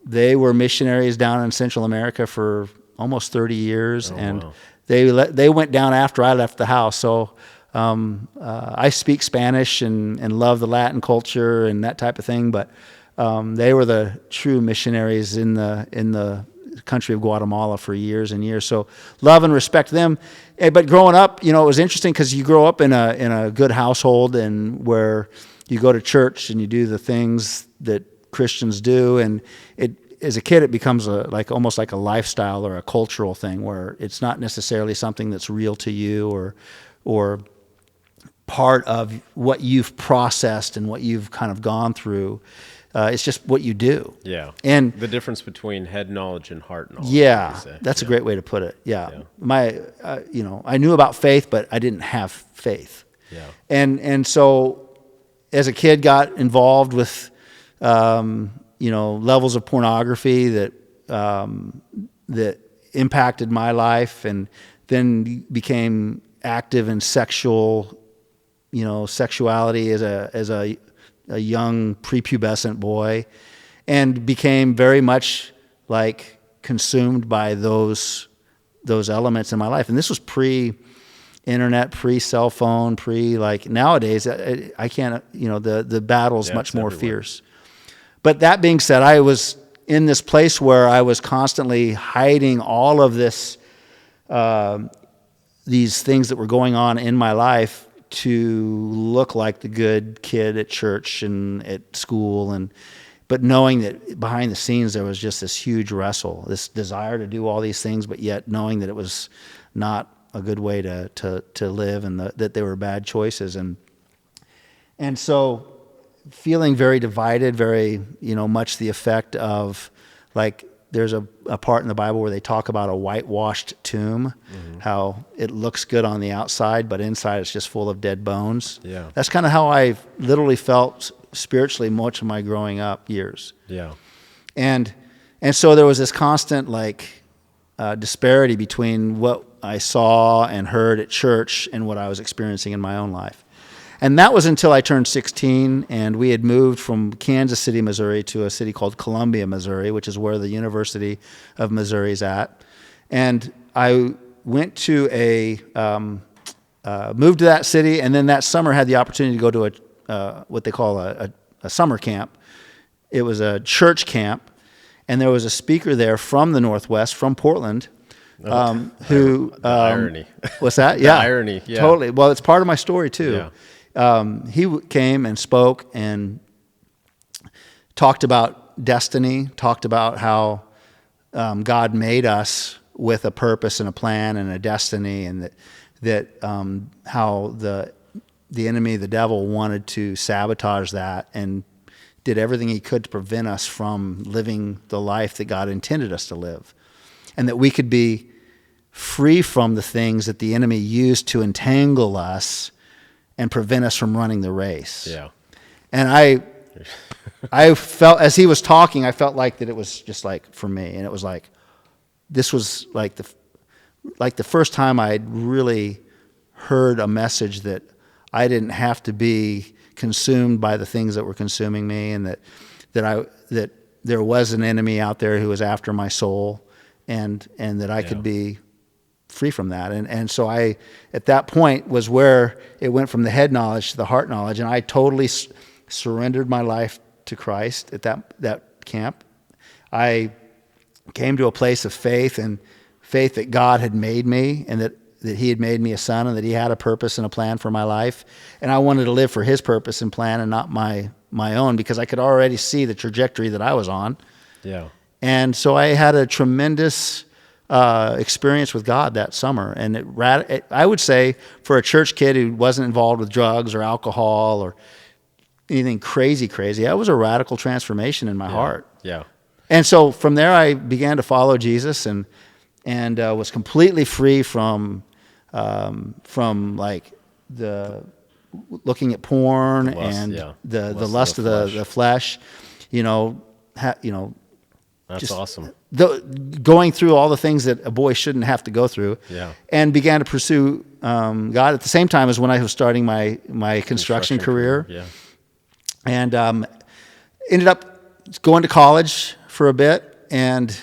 they were missionaries down in Central America for almost 30 years. Oh, and wow. they went down after I left the house. So I speak Spanish and love the Latin culture and that type of thing. But they were the true missionaries in the country of Guatemala for years and years. So love and respect them. But growing up, it was interesting, because you grow up in a good household, and where you go to church and you do the things that Christians do, and as a kid, it becomes almost like a lifestyle or a cultural thing, where it's not necessarily something that's real to you or part of what you've processed and what you've kind of gone through. It's just what you do. Yeah. And the difference between head knowledge and heart knowledge. Yeah, that's a great way to put it. Yeah. I knew about faith, but I didn't have faith. Yeah. And so as a kid, got involved with, levels of pornography that impacted my life, and then became active in sexuality as a young prepubescent boy, and became very much like consumed by those elements in my life. And this was pre-internet, pre-cell phone, nowadays I can't, the battle's much more fierce. But that being said, I was in this place where I was constantly hiding all of this, these things that were going on in my life, to look like the good kid at church and at school, but knowing that behind the scenes there was just this huge wrestle, this desire to do all these things, but yet knowing that it was not a good way to live, and that they were bad choices, and so feeling very divided, very much the effect of, like, there's a part in the Bible where they talk about a whitewashed tomb, how it looks good on the outside, but inside it's just full of dead bones. Yeah. That's kind of how I literally felt spiritually much of my growing up years. Yeah. And so there was this constant disparity between what I saw and heard at church and what I was experiencing in my own life. And that was until I turned 16, and we had moved from Kansas City, Missouri, to a city called Columbia, Missouri, which is where the University of Missouri is at. And I went to moved to that city, and then that summer had the opportunity to go to what they call a summer camp. It was a church camp, and there was a speaker there from the Northwest, from Portland, who... The irony. What's that? The Yeah. irony, yeah. Totally. Well, it's part of my story, too. Yeah. He came and spoke and talked about destiny, talked about how God made us with a purpose and a plan and a destiny, and that how the enemy, the devil, wanted to sabotage that and did everything he could to prevent us from living the life that God intended us to live, and that we could be free from the things that the enemy used to entangle us and prevent us from running the race. Yeah. And I felt, as he was talking, I felt like that it was just like for me, and it was like, this was like the first time I'd really heard a message that I didn't have to be consumed by the things that were consuming me, and that there was an enemy out there who was after my soul, and that I could be free from that. And so I, at that point, was where it went from the head knowledge to the heart knowledge, and I totally surrendered my life to Christ at that camp. I came to a place of faith, and faith that God had made me, and that he had made me a son, and that he had a purpose and a plan for my life. And I wanted to live for his purpose and plan, and not my own, because I could already see the trajectory that I was on. Yeah. And so I had a tremendous experience with God that summer. And I would say, for a church kid who wasn't involved with drugs or alcohol or anything crazy, that was a radical transformation in my heart. Yeah. And so from there, I began to follow Jesus, and was completely free from like the looking at porn, the lust, and the lust of the flesh. That's awesome. Going through all the things that a boy shouldn't have to go through. Yeah. And began to pursue God at the same time as when I was starting my construction career. Yeah. And ended up going to college for a bit, and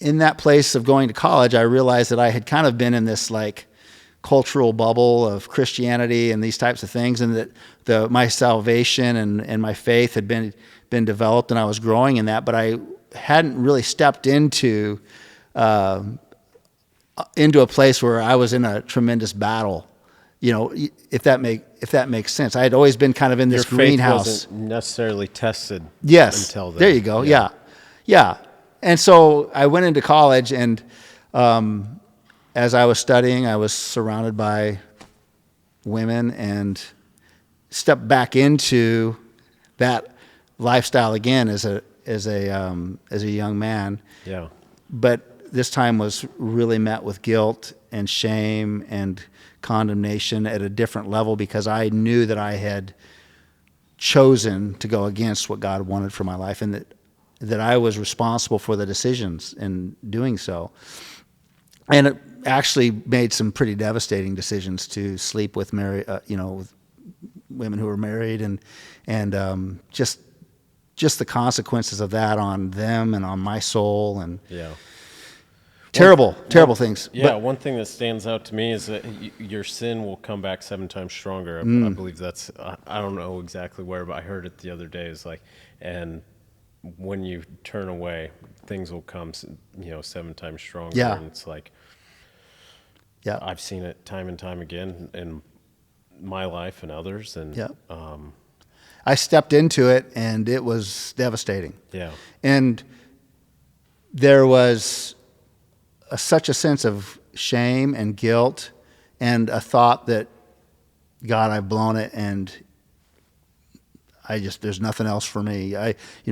in that place of going to college, I realized that I had kind of been in this like cultural bubble of Christianity and these types of things, and that my salvation and my faith had been developed, and I was growing in that, but I hadn't really stepped into a place where I was in a tremendous battle. If that makes sense. I had always been kind of in this greenhouse. Your faith wasn't necessarily tested. Yes. Until then. There you go. Yeah. And so I went into college, and as I was studying, I was surrounded by women, and stepped back into that lifestyle again as a young man. Yeah. But this time was really met with guilt and shame and condemnation at a different level, because I knew that I had chosen to go against what God wanted for my life, and that I was responsible for the decisions in doing so. And it actually made some pretty devastating decisions to sleep with with women who were married, and just the consequences of that on them and on my soul, and terrible things. Yeah, one thing that stands out to me is that your sin will come back 7 times stronger. I believe that's, I don't know exactly where, but I heard it the other day. It's like, and when you turn away, things will come, 7 times stronger. Yeah. And it's like, I've seen it time and time again in my life and others. And I stepped into it, and it was devastating. Yeah. And there was such a sense of shame and guilt, and a thought that, God, I've blown it, and there's nothing else for me.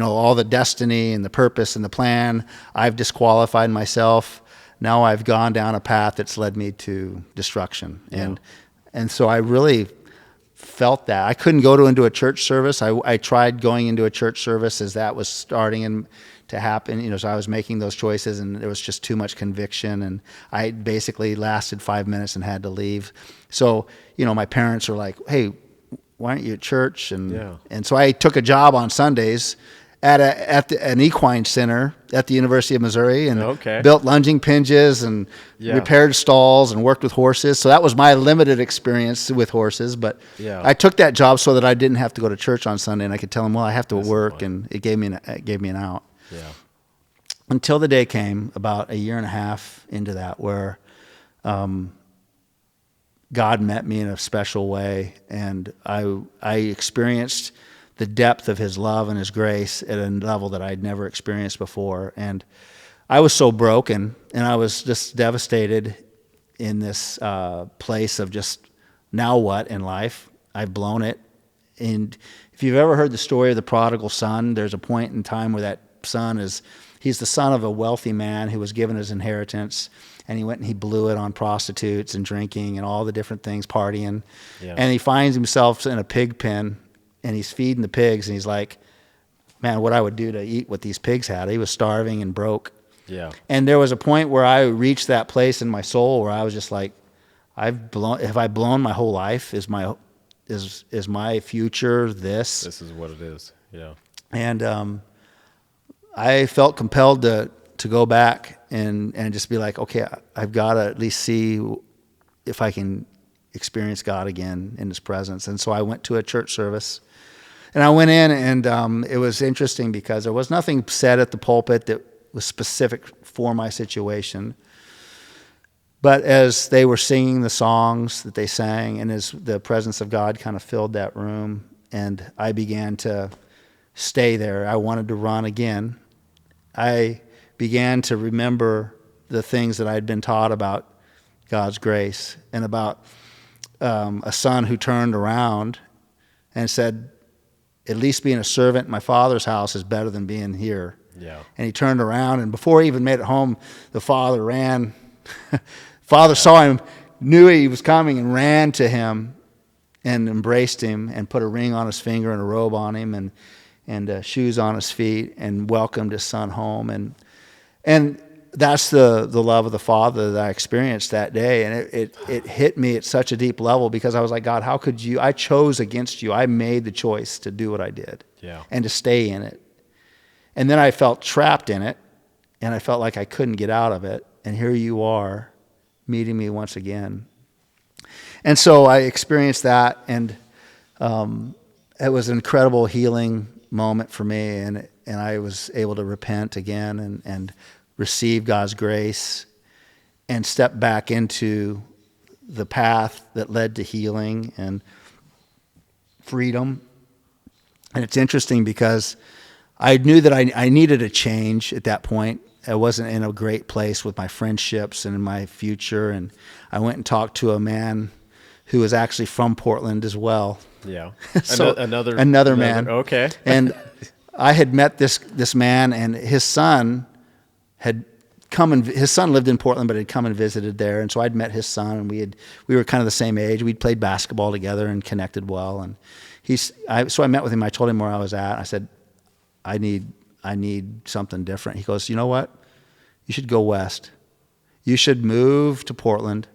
All the destiny and the purpose and the plan, I've disqualified myself. Now I've gone down a path that's led me to destruction. Yeah. And so I really felt that. I couldn't go into a church service. I tried going into a church service as that was starting to happen. So I was making those choices, and there was just too much conviction, and I basically lasted 5 minutes and had to leave. So, my parents were like, "Hey, why aren't you at church?" And so I took a job on Sundays at an equine center at the University of Missouri, and built lunging pinches and repaired stalls and worked with horses. So that was my limited experience with horses. But I took that job so that I didn't have to go to church on Sunday, and I could tell them, well, I have to work, and it gave me an out. Yeah. Until the day came about a year and a half into that, where God met me in a special way, and I experienced the depth of his love and his grace at a level that I'd never experienced before. And I was so broken, and I was just devastated in this place of just, now what in life? I've blown it. And if you've ever heard the story of the prodigal son, there's a point in time where that son he's the son of a wealthy man who was given his inheritance, and he went and he blew it on prostitutes and drinking and all the different things, partying. Yeah. And he finds himself in a pig pen, and he's feeding the pigs, and he's like, man, what I would do to eat what these pigs had. He was starving and broke. Yeah. And there was a point where I reached that place in my soul where I was just like, have I blown my whole life? Is my future this? This is what it is. Yeah. And I felt compelled to go back and just be like, okay, I've got to at least see if I can experience God again in His presence. And so I went to a church service, and I went in, and it was interesting because there was nothing said at the pulpit that was specific for my situation. But as they were singing the songs that they sang, and as the presence of God kind of filled that room, and I began to stay there, I wanted to run again. I began to remember the things that I'd been taught about God's grace and about a son who turned around and said, at least being a servant in my father's house is better than being here. Yeah. And he turned around, and before he even made it home, the father ran. Father saw him, knew he was coming, and ran to him and embraced him and put a ring on his finger and a robe on him and shoes on his feet and welcomed his son home. And that's the love of the Father that I experienced that day. And it hit me at such a deep level because I was like, God, how could you? I chose against you. I made the choice to do what I did and to stay in it. And then I felt trapped in it, and I felt like I couldn't get out of it. And here you are meeting me once again. And so I experienced that, and it was an incredible healing moment for me, and I was able to repent again and receive God's grace and step back into the path that led to healing and freedom. And it's interesting because I knew that I needed a change at that point. I wasn't in a great place with my friendships and in my future. And I went and talked to a man who was actually from Portland as well. Yeah. So another man. Okay. And I had met this man, and his son had come, and his son lived in Portland, but had come and visited there. And so I'd met his son, and we were kind of the same age. We'd played basketball together and connected well. And so I met with him. I told him where I was at. I said, I need something different. He goes, you know what? You should go west. You should move to Portland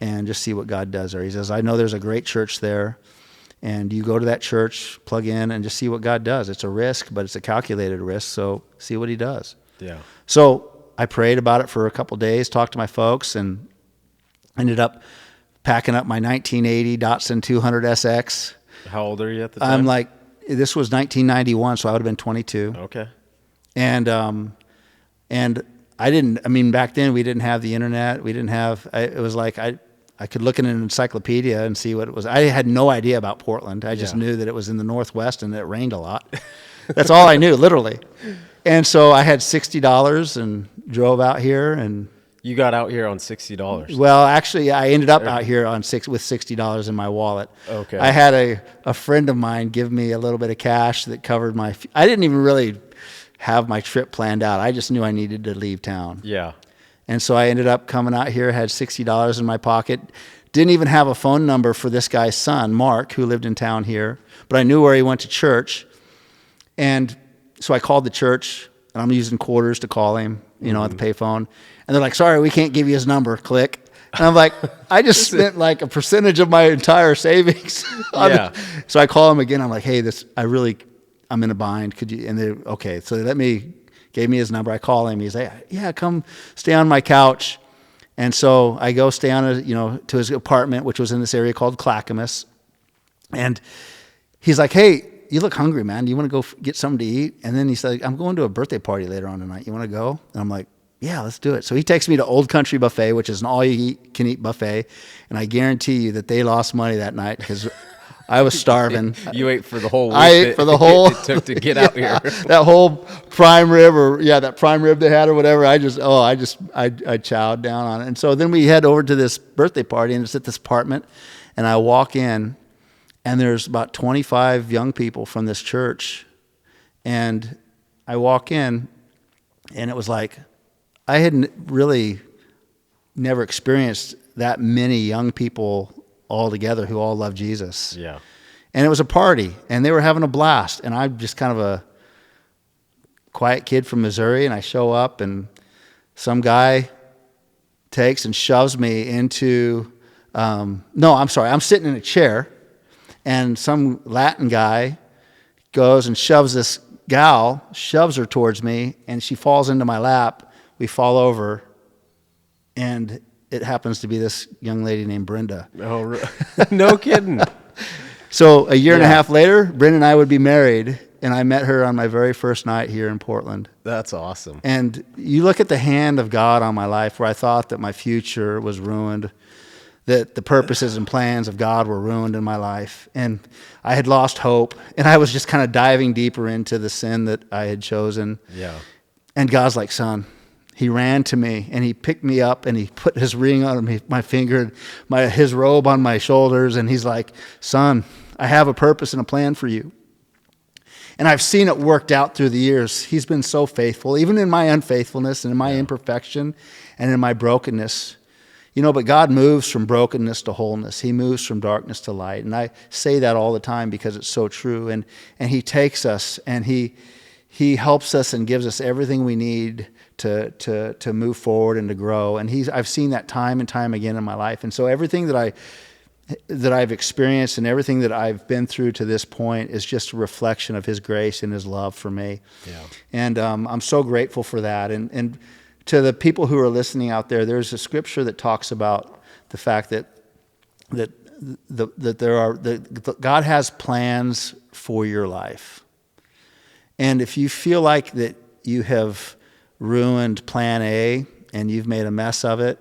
and just see what God does there. He says, I know there's a great church there, and you go to that church, plug in, and just see what God does. It's a risk, but it's a calculated risk, so see what He does. Yeah. So I prayed about it for a couple days, talked to my folks, and ended up packing up my 1980 Datsun 200 SX. How old are you at the time? I'm like, this was 1991, so I would have been 22. Okay. And back then we didn't have the internet. We didn't have, it was like I could look in an encyclopedia and see what it was. I had no idea about Portland. I just knew that it was in the Northwest and it rained a lot. That's all I knew, literally. And so I had $60 and drove out here. And you got out here on $60. Well, actually, I ended up out here with $60 in my wallet. Okay. I had a friend of mine give me a little bit of cash that covered I didn't even really have my trip planned out. I just knew I needed to leave town. Yeah. And so I ended up coming out here, had $60 in my pocket, didn't even have a phone number for this guy's son, Mark, who lived in town here, but I knew where he went to church. And so I called the church, and I'm using quarters to call him, at the payphone. And they're like, sorry, we can't give you his number, click. And I'm like, I just spent like a percentage of my entire savings. So I call him again. I'm like, hey, I'm in a bind. Could you? And they, okay. So they gave me his number. I call him. He's like, yeah, come stay on my couch. And so I go stay on to his apartment, which was in this area called Clackamas. And he's like, hey, you look hungry, man. Do you want to go get something to eat? And then he's like, I'm going to a birthday party later on tonight. You want to go? And I'm like, yeah, let's do it. So he takes me to Old Country Buffet, which is an all-you-can-eat buffet. And I guarantee you that they lost money that night because I was starving. You ate for the whole week. I ate for the whole. It took to get out here. That whole prime rib, that prime rib they had or whatever. I chowed down on it. And so then we head over to this birthday party, and it's at this apartment. And I walk in, and there's about 25 young people from this church. And I walk in, and it was like I had really never experienced that many young people all together who all love Jesus. Yeah. And it was a party, and they were having a blast. And I'm just kind of quiet kid from Missouri, and I show up, and some guy takes and shoves me into, I'm sitting in a chair, and some Latin guy goes and shoves this gal, shoves her towards me, and she falls into my lap. We fall over, and it happens to be this young lady named Brenda. Oh, no kidding. So a year and a half later, Brenda and I would be married, and I met her on my very first night here in Portland. That's awesome. And you look at the hand of God on my life, where I thought that my future was ruined, that the purposes and plans of God were ruined in my life, and I had lost hope, and I was just kind of diving deeper into the sin that I had chosen. Yeah. And God's like, son, he ran to me, and he picked me up, and he put his ring on me, my finger, his robe on my shoulders, and he's like, son, I have a purpose and a plan for you. And I've seen it worked out through the years. He's been so faithful, even in my unfaithfulness and in my imperfection and in my brokenness. But God moves from brokenness to wholeness. He moves from darkness to light. And I say that all the time because it's so true. And he takes us, and he helps us and gives us everything we need to move forward and to grow. And I've seen that time and time again in my life. And so everything that I've experienced and everything that I've been through to this point is just a reflection of his grace and his love for me. Yeah. And I'm so grateful for that. And to the people who are listening out there, there's a scripture that talks about the fact that God has plans for your life. And if you feel like that you have ruined plan A and you've made a mess of it,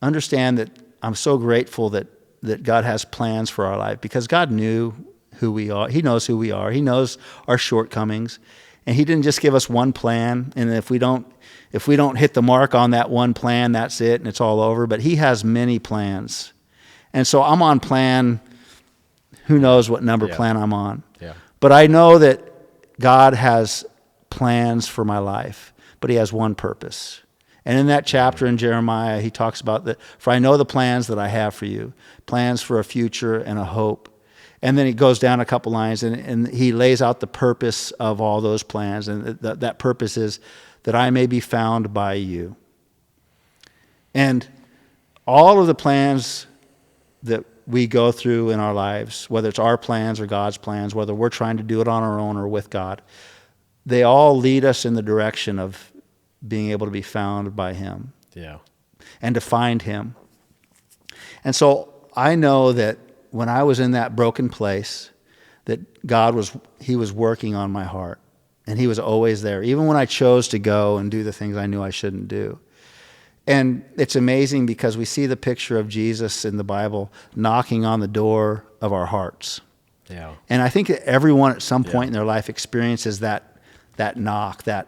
understand that I'm so grateful that God has plans for our life, because God knew who we are. He knows who we are. He knows our shortcomings. And he didn't just give us one plan, and if we don't hit the mark on that one plan, that's it and it's all over. But he has many plans. And so I'm on plan, who knows what number plan I'm on. Yeah. But I know that God has plans for my life, but he has one purpose. And in that chapter in Jeremiah, he talks about that, for I know the plans that I have for you, plans for a future and a hope. And then he goes down a couple lines, and he lays out the purpose of all those plans. And that purpose is that I may be found by you. And all of the plans that we go through in our lives, whether it's our plans or God's plans, whether we're trying to do it on our own or with God, they all lead us in the direction of being able to be found by him. Yeah. And to find him. And so I know that when I was in that broken place, that God was working on my heart. And he was always there, even when I chose to go and do the things I knew I shouldn't do. And it's amazing because we see the picture of Jesus in the Bible knocking on the door of our hearts. Yeah. And I think that everyone at some point in their life experiences that knock, that,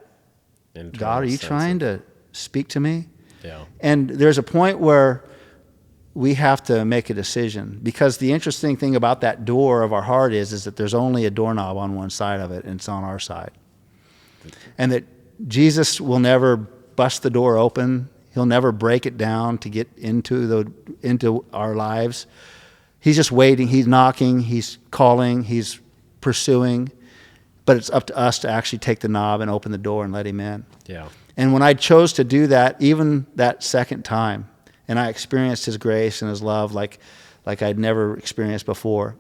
God, are you trying to speak to me? Yeah. And there's a point where we have to make a decision, because the interesting thing about that door of our heart is that there's only a doorknob on one side of it, and it's on our side. And that Jesus will never bust the door open. He'll never break it down to get into our lives. He's just waiting. He's knocking. He's calling. He's pursuing. But it's up to us to actually take the knob and open the door and let him in. Yeah. And when I chose to do that, even that second time, and I experienced his grace and his love like I'd never experienced before,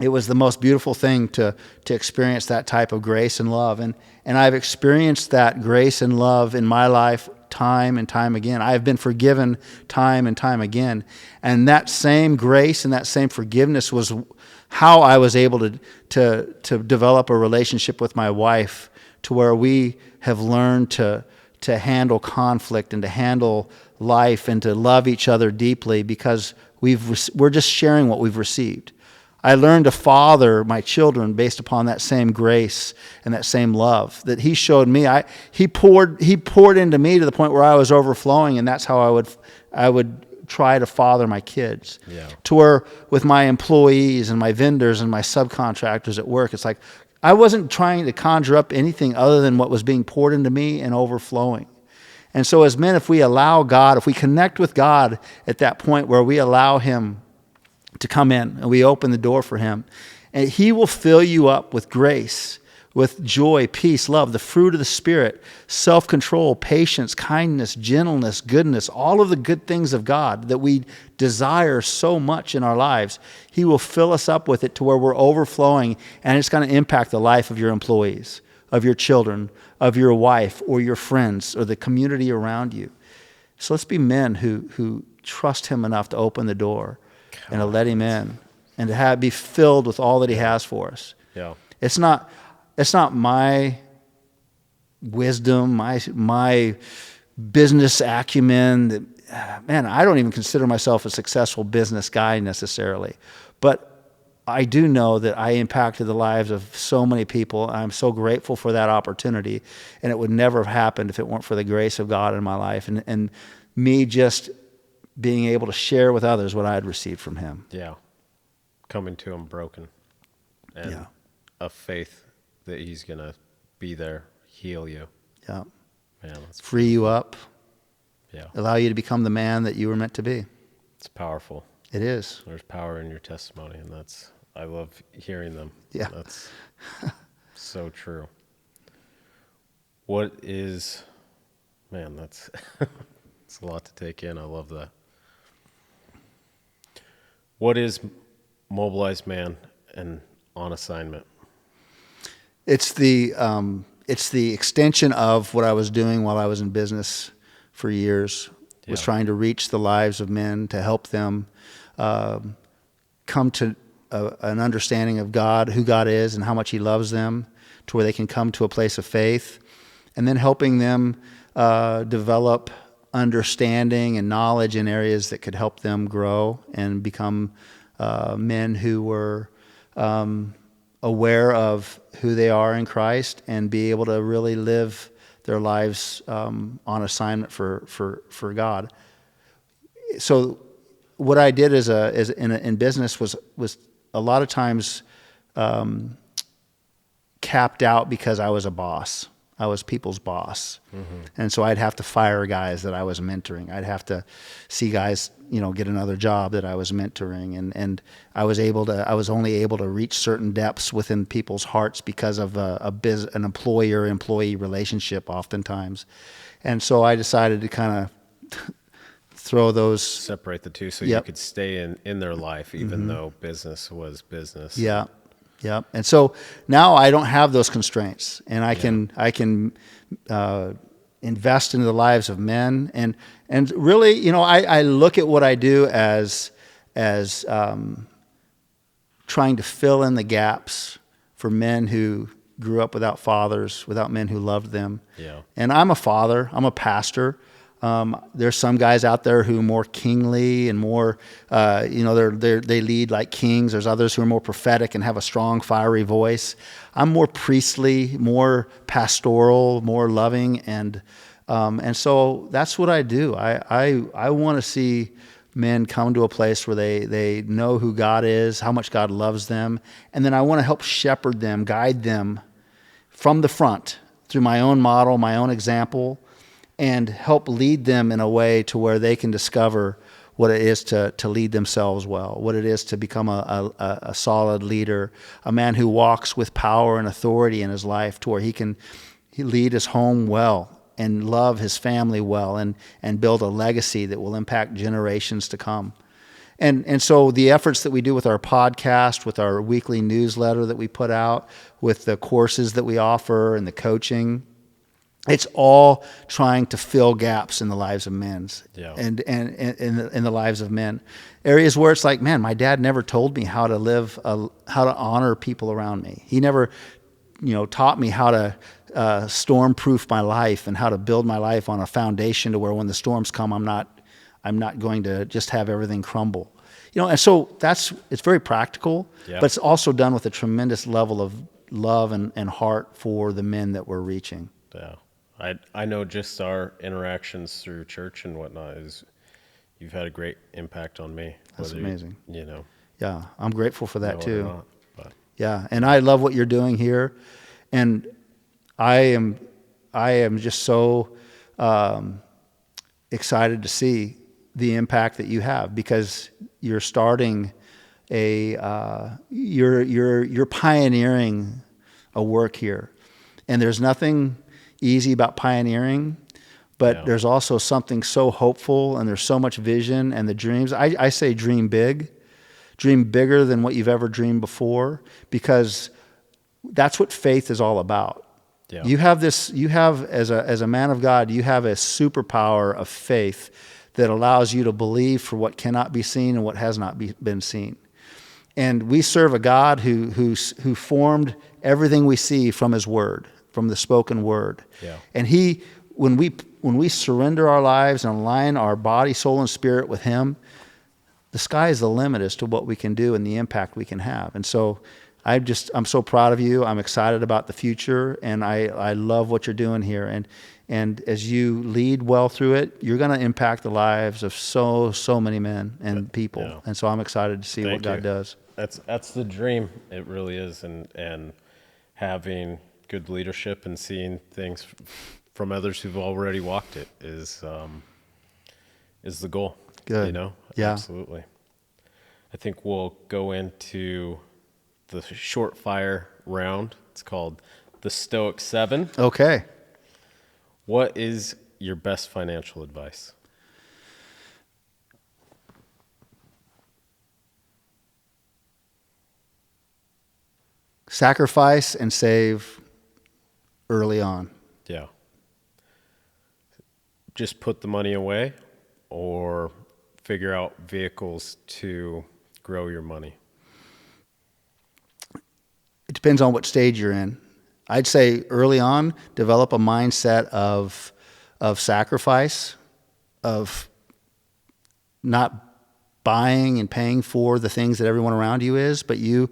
it was the most beautiful thing to experience that type of grace and love. And I've experienced that grace and love in my life time and time again. I have been forgiven time and time again. And that same grace and that same forgiveness was how I was able to develop a relationship with my wife, to where we have learned to handle conflict and to handle life and to love each other deeply, because we're just sharing what we've received. I learned to father my children based upon that same grace and that same love that he showed me. He poured into me to the point where I was overflowing, and that's how I would try to father my kids. Yeah. To where with my employees and my vendors and my subcontractors at work, it's like I wasn't trying to conjure up anything other than what was being poured into me and overflowing. And so as men, if we allow God, if we connect with God at that point where we allow him to come in and we open the door for him, and he will fill you up with grace, with joy, peace, love, the fruit of the Spirit, self-control, patience, kindness, gentleness, goodness, all of the good things of God that we desire so much in our lives. He will fill us up with it to where we're overflowing, and it's going to impact the life of your employees, of your children, of your wife, or your friends, or the community around you. So let's be men who trust Him enough to open the door and to let Him in and to be filled with all that He has for us. Yeah. It's not my wisdom, my business acumen. Man, I don't even consider myself a successful business guy necessarily. But I do know that I impacted the lives of so many people. I'm so grateful for that opportunity. And it would never have happened if it weren't for the grace of God in my life and me just being able to share with others what I had received from Him. Yeah. Coming to Him broken. And a faith that He's going to be there, heal you. Yeah. Man, that's free you up. Yeah. Allow you to become the man that you were meant to be. It's powerful. It is. There's power in your testimony, and I love hearing them. Yeah. That's so true. That's it's a lot to take in. I love that. What is Mobilized Man and On Assignment? It's the extension of what I was doing while I was in business for years. Was trying to reach the lives of men, to help them come to an understanding of God, who God is, and how much He loves them, to where they can come to a place of faith, and then helping them develop understanding and knowledge in areas that could help them grow and become men who were aware of who they are in Christ and be able to really live their lives on assignment for God. So what I did in business was a lot of times capped out because I was a boss. I was people's boss. Mm-hmm. And so I'd have to fire guys that I was mentoring. I'd have to see guys, get another job that I was mentoring. And I was only able to reach certain depths within people's hearts because of an employer-employee relationship oftentimes. And so I decided to kind of separate the two so you could stay in their life, even though business was business. Yeah. Yeah, and so now I don't have those constraints, and I can invest into the lives of men, and really, I look at what I do as trying to fill in the gaps for men who grew up without fathers, without men who loved them. Yeah. And I'm a father. I'm a pastor. There's some guys out there who are more kingly and more, they lead like kings. There's others who are more prophetic and have a strong, fiery voice. I'm more priestly, more pastoral, more loving, and so that's what I do. I want to see men come to a place where they know who God is, how much God loves them, and then I want to help shepherd them, guide them from the front through my own model, my own example, and help lead them in a way to where they can discover what it is to lead themselves well, what it is to become a solid leader, a man who walks with power and authority in his life to where he lead his home well and love his family well and build a legacy that will impact generations to come. And so the efforts that we do with our podcast, with our weekly newsletter that we put out, with the courses that we offer and the coaching, it's all trying to fill gaps in the lives of men, and in the lives of men. Areas where it's like, man, my dad never told me how to live, how to honor people around me. He never, taught me how to storm-proof my life and how to build my life on a foundation to where when the storms come, I'm not going to just have everything crumble. And so it's very practical, but it's also done with a tremendous level of love and heart for the men that we're reaching. Yeah. I know just our interactions through church and whatnot you've had a great impact on me. That's amazing. Yeah, I'm grateful for that too. Not, but. Yeah, and I love what you're doing here, and I am just so excited to see the impact that you have, because you're starting you're pioneering a work here. And there's nothing easy about pioneering, but there's also something so hopeful, and there's so much vision and the dreams. I say dream big, dream bigger than what you've ever dreamed before, because that's what faith is all about. Yeah. You have as a man of God, you have a superpower of faith that allows you to believe for what cannot be seen and what has not been seen. And we serve a God who formed everything we see from His Word, from the spoken Word. Yeah. And when we surrender our lives and align our body, soul, and spirit with Him, the sky is the limit as to what we can do and the impact we can have. And so I'm so proud of you. I'm excited about the future, and I love what you're doing here. And as you lead well through it, you're going to impact the lives of so many men and people. Yeah. And so I'm excited to see what Thank God you. does. That's the dream. It really is, and having good leadership and seeing things from others who've already walked it is the goal. Good. You know? Yeah. Absolutely. I think we'll go into the short fire round. It's called the Stoic 7. Okay. What is your best financial advice? Sacrifice and save early on. Yeah. Just put the money away, or figure out vehicles to grow your money? It depends on what stage you're in. I'd say early on, develop a mindset of sacrifice, of not buying and paying for the things that everyone around you is, but you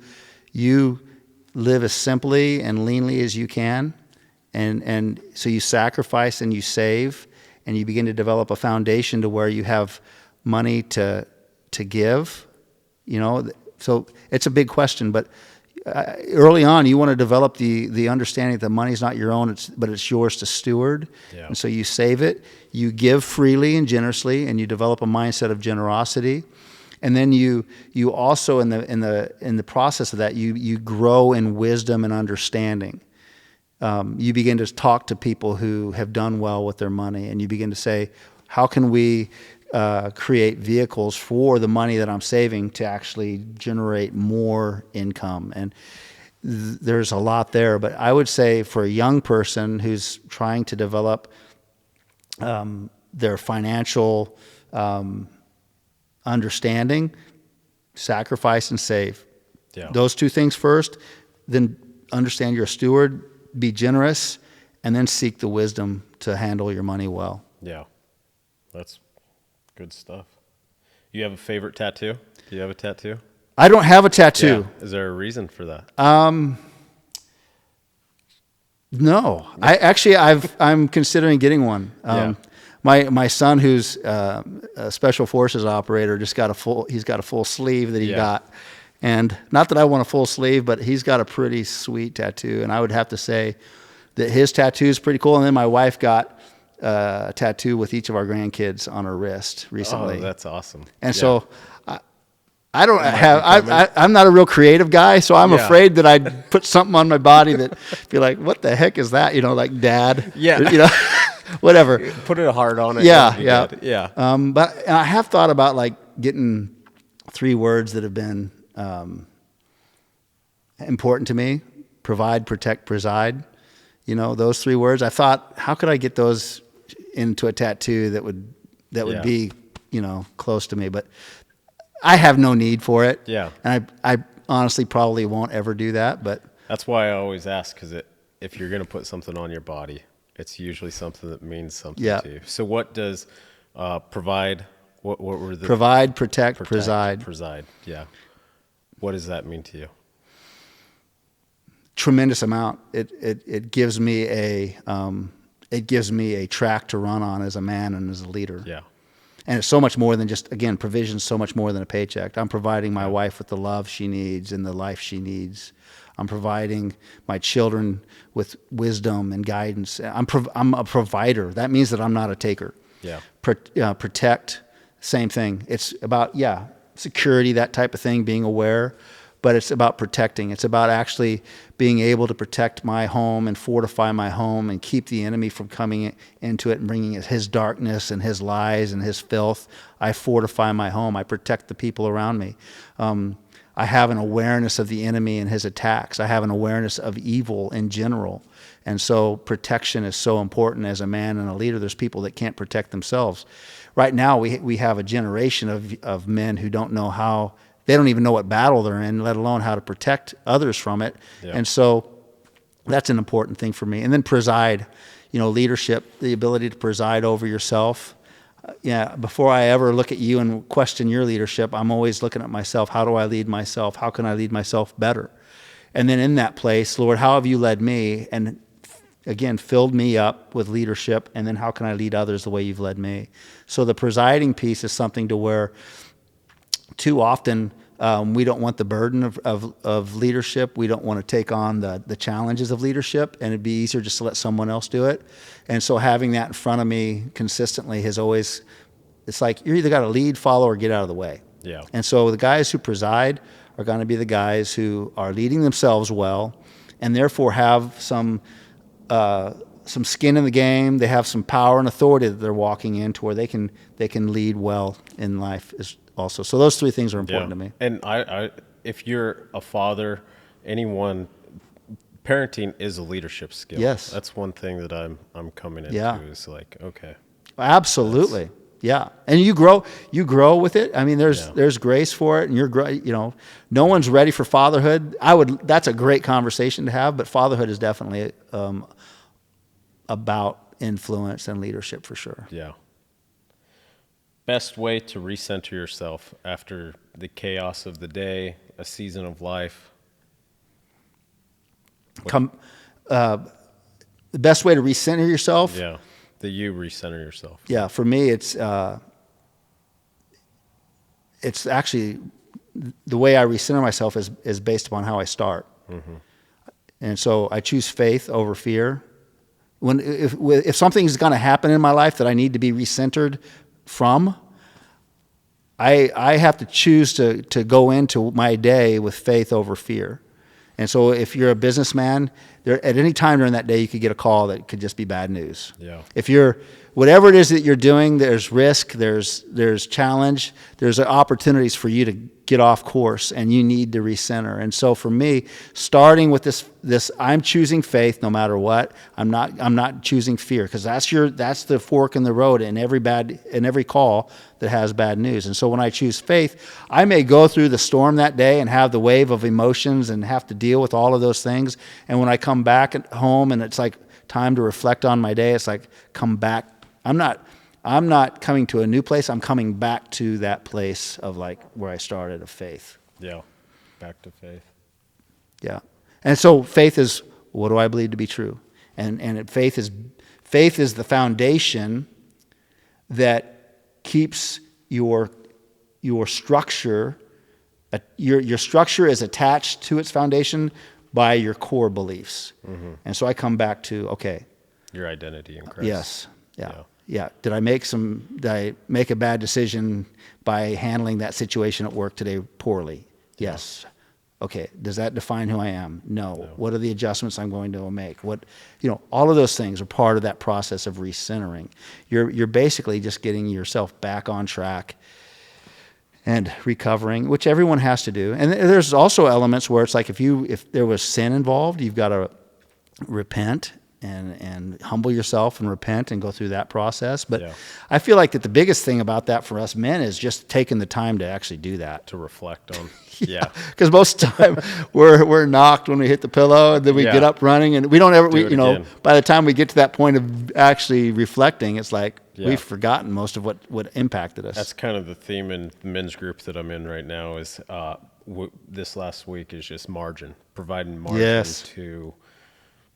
live as simply and leanly as you can, and so you sacrifice and you save, and you begin to develop a foundation to where you have money to give. You know, so it's a big question, but early on, you want to develop the understanding that the money's not your own, but it's yours to steward. Yeah. And so you save it, you give freely and generously, and you develop a mindset of generosity. And then you also in the process of that, you grow in wisdom and understanding. You begin to talk to people who have done well with their money, and you begin to say, how can we create vehicles for the money that I'm saving to actually generate more income? And there's a lot there, but I would say for a young person who's trying to develop their financial understanding, sacrifice and save. Yeah. Those two things first, then understand you're a steward, be generous, and then seek the wisdom to handle your money well. Yeah. That's good stuff. You have a favorite tattoo? Do you have a tattoo? I don't have a tattoo. Yeah. Is there a reason for that? No. I'm considering getting one. My son, who's a special forces operator, he's got a full sleeve that he got. And not that I want a full sleeve, but he's got a pretty sweet tattoo. And I would have to say that his tattoo is pretty cool. And then my wife got a tattoo with each of our grandkids on her wrist recently. Oh, that's awesome. And so I don't have, I'm not a real creative guy, so I'm afraid that I'd put something on my body that be like, what the heck is that? You know, like dad. Yeah. You know, whatever. Put a heart on it. Yeah. Good. Yeah. But I have thought about like getting 3 words that have been important to me: provide, protect, preside. You know, those 3 words. I thought, how could I get those into a tattoo that would be, you know, close to me? But I have no need for it. Yeah. And I honestly probably won't ever do that. But That's why I always ask, because if you're going to put something on your body, it's usually something that means something to you. So what does provide? What were the provide, protect, preside. Preside. Yeah. What does that mean to you? Tremendous amount. It gives me a track to run on as a man and as a leader. Yeah. And it's so much more than just, again, provision, so much more than a paycheck. I'm providing my wife with the love she needs and the life she needs. I'm providing my children with wisdom and guidance. I'm a provider. That means that I'm not a taker. Yeah. Protect, same thing. It's about, security, that type of thing, being aware. but it's about protecting. It's about actually being able to protect my home and fortify my home and keep the enemy from coming into it and bringing his darkness and his lies and his filth. I fortify my home. I protect the people around me. I have an awareness of the enemy and his attacks. I have an awareness of evil in general. And so protection is so important as a man and a leader. There's people that can't protect themselves. Right now, we have a generation of men who don't know how, they don't even know what battle they're in, let alone how to protect others from it. Yeah. And so that's an important thing for me. And then preside, leadership, the ability to preside over yourself. Before I ever look at you and question your leadership, I'm always looking at myself. How do I lead myself? How can I lead myself better? And then in that place, Lord, how have you led me? And again, filled me up with leadership. And then how can I lead others the way you've led me? So the presiding piece is something to where too often we don't want the burden of leadership. We don't want to take on the challenges of leadership, and it'd be easier just to let someone else do it. And so having that in front of me consistently has always, it's like you're either got to lead, follow, or get out of the way. Yeah. And so the guys who preside are going to be the guys who are leading themselves well, and therefore have some skin in the game. They have some power and authority that they're walking into, where they can lead well in life also. So those three things are important to me. And I if you're a father, anyone, parenting is a leadership skill. Yes. That's one thing that I'm coming into is like, okay. Absolutely. Yeah. And you grow with it. I mean, there's grace for it, and no one's ready for fatherhood. That's a great conversation to have, but fatherhood is definitely about influence and leadership for sure. Yeah. Best way to recenter yourself after the chaos of the day, a season of life? The best way to recenter yourself? Yeah, that you recenter yourself. Yeah, for me, it's actually the way I recenter myself is based upon how I start. Mm-hmm. And so I choose faith over fear. If something's going to happen in my life that I need to be recentered from, I have to choose to go into my day with faith over fear. And so if you're a businessman, at any time during that day, you could get a call that could just be bad news. Yeah. If whatever it is that you're doing, there's risk, there's challenge, there's opportunities for you to get off course, and you need to recenter. And so for me, starting with this I'm choosing faith no matter what. I'm not choosing fear, because that's the fork in the road in every call that has bad news. And so when I choose faith, I may go through the storm that day and have the wave of emotions and have to deal with all of those things. And when I come back at home and it's like time to reflect on my day, it's like come back. I'm not coming to a new place. I'm coming back to that place of like where I started, of faith. Yeah, back to faith. Yeah, and so faith is, what do I believe to be true? And faith is the foundation that keeps your structure. Your structure is attached to its foundation by your core beliefs. Mm-hmm. And so I come back to, okay, your identity in Christ. Yes. Yeah. Did I make a bad decision by handling that situation at work today poorly? Yes. Okay. Does that define who I am? No. What are the adjustments I'm going to make? All of those things are part of that process of recentering. You're basically just getting yourself back on track and recovering, which everyone has to do. And there's also elements where it's like if there was sin involved, you've got to repent and humble yourself and repent and go through that process. But I feel like that the biggest thing about that for us men is just taking the time to actually do that. To reflect on. Yeah. Because most of the time we're knocked when we hit the pillow, and then we get up running, and we don't ever, by the time we get to that point of actually reflecting, it's like we've forgotten most of what impacted us. That's kind of the theme in the men's group that I'm in right now is this last week is just providing margin to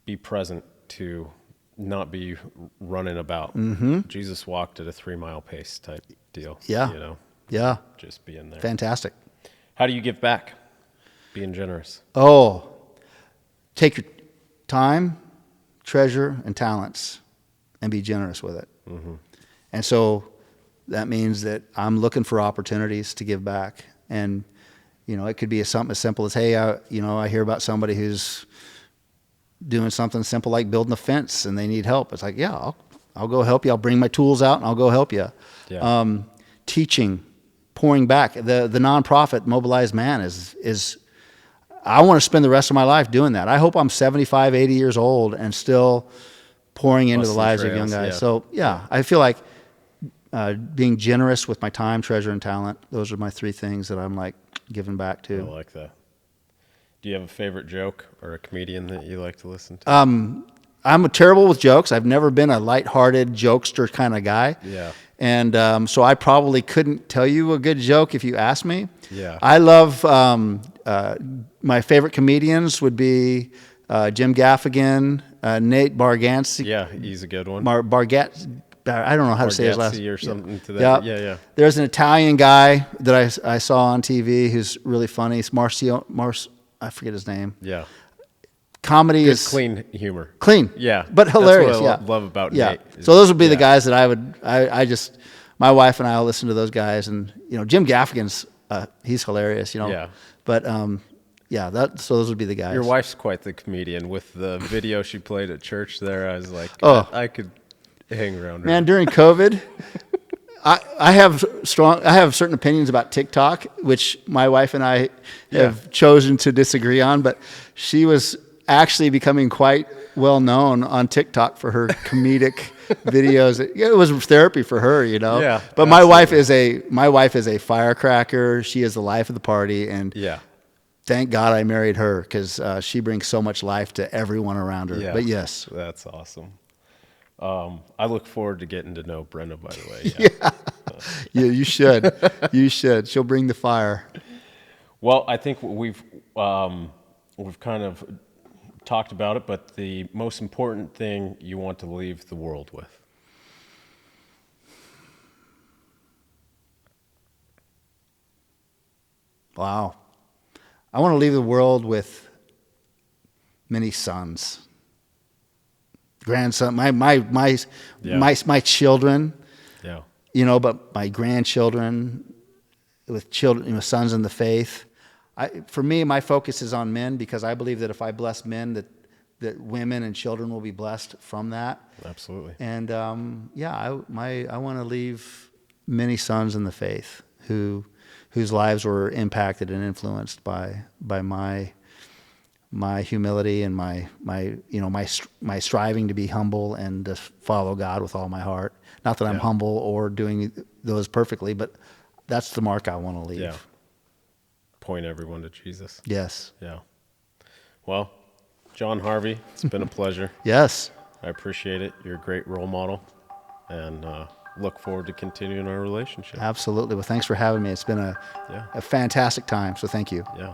be present, to not be running about. Mm-hmm. Jesus walked at a 3-mile pace type deal. Yeah. Yeah. Just being there. Fantastic. How do you give back? Being generous. Oh, take your time, treasure, and talents and be generous with it. Mm-hmm. And so that means that I'm looking for opportunities to give back. And it could be something as simple as, hey, I hear about somebody who's doing something simple like building a fence and they need help. It's like, yeah, I'll go help you. I'll bring my tools out and I'll go help you. Yeah. Teaching, pouring back. The nonprofit Mobilized Man is I want to spend the rest of my life doing that. I hope I'm 75, 80 years old and still pouring into the lives of young guys. Yeah. So I feel like being generous with my time, treasure, and talent. Those are my three things that I'm like giving back I to. like that. Do you have a favorite joke or a comedian that you like to listen to? I'm terrible with jokes. I've never been a lighthearted jokester kind of guy. Yeah. And so I probably couldn't tell you a good joke if you asked me. Yeah. I love my favorite comedians would be Jim Gaffigan, Nate Bargatze. Yeah, he's a good one. Bargatze. I don't know how to say his last name. Or something to that. Yeah. There's an Italian guy that I saw on TV who's really funny. It's I forget his name. Yeah. Comedy Good, is clean humor. Clean. Yeah. But hilarious. That's what I love about Nate. So those would be the guys that I just, my wife and I will listen to those guys. And, Jim Gaffigan's, he's hilarious, Yeah. But, so those would be the guys. Your wife's quite the comedian. With the video she played at church there, I was like, I could hang around her. Man, during COVID, I have certain opinions about TikTok, which my wife and I have chosen to disagree on, but she was actually becoming quite well known on TikTok for her comedic videos. It was therapy for her, Yeah. But my wife is a firecracker. She is the life of the party, and thank God I married her because she brings so much life to everyone around her. Yeah. But yes, That's awesome. I look forward to getting to know Brenda, by the way. Yeah, you should. You should. She'll bring the fire. Well, I think we've kind of talked about it, but the most important thing you want to leave the world with? Wow. I want to leave the world with many sons. Grandson, my children, but my grandchildren, with children, sons in the faith. For me, my focus is on men because I believe that if I bless men, that women and children will be blessed from that. Absolutely. And I want to leave many sons in the faith whose lives were impacted and influenced by my humility and my striving to be humble and to follow God with all my heart. Not that I'm humble or doing those perfectly, but that's the mark I want to leave. Yeah. Point everyone to Jesus. Yes. Yeah. Well, John Harvey, it's been a pleasure. Yes. I appreciate it. You're a great role model, and look forward to continuing our relationship. Absolutely. Well, thanks for having me. It's been a fantastic time, so thank you. Yeah.